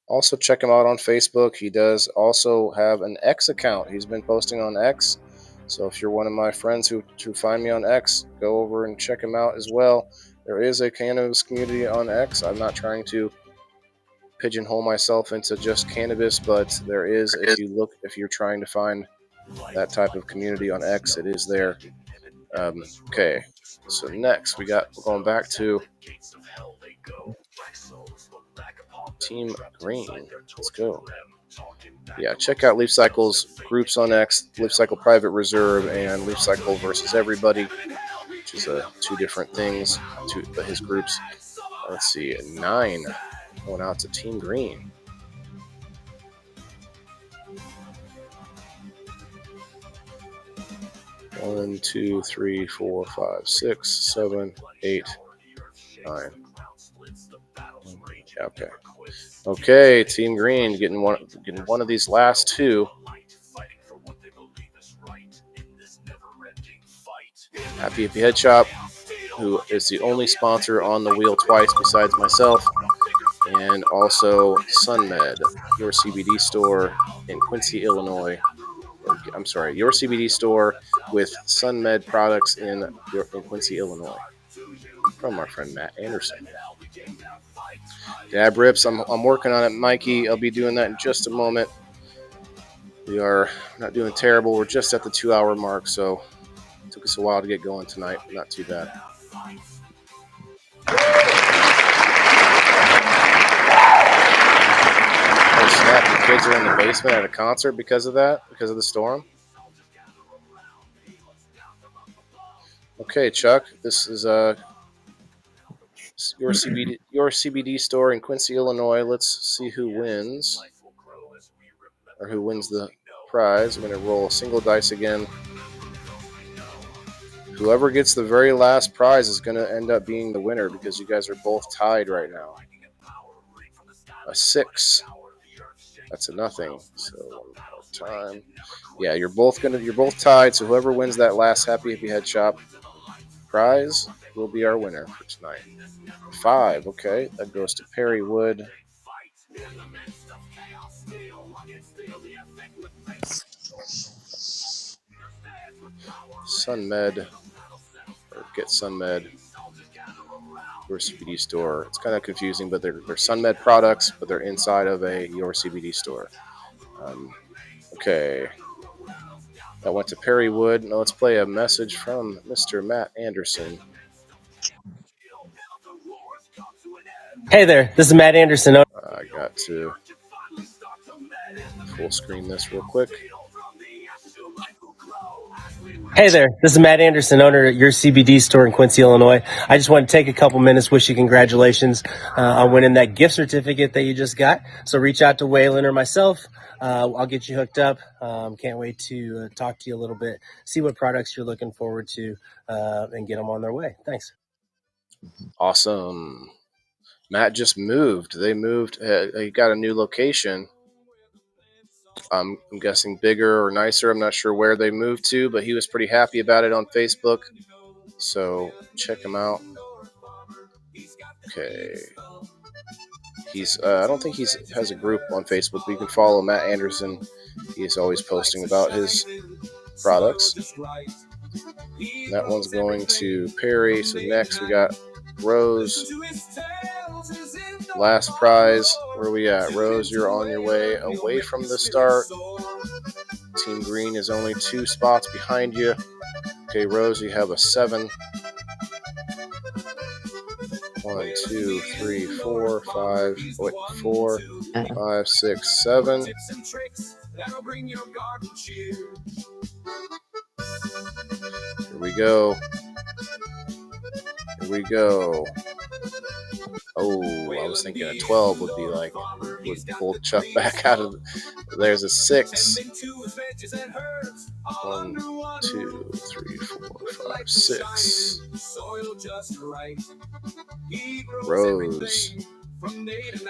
Also check him out on Facebook. He does also have an X account. He's been posting on X. So if you're one of my friends who find me on X, go over and check him out as well. There is a cannabis community on X. I'm not trying to pigeonhole myself into just cannabis, but there is, if you're trying to find that type of community on X, it is there. Okay, so next we're going back to Team Green. Let's go. Yeah, check out LeafCycle's groups on X, LeafCycle Private Reserve and LeafCycle versus Everybody, which is 2 different things, his groups. Let's see, 9 going out to Team Green. One, 2, 3, 4, 5, 6, 7, 8, 9. Okay. Okay, Team Green getting one of these last 2. Happy Hippie Head Shop, who is the only sponsor on the wheel twice besides myself, and also SunMed, your CBD store in Quincy, Illinois. I'm sorry, your CBD store with SunMed products in Quincy, Illinois, from our friend Matt Anderson. Dab rips, I'm working on it, Mikey. I'll be doing that in just a moment. We are not doing terrible. We're just at the 2-hour mark, so it took us a while to get going tonight. Not too bad. Oh snap! The kids are in the basement at a concert because of that, because of the storm. Okay, Chuck, this is your CBD store in Quincy, Illinois. Let's see who wins, or who wins the prize. I'm going to roll a single dice again. Whoever gets the very last prize is going to end up being the winner, because you guys are both tied right now. A 6. That's a nothing. So one more time. Yeah, you're both tied. So whoever wins that last Happy Hippie Head Shop prize will be our winner for tonight. 5. Okay, that goes to Perry Wood. SunMed, or Get SunMed, Your CBD store. It's kind of confusing, but they're SunMed products, but they're inside of a Your CBD store. Okay, that went to Perry Wood. Now let's play a message from Mr. Matt Anderson. Hey there, this is Matt Anderson. I got to full screen this real quick. Hey there, this is Matt Anderson, owner of Your CBD store in Quincy, Illinois. I just want to take a couple minutes, wish you congratulations on winning that gift certificate that you just got. So reach out to Waylon or myself. I'll get you hooked up. Can't wait to talk to you a little bit, see what products you're looking forward to, and get them on their way. Thanks. Awesome. Matt just moved. They moved. He got a new location. I'm guessing bigger or nicer. I'm not sure where they moved to, but he was pretty happy about it on Facebook. So check him out. Okay. I don't think he has a group on Facebook, but you can follow Matt Anderson. He's always posting about his products. That one's going to Perry. So next we got Rose. last prize. Where are we at? Rose, you're on your way away from the start. Team Green is only 2 spots behind you. Okay, Rose, you have a 7. 1, 2, 3, 4, 5. Wait, 4, 5, 6, 7. Here we go. Here we go. Oh, I was thinking a 12 would be like, would pull Chuck back out of. There's a 6. 1, 2, 3, 4, 5, 6. Rose.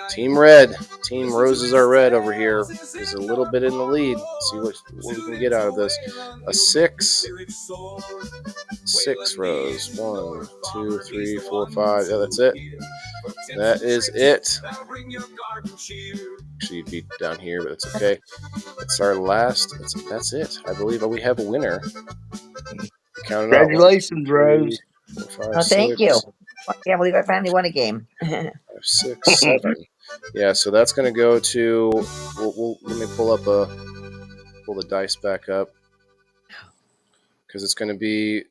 Team Red. Team Roses are red over here. Is a little bit in the lead. See what we can get out of this. A 6. 6 Rose. 1, 2, 3, 4, 5. Yeah, that's it. That is it. Actually, you'd be down here, but it's okay. It's our last. That's it. I believe we have a winner. Count it out. Congratulations, Rose. 4, 5, Oh, thank 6. you. I can't believe I finally won a game. 5, 6, 7. Yeah, so that's going to go to. Let me pull the dice back up, because it's going to be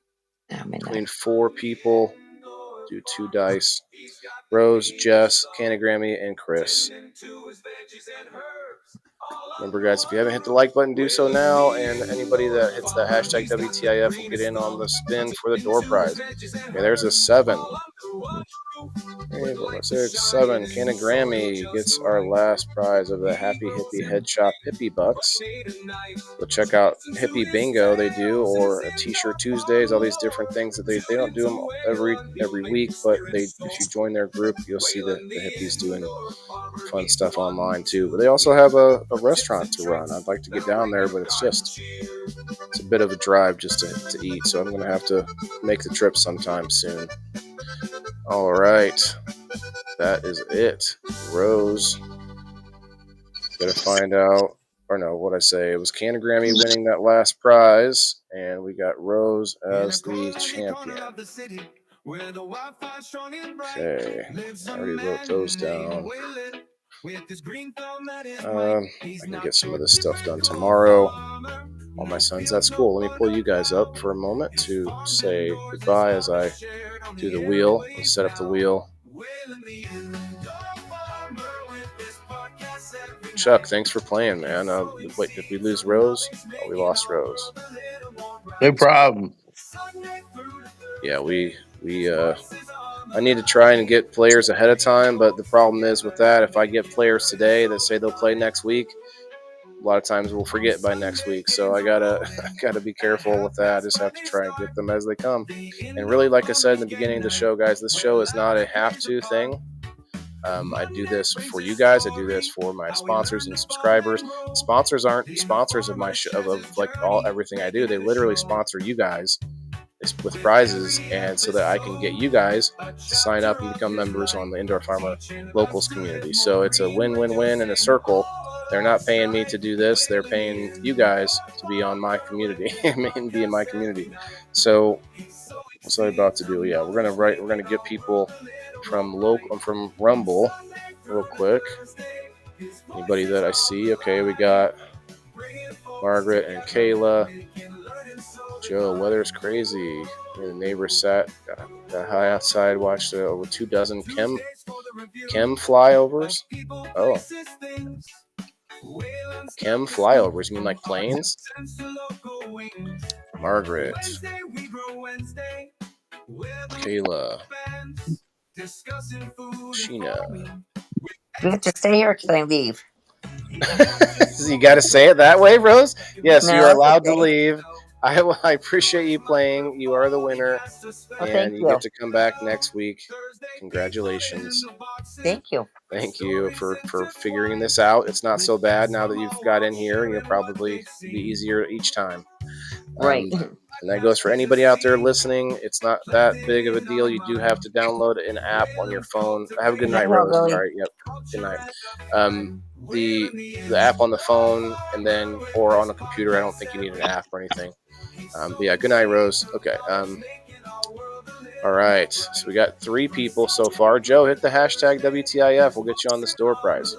between 4 people. Do 2 dice. Rose, Jess, Canagrammy, and Chris. Remember, guys, if you haven't hit the like button, do so now. And anybody that hits that hashtag WTIF will get in on the spin for the door prize. Okay, there's a 7. 6, 7. Canagrammy gets our last prize of the Happy Hippie Head Shop Hippie Bucks. Go check out Hippie Bingo they do, or a T-shirt Tuesdays, all these different things that they don't do them every week, but if you join their group, you'll see the hippies doing fun stuff online too. But they also have a restaurant to run. I'd like to get down there, but it's a bit of a drive just to eat, so I'm going to have to make the trip sometime soon. All right, that is it. Rose, gotta find out, or no, what I say, it was Canagrammy winning that last prize, and we got Rose as the champion. Okay, I already wrote those down. I can get some of this stuff done tomorrow while my son's at school. Let me pull you guys up for a moment to say goodbye as I do the wheel. Let's set up the wheel. Chuck, thanks for playing, man. Wait, did we lose Rose? Oh, we lost Rose. No problem. Yeah, I need to try and get players ahead of time, but the problem is with that, if I get players today that say they'll play next week, a lot of times we'll forget by next week. So I gotta be careful with that. I just have to try and get them as they come. And really, like I said in the beginning of the show, guys, this show is not a have-to thing. I do this for you guys. I do this for my sponsors and subscribers. Sponsors aren't sponsors of my show, of like everything I do. They literally sponsor you guys with prizes, and so that I can get you guys to sign up and become members on the Indoor Farmer Locals community. So it's a win-win-win in a circle. They're not paying me to do this. They're paying you guys to be on my community and be in my community. So what's I about to do? Yeah, we're gonna get people from Rumble real quick. Anybody that I see? Okay, we got Margaret and Kayla. Joe, weather's crazy. The neighbor got high outside, watched over 24 chem flyovers. Oh, chem flyovers? You mean like planes? Margaret, Kayla, Sheena. You have to stay here till I leave. You got to say it that way, Rose? Yes, No, you are allowed okay. to leave. I appreciate you playing. You are the winner. Oh, and thank you you. get to come back next week. Congratulations. Thank you. Thank you for figuring this out. It's not so bad now that you've got in here. You'll probably be easier each time. Right. And that goes for anybody out there listening. It's not that big of a deal. You do have to download an app on your phone. Have a good night, Rose. All right. Yep. Good night. The app on the phone or on a computer. I don't think you need an app or anything. But yeah, good night, Rose. Okay. All All right, so we got 3 people so far. Joe, hit the hashtag WTIF. We'll get you on the store prize.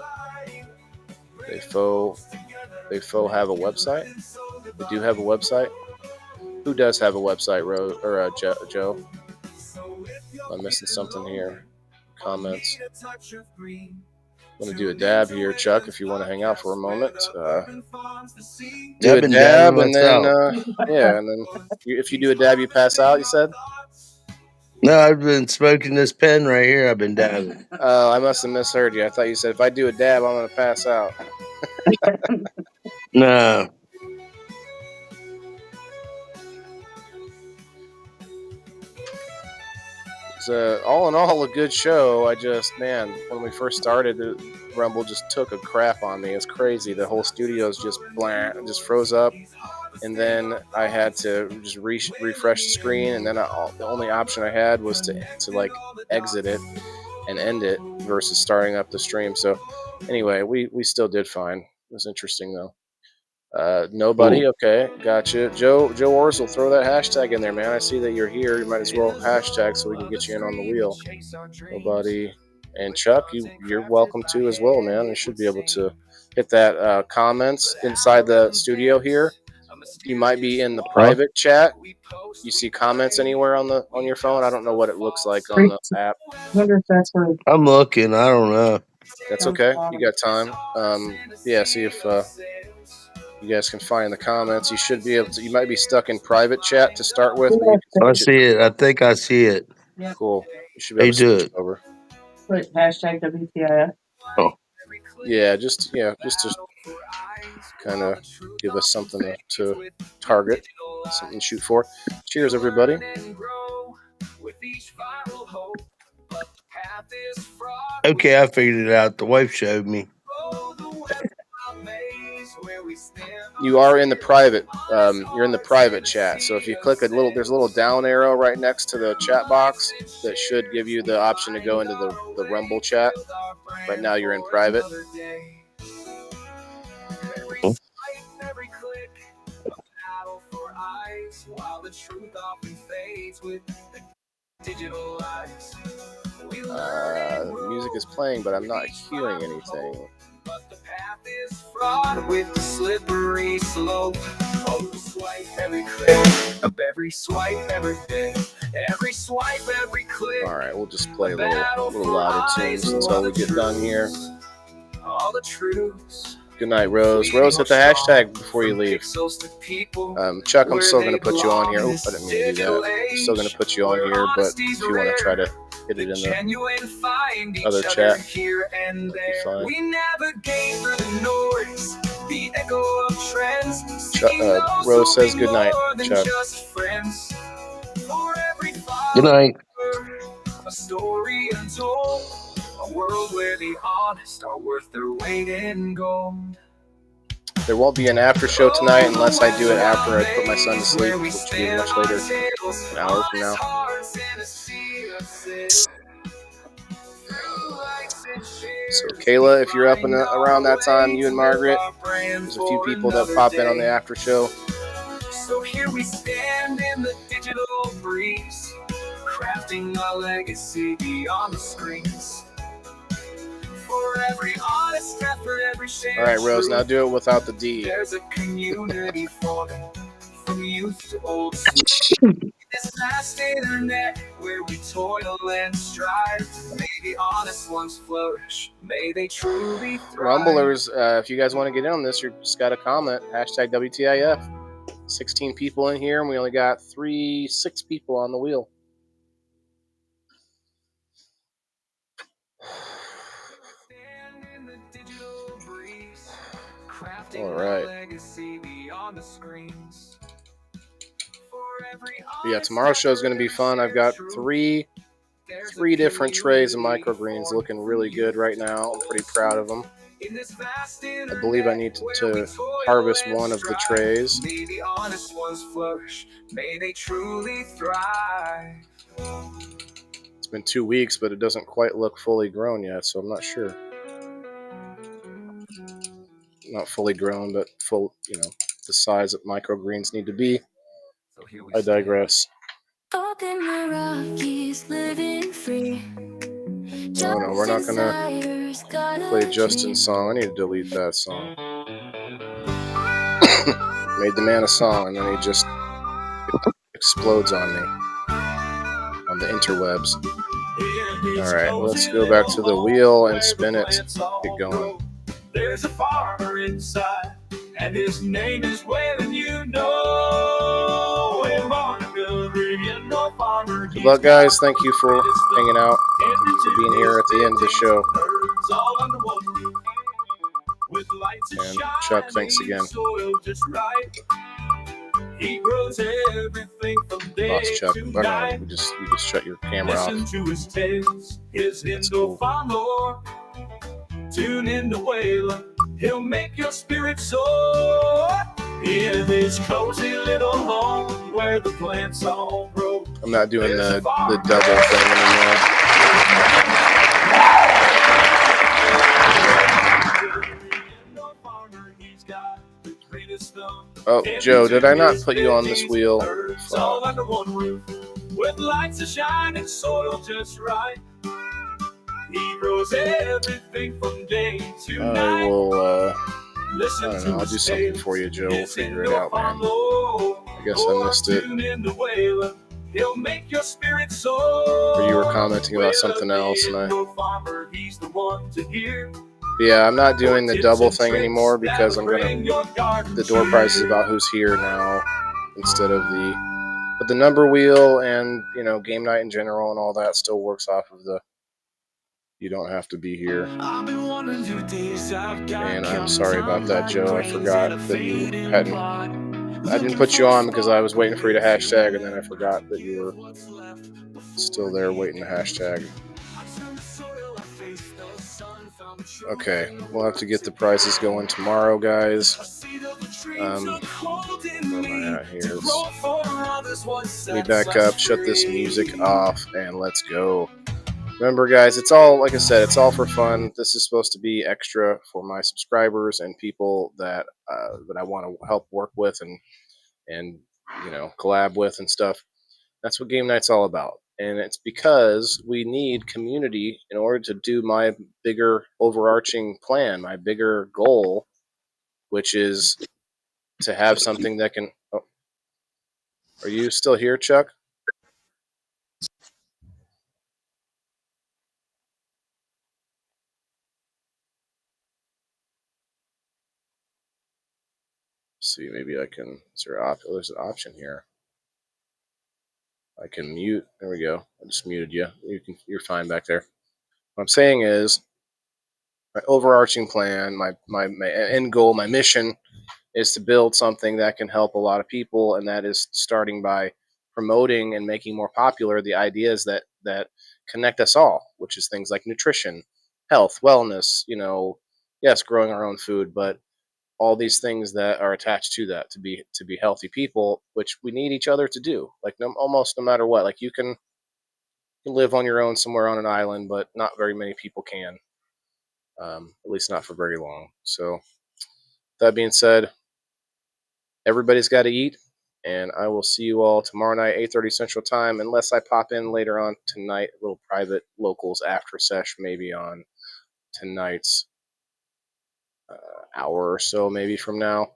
They faux have a website. They do have a website. Who does have a website, Joe? I'm missing something here. Comments. I'm going to do a dab here, Chuck, if you want to hang out for a moment. Do a dab, and then, and then if you do a dab, you pass out, you said? No, I've been smoking this pen right here. I've been dabbing. Oh, I must have misheard you. I thought you said, if I do a dab, I'm going to pass out. No. It's all in all a good show. When we first started, Rumble just took a crap on me. It's crazy. The whole studio's just froze up, and then I had to just refresh the screen, and then the only option I had was to like exit it and end it versus starting up the stream. So anyway, we still did fine. It was interesting though. Nobody. Cool. Okay, gotcha. Joe Orzel, throw that hashtag in there, man. I see that you're here. You might as well hashtag so we can get you in on the wheel. Nobody. And Chuck, you're welcome to as well, man. You should be able to hit that comments inside the studio here. You might be in the private chat. You see comments anywhere on your phone? I don't know what it looks like on the app. I wonder if that's where. I'm looking. I don't know. That's okay. You got time. See if you guys can find the comments. You should be able to. You might be stuck in private chat to start with. I see it. I think I see it. Cool. You should be able to switch over. Put hashtag WTIF. Oh. Yeah, just to kind of give us something to target, something to shoot for. Cheers, everybody. Okay, I figured it out. The wife showed me. You are in the private. You're in the private chat. So if you click there's a little down arrow right next to the chat box that should give you the option to go into the Rumble chat. Right now you're in private. The music is playing, but I'm not hearing anything. But the path is fraught with the slippery slope of the swipe, every click of every swipe, every bit, every swipe, every click. All right, we'll just play a little louder tunes until we get done here. All the truths. Good night, Rose. Rose, hit the hashtag before you leave. Chuck, I'm still going to put you on here. Oh, I didn't mean to do that. I'm still going to put you on here, but if you want to try to hit it in the other chat, fine. We navigate through the noise, the echo of trends. Rose says good night, Chuck. Good night. A story untold, a world where the honest are worth their weight in gold. There won't be an after show tonight unless I do it after I put my son to sleep, which will be much later, an hour from now. So Kayla, if you're up and around that time, you and Margaret, there's a few people that pop in on the after show. So here we stand in the digital breeze, crafting a legacy beyond the screens. For every honest effort, every share. All right, Rose, now do it without the D. There's a community forming from youth to old. This vast internet where we toil and strive. May the honest ones flourish. May they truly thrive. Rumblers, if you guys want to get in on this, you just got to comment. Hashtag WTIF. 16 people in here, and we only got 6 people on the wheel. All right. Yeah, tomorrow's show is going to be fun. I've got three different trays of microgreens looking really good right now. I'm pretty proud of them. I believe I need to harvest one of the trays. May the honest ones flourish. May they truly thrive. It's been 2 weeks, but it doesn't quite look fully grown yet, so I'm not sure. Not fully grown, but full, the size that microgreens need to be. I digress. Up in the Rockies, living free. Oh no, we're not gonna play Justin's song. I need to delete that song. Made the man a song and then he just explodes on me on the interwebs. Alright, let's go back to the wheel and spin it. Get going. There's a farmer inside, and his name is Waylon, you know. Good luck, guys. Thank you for hanging out, for being here at the end of the show. And Chuck, thanks again. He grows everything from day Lost Chuck. to I don't know, night. you just shut your camera off. Listen to his tales, his indoor farm lore. Tune in to Waylon, he'll make your spirit soar. In this cozy little home where the plants all grow. I'm not doing the double thing anymore. Oh, Joe, did I not put you on this wheel? All under one roof, with lights are shining, soil just right. He grows everything from day to night. I will, I don't know, I'll do something for you, Joe. We'll figure it out, man. I guess I missed it. He'll make your spirit soar. Or you were commenting about something else, and yeah, I'm not doing the double thing anymore because I'm gonna. The door prize is about who's here now instead of but the number wheel and game night in general and all that still works off of the. You don't have to be here. And I'm sorry about that, Joe. I forgot that you hadn't. I didn't put you on because I was waiting for you to hashtag, and then I forgot that you were still there waiting to hashtag. Okay, we'll have to get the prizes going tomorrow, guys. Where am I at here? Let me back up, shut this music off, and let's go. Remember, guys, it's all, like I said, it's all for fun. This is supposed to be extra for my subscribers and people that I want to help work with and collab with and stuff. That's what game night's all about. And it's because we need community in order to do my bigger overarching plan, my bigger goal, which is to have something that can... Oh. Are you still here, Chuck? See, maybe I can. There's an option here. I can mute. There we go. I just muted you. You're fine back there. What I'm saying is, my overarching plan, my end goal, my mission, is to build something that can help a lot of people, and that is starting by promoting and making more popular the ideas that connect us all, which is things like nutrition, health, wellness. Yes, growing our own food, but all these things that are attached to that to be healthy people, which we need each other to do. Like almost no matter what. Like you can live on your own somewhere on an island, but not very many people can. At least not for very long. So that being said, everybody's got to eat, and I will see you all tomorrow night, 8:30 Central Time, unless I pop in later on tonight, a little private locals after sesh, maybe on tonight's hour or so maybe from now.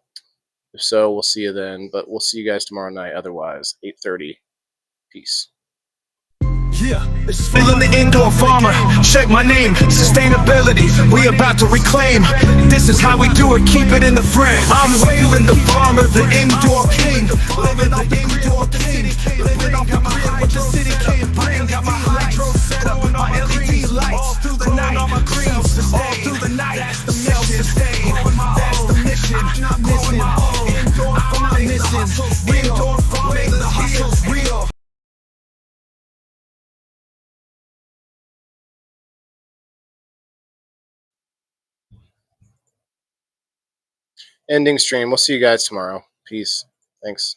If so, we'll see you then, but we'll see you guys tomorrow night. Otherwise, 8:30. Peace. Yeah, feeling the indoor farmer. Check my name, sustainability. We about to reclaim. This is how we do it. Keep it in the frame. I'm Waylon the farmer, the indoor king. Living up the indoor king. Living up the grid with the city can't bring. Got my hydro set up with my LED lights. All through the night, all my greens all through the night. That's the mission. That's the mission. Not missing. Indoor farming, indoor farming. The hustle's real. Ending stream. We'll see you guys tomorrow. Peace. Thanks.